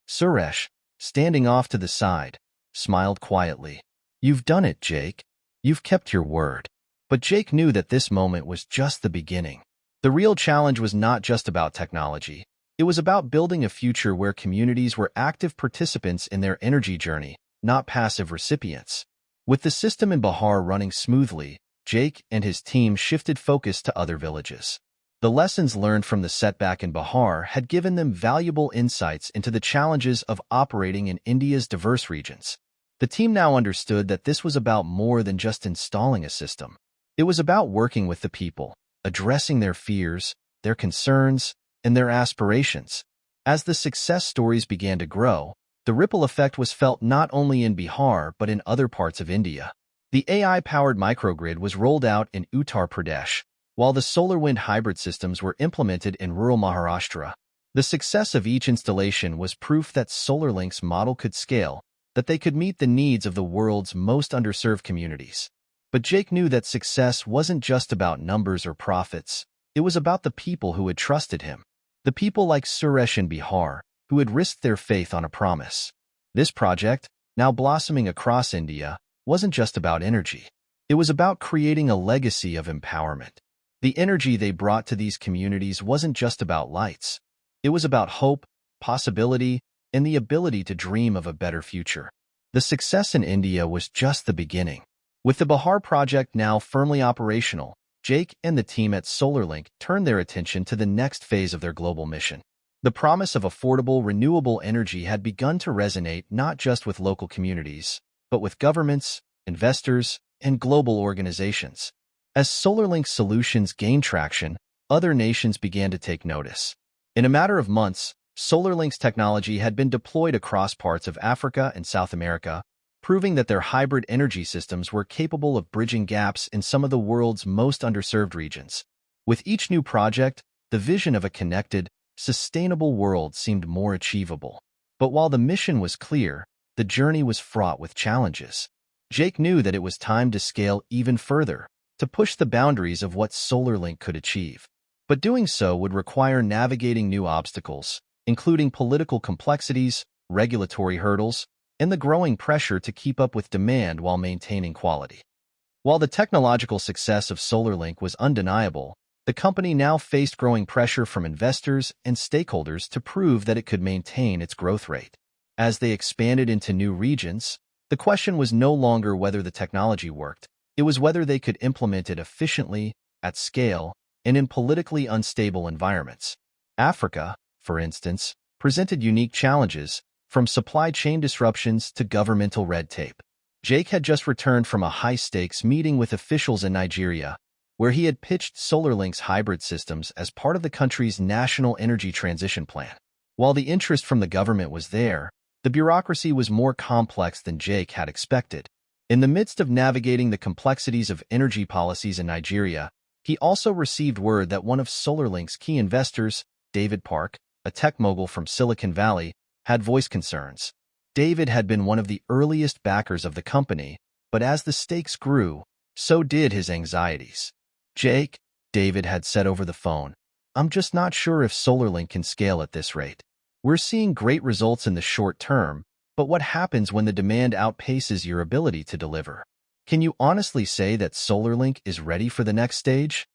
Suresh, standing off to the side, smiled quietly. "You've done it, Jake. You've kept your word." But Jake knew that this moment was just the beginning. The real challenge was not just about technology. It was about building a future where communities were active participants in their energy journey, not passive recipients. With the system in Bihar running smoothly, Jake and his team shifted focus to other villages. The lessons learned from the setback in Bihar had given them valuable insights into the challenges of operating in India's diverse regions. The team now understood that this was about more than just installing a system. It was about working with the people, addressing their fears, their concerns, and their aspirations. As the success stories began to grow, the ripple effect was felt not only in Bihar but in other parts of India. The AI-powered microgrid was rolled out in Uttar Pradesh, while the solar-wind hybrid systems were implemented in rural Maharashtra. The success of each installation was proof that SolarLink's model could scale, that they could meet the needs of the world's most underserved communities. But Jake knew that success wasn't just about numbers or profits. It was about the people who had trusted him. The people like Suresh in Bihar, who had risked their faith on a promise. This project, now blossoming across India, wasn't just about energy. It was about creating a legacy of empowerment. The energy they brought to these communities wasn't just about lights. It was about hope, possibility, and the ability to dream of a better future. The success in India was just the beginning. With the Bihar project now firmly operational, Jake and the team at SolarLink turned their attention to the next phase of their global mission. The promise of affordable, renewable energy had begun to resonate not just with local communities, but with governments, investors, and global organizations. As SolarLink's solutions gained traction, other nations began to take notice. In a matter of months, SolarLink's technology had been deployed across parts of Africa and South America, proving that their hybrid energy systems were capable of bridging gaps in some of the world's most underserved regions. With each new project, the vision of a connected, sustainable world seemed more achievable. But while the mission was clear, the journey was fraught with challenges. Jake knew that it was time to scale even further, to push the boundaries of what SolarLink could achieve. But doing so would require navigating new obstacles, including political complexities, regulatory hurdles, and the growing pressure to keep up with demand while maintaining quality. While the technological success of SolarLink was undeniable, the company now faced growing pressure from investors and stakeholders to prove that it could maintain its growth rate. As they expanded into new regions, the question was no longer whether the technology worked. It was whether they could implement it efficiently, at scale, and in politically unstable environments. Africa, for instance, presented unique challenges, from supply chain disruptions to governmental red tape. Jake had just returned from a high-stakes meeting with officials in Nigeria, where he had pitched SolarLink's hybrid systems as part of the country's national energy transition plan. While the interest from the government was there, the bureaucracy was more complex than Jake had expected. In the midst of navigating the complexities of energy policies in Nigeria, he also received word that one of SolarLink's key investors, David Park, a tech mogul from Silicon Valley, had voiced concerns. David had been one of the earliest backers of the company, but as the stakes grew, so did his anxieties. "Jake," David had said over the phone, "I'm just not sure if SolarLink can scale at this rate. We're seeing great results in the short term, but what happens when the demand outpaces your ability to deliver? Can you honestly say that SolarLink is ready for the next stage?"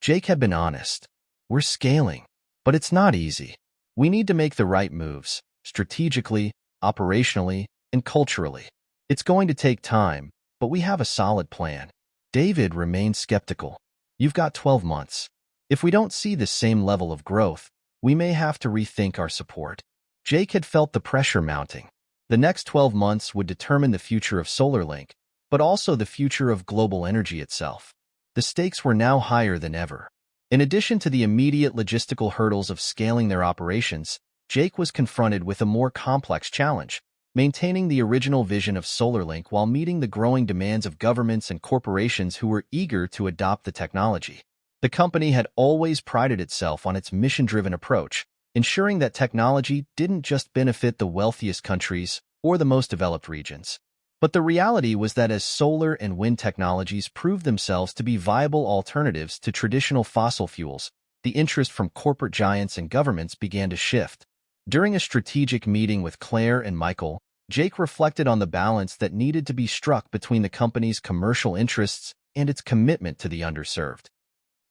Jake had been honest. "We're scaling, but it's not easy. We need to make the right moves, strategically, operationally, and culturally. It's going to take time, but we have a solid plan." David remained skeptical. "You've got 12 months. If we don't see the same level of growth, we may have to rethink our support." Jake had felt the pressure mounting. The next 12 months would determine the future of SolarLink, but also the future of global energy itself. The stakes were now higher than ever. In addition to the immediate logistical hurdles of scaling their operations, Jake was confronted with a more complex challenge: maintaining the original vision of SolarLink while meeting the growing demands of governments and corporations who were eager to adopt the technology. The company had always prided itself on its mission-driven approach, ensuring that technology didn't just benefit the wealthiest countries or the most developed regions. But the reality was that as solar and wind technologies proved themselves to be viable alternatives to traditional fossil fuels, the interest from corporate giants and governments began to shift. During a strategic meeting with Claire and Michael, Jake reflected on the balance that needed to be struck between the company's commercial interests and its commitment to the underserved.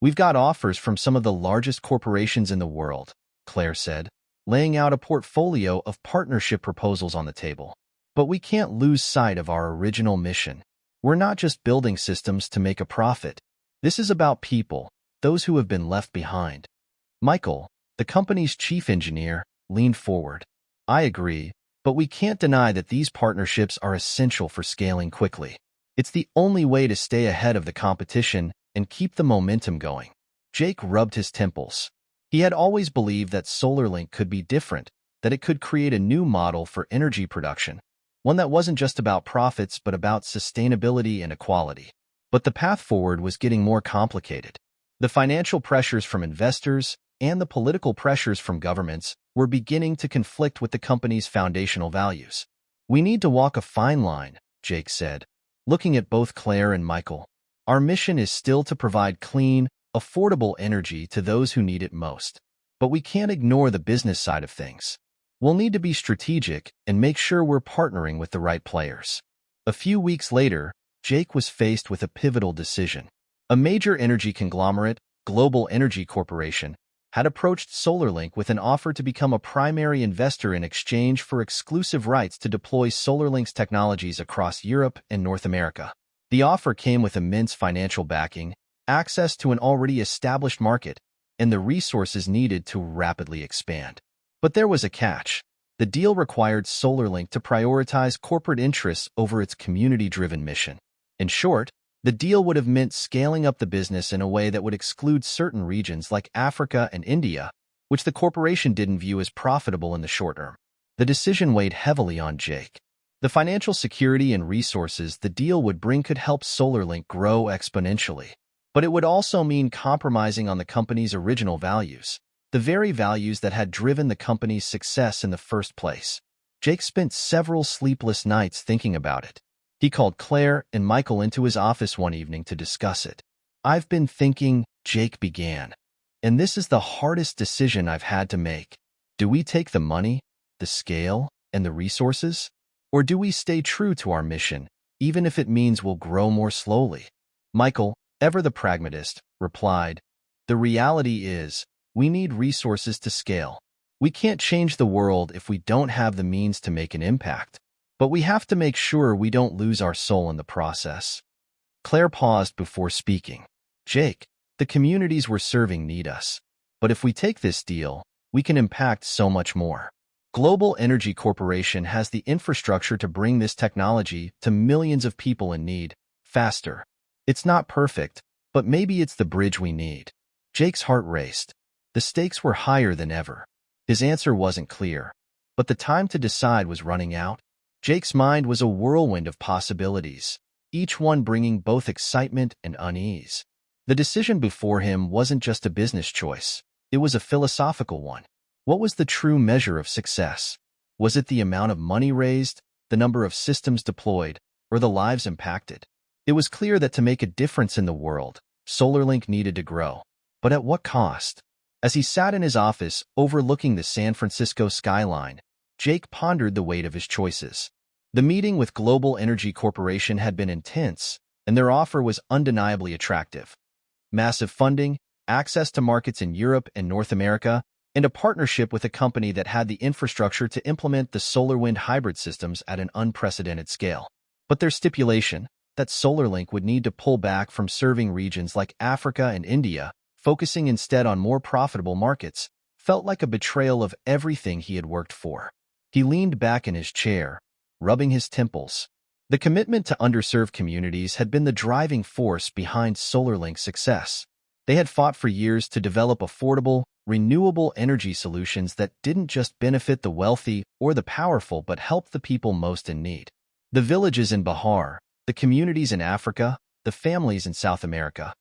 "We've got offers from some of the largest corporations in the world," Claire said, laying out a portfolio of partnership proposals on the table. "But we can't lose sight of our original mission. We're not just building systems to make a profit. This is about people, those who have been left behind." Michael, the company's chief engineer, leaned forward. "I agree, but we can't deny that these partnerships are essential for scaling quickly. It's the only way to stay ahead of the competition and keep the momentum going." Jake rubbed his temples. He had always believed that SolarLink could be different, that it could create a new model for energy production, one that wasn't just about profits but about sustainability and equality. But the path forward was getting more complicated. The financial pressures from investors and the political pressures from governments were beginning to conflict with the company's foundational values. "We need to walk a fine line," Jake said, looking at both Claire and Michael. "Our mission is still to provide clean, affordable energy to those who need it most. But we can't ignore the business side of things. We'll need to be strategic and make sure we're partnering with the right players." A few weeks later, Jake was faced with a pivotal decision. A major energy conglomerate, Global Energy Corporation, had approached SolarLink with an offer to become a primary investor in exchange for exclusive rights to deploy SolarLink's technologies across Europe and North America. The offer came with immense financial backing, access to an already established market, and the resources needed to rapidly expand. But there was a catch. The deal required SolarLink to prioritize corporate interests over its community-driven mission. In short, the deal would have meant scaling up the business in a way that would exclude certain regions like Africa and India, which the corporation didn't view as profitable in the short term. The decision weighed heavily on Jake. The financial security and resources the deal would bring could help SolarLink grow exponentially. But it would also mean compromising on the company's original values, the very values that had driven the company's success in the first place. Jake spent several sleepless nights thinking about it. He called Claire and Michael into his office one evening to discuss it. "I've been thinking," Jake began, "and this is the hardest decision I've had to make. Do we take the money, the scale, and the resources? Or do we stay true to our mission, even if it means we'll grow more slowly?" Michael, ever the pragmatist, replied, "The reality is, we need resources to scale. We can't change the world if we don't have the means to make an impact. But we have to make sure we don't lose our soul in the process." Claire paused before speaking. "Jake, the communities we're serving need us. But if we take this deal, we can impact so much more. Global Energy Corporation has the infrastructure to bring this technology to millions of people in need, faster. It's not perfect, but maybe it's the bridge we need." Jake's heart raced. The stakes were higher than ever. His answer wasn't clear, but the time to decide was running out. Jake's mind was a whirlwind of possibilities, each one bringing both excitement and unease. The decision before him wasn't just a business choice. It was a philosophical one. What was the true measure of success? Was it the amount of money raised, the number of systems deployed, or the lives impacted? It was clear that to make a difference in the world, SolarLink needed to grow. But at what cost? As he sat in his office overlooking the San Francisco skyline, Jake pondered the weight of his choices. The meeting with Global Energy Corporation had been intense, and their offer was undeniably attractive. Massive funding, access to markets in Europe and North America, and a partnership with a company that had the infrastructure to implement the solar-wind hybrid systems at an unprecedented scale. But their stipulation, that SolarLink would need to pull back from serving regions like Africa and India, focusing instead on more profitable markets, felt like a betrayal of everything he had worked for. He leaned back in his chair, rubbing his temples. The commitment to underserved communities had been the driving force behind SolarLink's success. They had fought for years to develop affordable, renewable energy solutions that didn't just benefit the wealthy or the powerful but helped the people most in need. The villages in Bihar, the communities in Africa, the families in South America,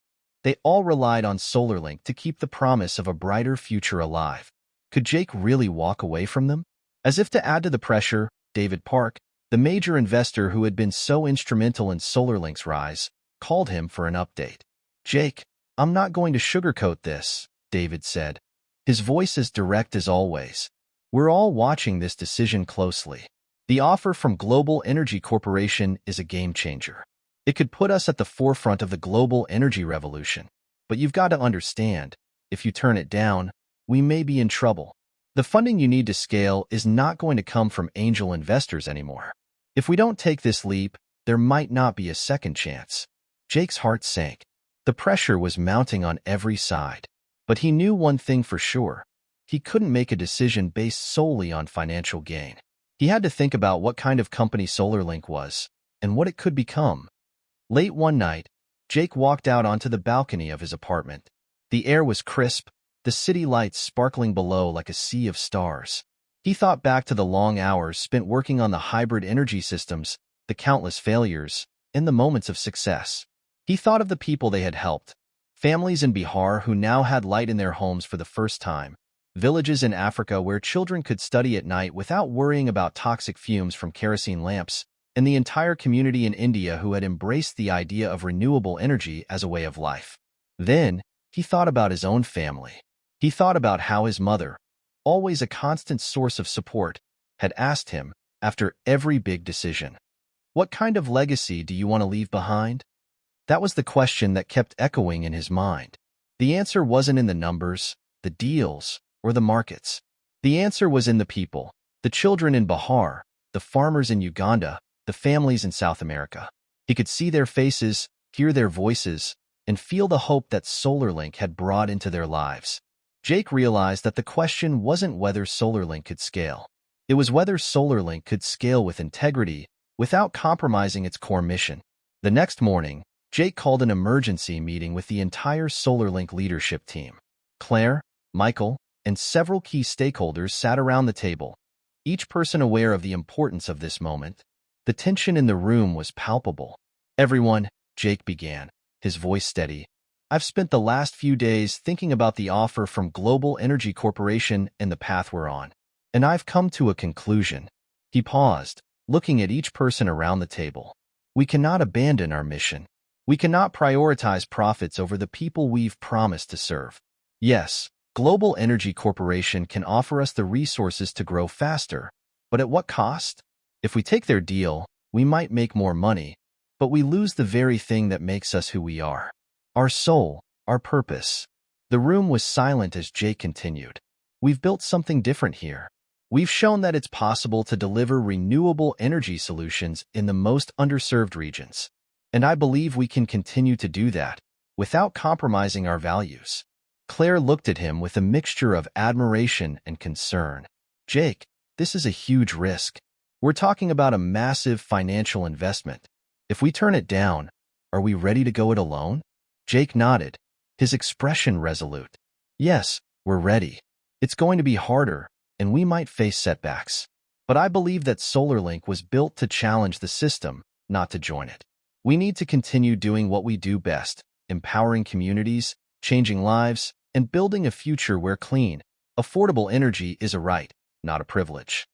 they all relied on SolarLink to keep the promise of a brighter future alive. Could Jake really walk away from them? As if to add to the pressure, David Park, the major investor who had been so instrumental in SolarLink's rise, called him for an update. "Jake, I'm not going to sugarcoat this," David said, his voice as direct as always. "We're all watching this decision closely. The offer from Global Energy Corporation is a game changer. It could put us at the forefront of the global energy revolution. But you've got to understand, if you turn it down, we may be in trouble. The funding you need to scale is not going to come from angel investors anymore. If we don't take this leap, there might not be a second chance." Jake's heart sank. The pressure was mounting on every side. But he knew one thing for sure. He couldn't make a decision based solely on financial gain. He had to think about what kind of company SolarLink was, and what it could become. Late one night, Jake walked out onto the balcony of his apartment. The air was crisp, the city lights sparkling below like a sea of stars. He thought back to the long hours spent working on the hybrid energy systems, the countless failures, and the moments of success. He thought of the people they had helped, families in Bihar who now had light in their homes for the first time, villages in Africa where children could study at night without worrying about toxic fumes from kerosene lamps, and the entire community in India who had embraced the idea of renewable energy as a way of life. Then, he thought about his own family. He thought about how his mother, always a constant source of support, had asked him, after every big decision, "What kind of legacy do you want to leave behind?" That was the question that kept echoing in his mind. The answer wasn't in the numbers, the deals, or the markets. The answer was in the people, the children in Bihar, the farmers in Uganda, the families in South America. He could see their faces, hear their voices, and feel the hope that SolarLink had brought into their lives. Jake realized that the question wasn't whether SolarLink could scale. It was whether SolarLink could scale with integrity, without compromising its core mission. The next morning, Jake called an emergency meeting with the entire SolarLink leadership team. Claire, Michael, and several key stakeholders sat around the table, each person aware of the importance of this moment. The tension in the room was palpable. "Everyone," Jake began, his voice steady, "I've spent the last few days thinking about the offer from Global Energy Corporation and the path we're on. And I've come to a conclusion." He paused, looking at each person around the table. "We cannot abandon our mission. We cannot prioritize profits over the people we've promised to serve. Yes, Global Energy Corporation can offer us the resources to grow faster, but at what cost? If we take their deal, we might make more money, but we lose the very thing that makes us who we are. Our soul, our purpose." The room was silent as Jake continued. "We've built something different here. We've shown that it's possible to deliver renewable energy solutions in the most underserved regions. And I believe we can continue to do that, without compromising our values." Claire looked at him with a mixture of admiration and concern. "Jake, this is a huge risk. We're talking about a massive financial investment. If we turn it down, are we ready to go it alone?" Jake nodded, his expression resolute. "Yes, we're ready. It's going to be harder, and we might face setbacks. But I believe that SolarLink was built to challenge the system, not to join it. We need to continue doing what we do best, empowering communities, changing lives, and building a future where clean, affordable energy is a right, not a privilege."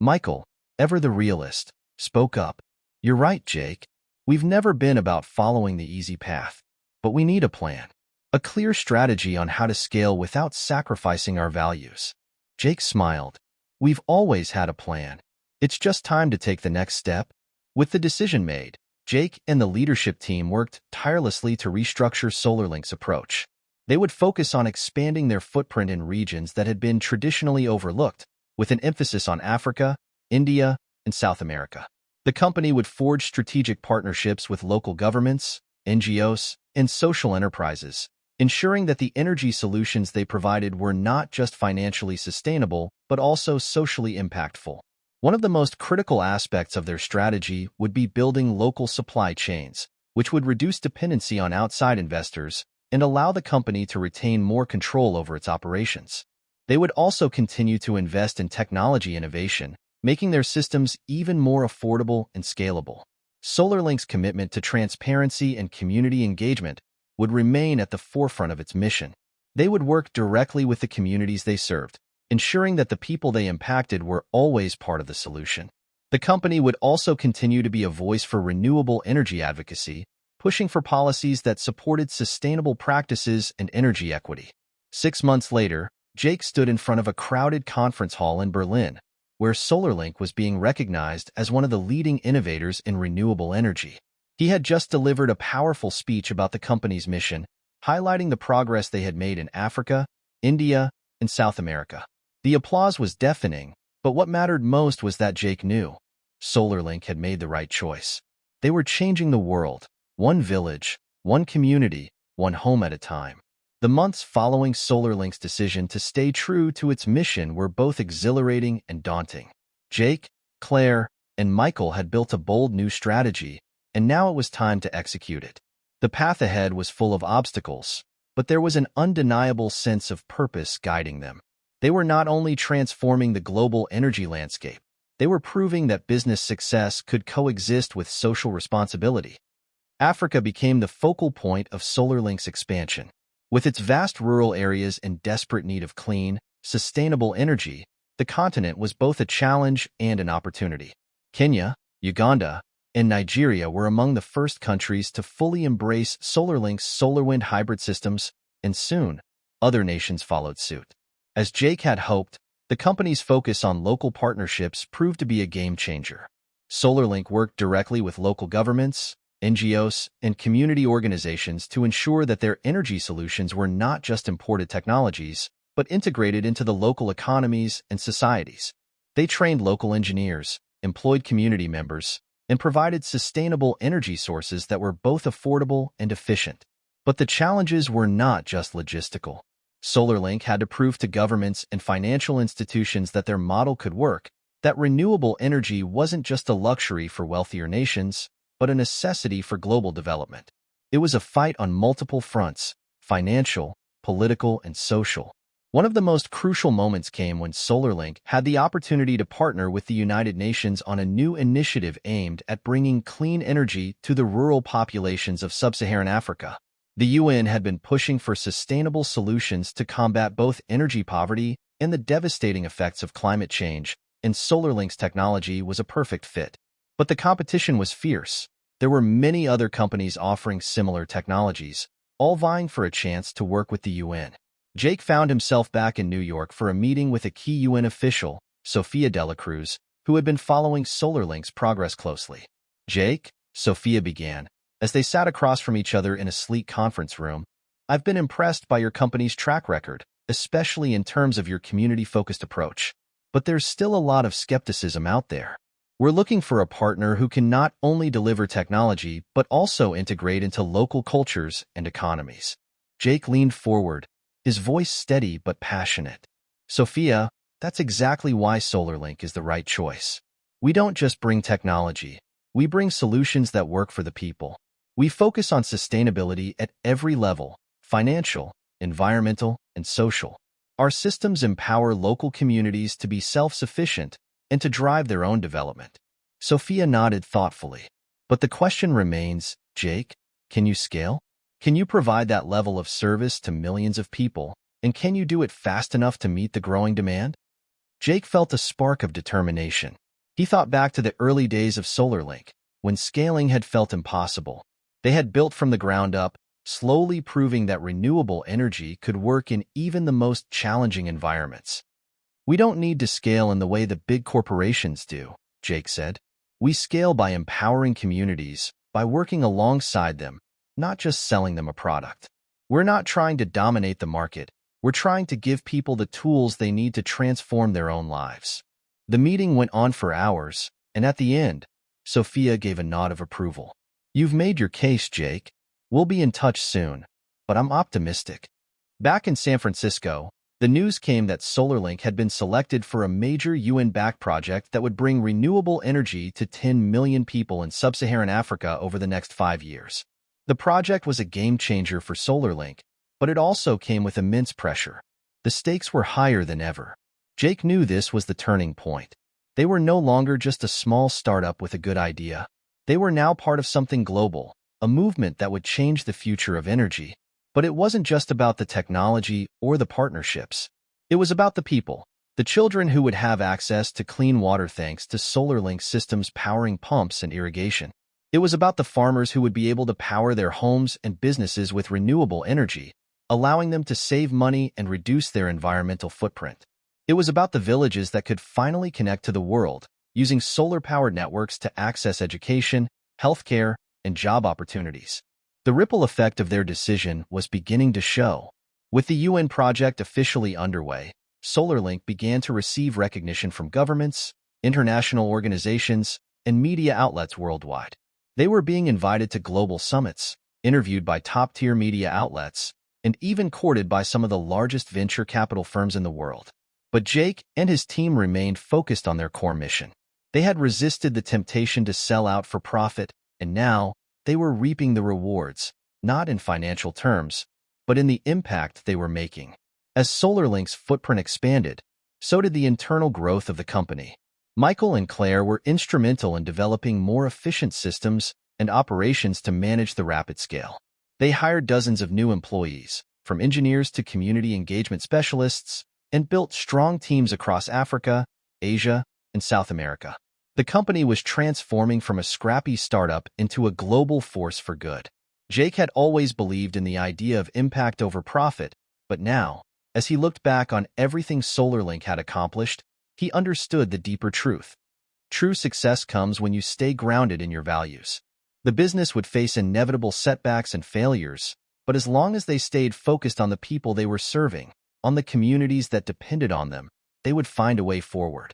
Michael, ever the realist, spoke up. "You're right, Jake. We've never been about following the easy path. But we need a plan, a clear strategy on how to scale without sacrificing our values." Jake smiled. "We've always had a plan. It's just time to take the next step." With the decision made, Jake and the leadership team worked tirelessly to restructure SolarLink's approach. They would focus on expanding their footprint in regions that had been traditionally overlooked, with an emphasis on Africa, India, and South America. The company would forge strategic partnerships with local governments, NGOs, and social enterprises, ensuring that the energy solutions they provided were not just financially sustainable, but also socially impactful. One of the most critical aspects of their strategy would be building local supply chains, which would reduce dependency on outside investors and allow the company to retain more control over its operations. They would also continue to invest in technology innovation, making their systems even more affordable and scalable. SolarLink's commitment to transparency and community engagement would remain at the forefront of its mission. They would work directly with the communities they served, ensuring that the people they impacted were always part of the solution. The company would also continue to be a voice for renewable energy advocacy, pushing for policies that supported sustainable practices and energy equity. 6 months later, Jake stood in front of a crowded conference hall in Berlin, where SolarLink was being recognized as one of the leading innovators in renewable energy. He had just delivered a powerful speech about the company's mission, highlighting the progress they had made in Africa, India, and South America. The applause was deafening, but what mattered most was that Jake knew SolarLink had made the right choice. They were changing the world, one village, one community, one home at a time. The months following SolarLink's decision to stay true to its mission were both exhilarating and daunting. Jake, Claire, and Michael had built a bold new strategy, and now it was time to execute it. The path ahead was full of obstacles, but there was an undeniable sense of purpose guiding them. They were not only transforming the global energy landscape, they were proving that business success could coexist with social responsibility. Africa became the focal point of SolarLink's expansion. With its vast rural areas in desperate need of clean, sustainable energy, the continent was both a challenge and an opportunity. Kenya, Uganda, and Nigeria were among the first countries to fully embrace SolarLink's solar-wind hybrid systems, and soon, other nations followed suit. As Jake had hoped, the company's focus on local partnerships proved to be a game-changer. SolarLink worked directly with local governments, NGOs, and community organizations to ensure that their energy solutions were not just imported technologies, but integrated into the local economies and societies. They trained local engineers, employed community members, and provided sustainable energy sources that were both affordable and efficient. But the challenges were not just logistical. SolarLink had to prove to governments and financial institutions that their model could work, that renewable energy wasn't just a luxury for wealthier nations, but a necessity for global development. It was a fight on multiple fronts: financial, political, and social. One of the most crucial moments came when SolarLink had the opportunity to partner with the United Nations on a new initiative aimed at bringing clean energy to the rural populations of sub-Saharan Africa. The UN had been pushing for sustainable solutions to combat both energy poverty and the devastating effects of climate change, and SolarLink's technology was a perfect fit. But the competition was fierce. There were many other companies offering similar technologies, all vying for a chance to work with the UN. Jake found himself back in New York for a meeting with a key UN official, Sofia Dela Cruz, who had been following SolarLink's progress closely. "Jake," Sofia began, as they sat across from each other in a sleek conference room, "I've been impressed by your company's track record, especially in terms of your community-focused approach. But there's still a lot of skepticism out there. We're looking for a partner who can not only deliver technology, but also integrate into local cultures and economies." Jake leaned forward, his voice steady but passionate. "Sophia, that's exactly why SolarLink is the right choice. We don't just bring technology, we bring solutions that work for the people. We focus on sustainability at every level: financial, environmental, and social. Our systems empower local communities to be self-sufficient and to drive their own development." Sophia nodded thoughtfully. "But the question remains, Jake, can you scale? Can you provide that level of service to millions of people, and can you do it fast enough to meet the growing demand?" Jake felt a spark of determination. He thought back to the early days of SolarLink, when scaling had felt impossible. They had built from the ground up, slowly proving that renewable energy could work in even the most challenging environments. "We don't need to scale in the way the big corporations do," Jake said. "We scale by empowering communities, by working alongside them, not just selling them a product. We're not trying to dominate the market. We're trying to give people the tools they need to transform their own lives." The meeting went on for hours, and at the end, Sophia gave a nod of approval. "You've made your case, Jake. We'll be in touch soon, but I'm optimistic." Back in San Francisco, The news came that SolarLink had been selected for a major UN-backed project that would bring renewable energy to 10 million people in sub-Saharan Africa over the next 5 years. The project was a game-changer for SolarLink, but it also came with immense pressure. The stakes were higher than ever. Jake knew this was the turning point. They were no longer just a small startup with a good idea. They were now part of something global, a movement that would change the future of energy. But it wasn't just about the technology or the partnerships. It was about the people, the children who would have access to clean water thanks to SolarLink systems powering pumps and irrigation. It was about the farmers who would be able to power their homes and businesses with renewable energy, allowing them to save money and reduce their environmental footprint. It was about the villages that could finally connect to the world, using solar-powered networks to access education, healthcare, and job opportunities. The ripple effect of their decision was beginning to show. With the UN project officially underway, SolarLink began to receive recognition from governments, international organizations, and media outlets worldwide. They were being invited to global summits, interviewed by top-tier media outlets, and even courted by some of the largest venture capital firms in the world. But Jake and his team remained focused on their core mission. They had resisted the temptation to sell out for profit, and now, they were reaping the rewards, not in financial terms, but in the impact they were making. As SolarLink's footprint expanded, so did the internal growth of the company. Michael and Claire were instrumental in developing more efficient systems and operations to manage the rapid scale. They hired dozens of new employees, from engineers to community engagement specialists, and built strong teams across Africa, Asia, and South America. The company was transforming from a scrappy startup into a global force for good. Jake had always believed in the idea of impact over profit, but now, as he looked back on everything SolarLink had accomplished, he understood the deeper truth. True success comes when you stay grounded in your values. The business would face inevitable setbacks and failures, but as long as they stayed focused on the people they were serving, on the communities that depended on them, they would find a way forward.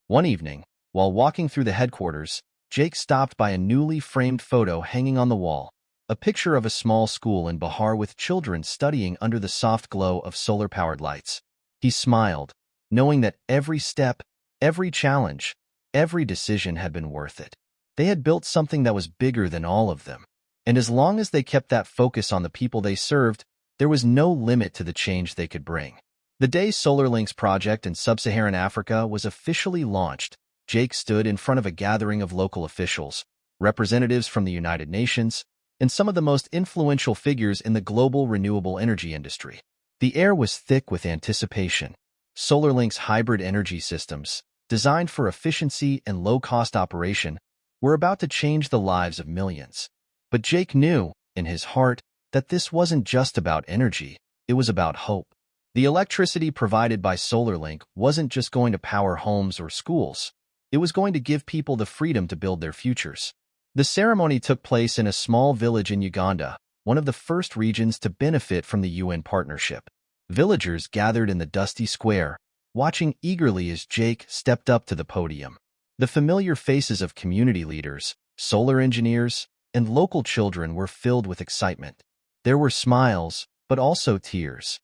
One evening, while walking through the headquarters, Jake stopped by a newly framed photo hanging on the wall, a picture of a small school in Bihar with children studying under the soft glow of solar-powered lights. He smiled, knowing that every step, every challenge, every decision had been worth it. They had built something that was bigger than all of them. And as long as they kept that focus on the people they served, there was no limit to the change they could bring. The day SolarLink's project in sub-Saharan Africa was officially launched, Jake stood in front of a gathering of local officials, representatives from the United Nations, and some of the most influential figures in the global renewable energy industry. The air was thick with anticipation. SolarLink's hybrid energy systems, designed for efficiency and low-cost operation, were about to change the lives of millions. But Jake knew, in his heart, that this wasn't just about energy, it was about hope. The electricity provided by SolarLink wasn't just going to power homes or schools. It was going to give people the freedom to build their futures. The ceremony took place in a small village in Uganda, one of the first regions to benefit from the UN partnership. Villagers gathered in the dusty square, watching eagerly as Jake stepped up to the podium. The familiar faces of community leaders, solar engineers, and local children were filled with excitement. There were smiles, but also tears.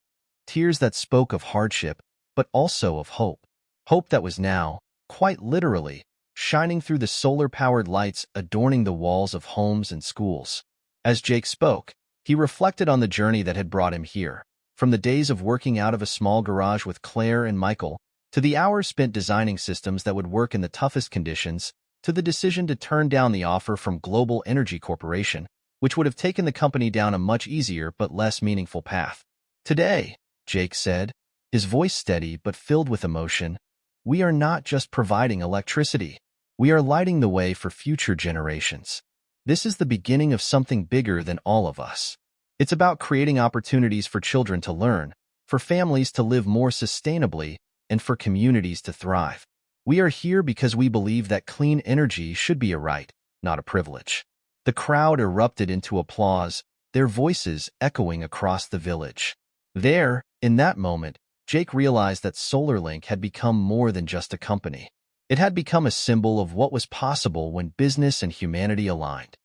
Tears that spoke of hardship, but also of hope. Hope that was now, quite literally, shining through the solar-powered lights adorning the walls of homes and schools. As Jake spoke, he reflected on the journey that had brought him here, from the days of working out of a small garage with Claire and Michael, to the hours spent designing systems that would work in the toughest conditions, to the decision to turn down the offer from Global Energy Corporation, which would have taken the company down a much easier but less meaningful path. Today, Jake said, his voice steady but filled with emotion, we are not just providing electricity. We are lighting the way for future generations. This is the beginning of something bigger than all of us. It's about creating opportunities for children to learn, for families to live more sustainably, and for communities to thrive. We are here because we believe that clean energy should be a right, not a privilege. The crowd erupted into applause, their voices echoing across the village. There, in that moment, Jake realized that SolarLink had become more than just a company. It had become a symbol of what was possible when business and humanity aligned.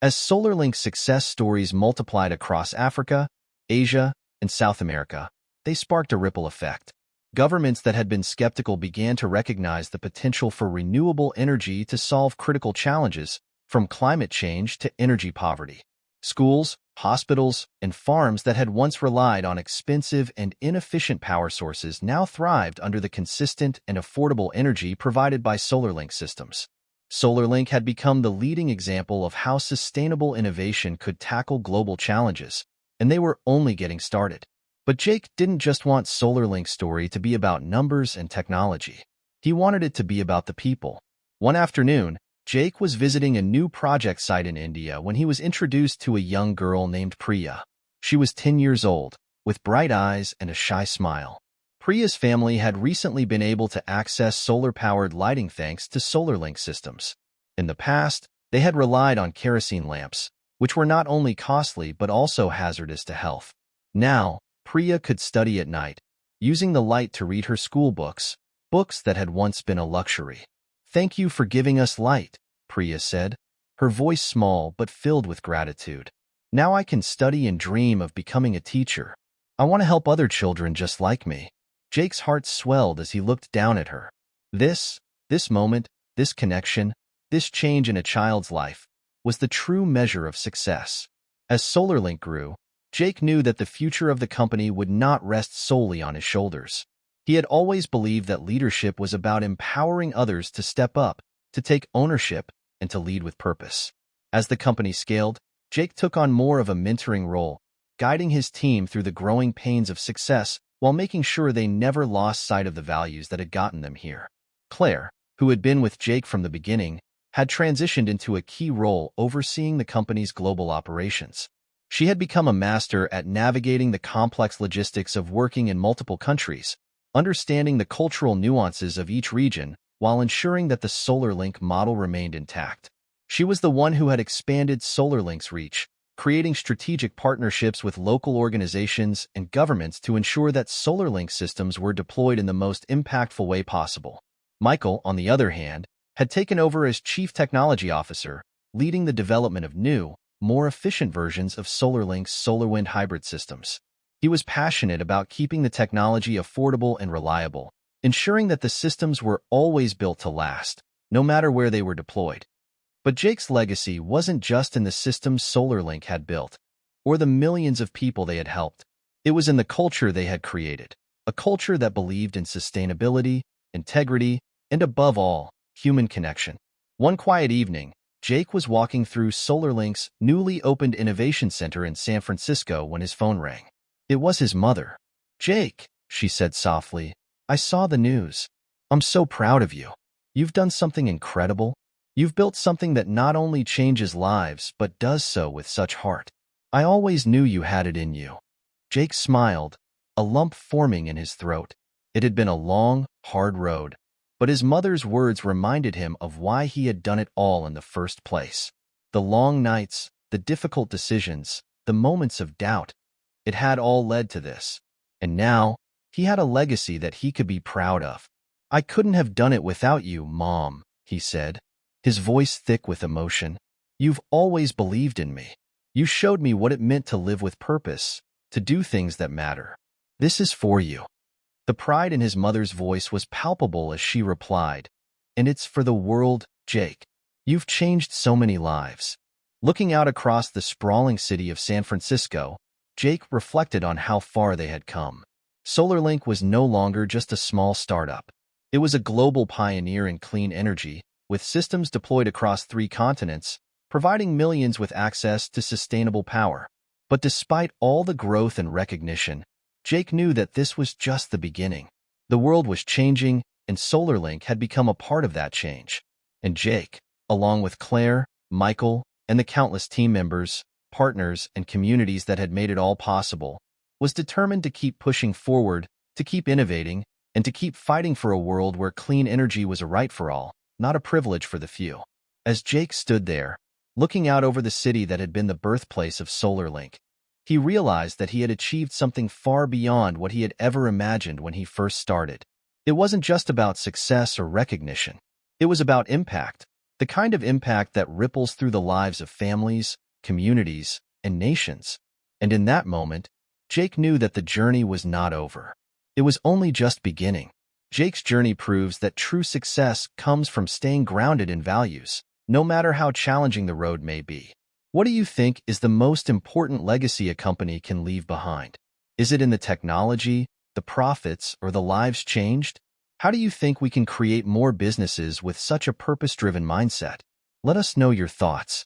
As SolarLink's success stories multiplied across Africa, Asia, and South America, they sparked a ripple effect. Governments that had been skeptical began to recognize the potential for renewable energy to solve critical challenges, from climate change to energy poverty. Schools, hospitals, and farms that had once relied on expensive and inefficient power sources now thrived under the consistent and affordable energy provided by SolarLink systems. SolarLink had become the leading example of how sustainable innovation could tackle global challenges, and they were only getting started. But Jake didn't just want SolarLink's story to be about numbers and technology. He wanted it to be about the people. One afternoon, Jake was visiting a new project site in India when he was introduced to a young girl named Priya. She was 10 years old, with bright eyes and a shy smile. Priya's family had recently been able to access solar-powered lighting thanks to SolarLink systems. In the past, they had relied on kerosene lamps, which were not only costly but also hazardous to health. Now, Priya could study at night, using the light to read her school books, books that had once been a luxury. "Thank you for giving us light," Priya said, her voice small but filled with gratitude. "Now I can study and dream of becoming a teacher. I want to help other children just like me." Jake's heart swelled as he looked down at her. This moment, this connection, this change in a child's life, was the true measure of success. As SolarLink grew, Jake knew that the future of the company would not rest solely on his shoulders. He had always believed that leadership was about empowering others to step up, to take ownership, and to lead with purpose. As the company scaled, Jake took on more of a mentoring role, guiding his team through the growing pains of success while making sure they never lost sight of the values that had gotten them here. Claire, who had been with Jake from the beginning, had transitioned into a key role overseeing the company's global operations. She had become a master at navigating the complex logistics of working in multiple countries, understanding the cultural nuances of each region while ensuring that the SolarLink model remained intact. She was the one who had expanded SolarLink's reach, creating strategic partnerships with local organizations and governments to ensure that SolarLink systems were deployed in the most impactful way possible. Michael, on the other hand, had taken over as Chief Technology Officer, leading the development of new, more efficient versions of SolarLink's SolarWind hybrid systems. He was passionate about keeping the technology affordable and reliable, ensuring that the systems were always built to last, no matter where they were deployed. But Jake's legacy wasn't just in the systems SolarLink had built, or the millions of people they had helped. It was in the culture they had created, a culture that believed in sustainability, integrity, and above all, human connection. One quiet evening, Jake was walking through SolarLink's newly opened innovation center in San Francisco when his phone rang. It was his mother. "Jake," she said softly, "I saw the news. I'm so proud of you. You've done something incredible. You've built something that not only changes lives but does so with such heart. I always knew you had it in you." Jake smiled, a lump forming in his throat. It had been a long, hard road, but his mother's words reminded him of why he had done it all in the first place. The long nights, the difficult decisions, the moments of doubt, it had all led to this. And now, he had a legacy that he could be proud of. "I couldn't have done it without you, Mom," he said, his voice thick with emotion. "You've always believed in me. You showed me what it meant to live with purpose, to do things that matter. This is for you." The pride in his mother's voice was palpable as she replied, "And it's for the world, Jake. You've changed so many lives." Looking out across the sprawling city of San Francisco, Jake reflected on how far they had come. SolarLink was no longer just a small startup. It was a global pioneer in clean energy, with systems deployed across 3 continents, providing millions with access to sustainable power. But despite all the growth and recognition, Jake knew that this was just the beginning. The world was changing, and SolarLink had become a part of that change. And Jake, along with Claire, Michael, and the countless team members, partners, and communities that had made it all possible, was determined to keep pushing forward, to keep innovating, and to keep fighting for a world where clean energy was a right for all, not a privilege for the few. As Jake stood there, looking out over the city that had been the birthplace of SolarLink, he realized that he had achieved something far beyond what he had ever imagined when he first started. It wasn't just about success or recognition. It was about impact, the kind of impact that ripples through the lives of families, communities, and nations. And in that moment, Jake knew that the journey was not over. It was only just beginning. Jake's journey proves that true success comes from staying grounded in values, no matter how challenging the road may be. What do you think is the most important legacy a company can leave behind? Is it in the technology, the profits, or the lives changed? How do you think we can create more businesses with such a purpose-driven mindset? Let us know your thoughts.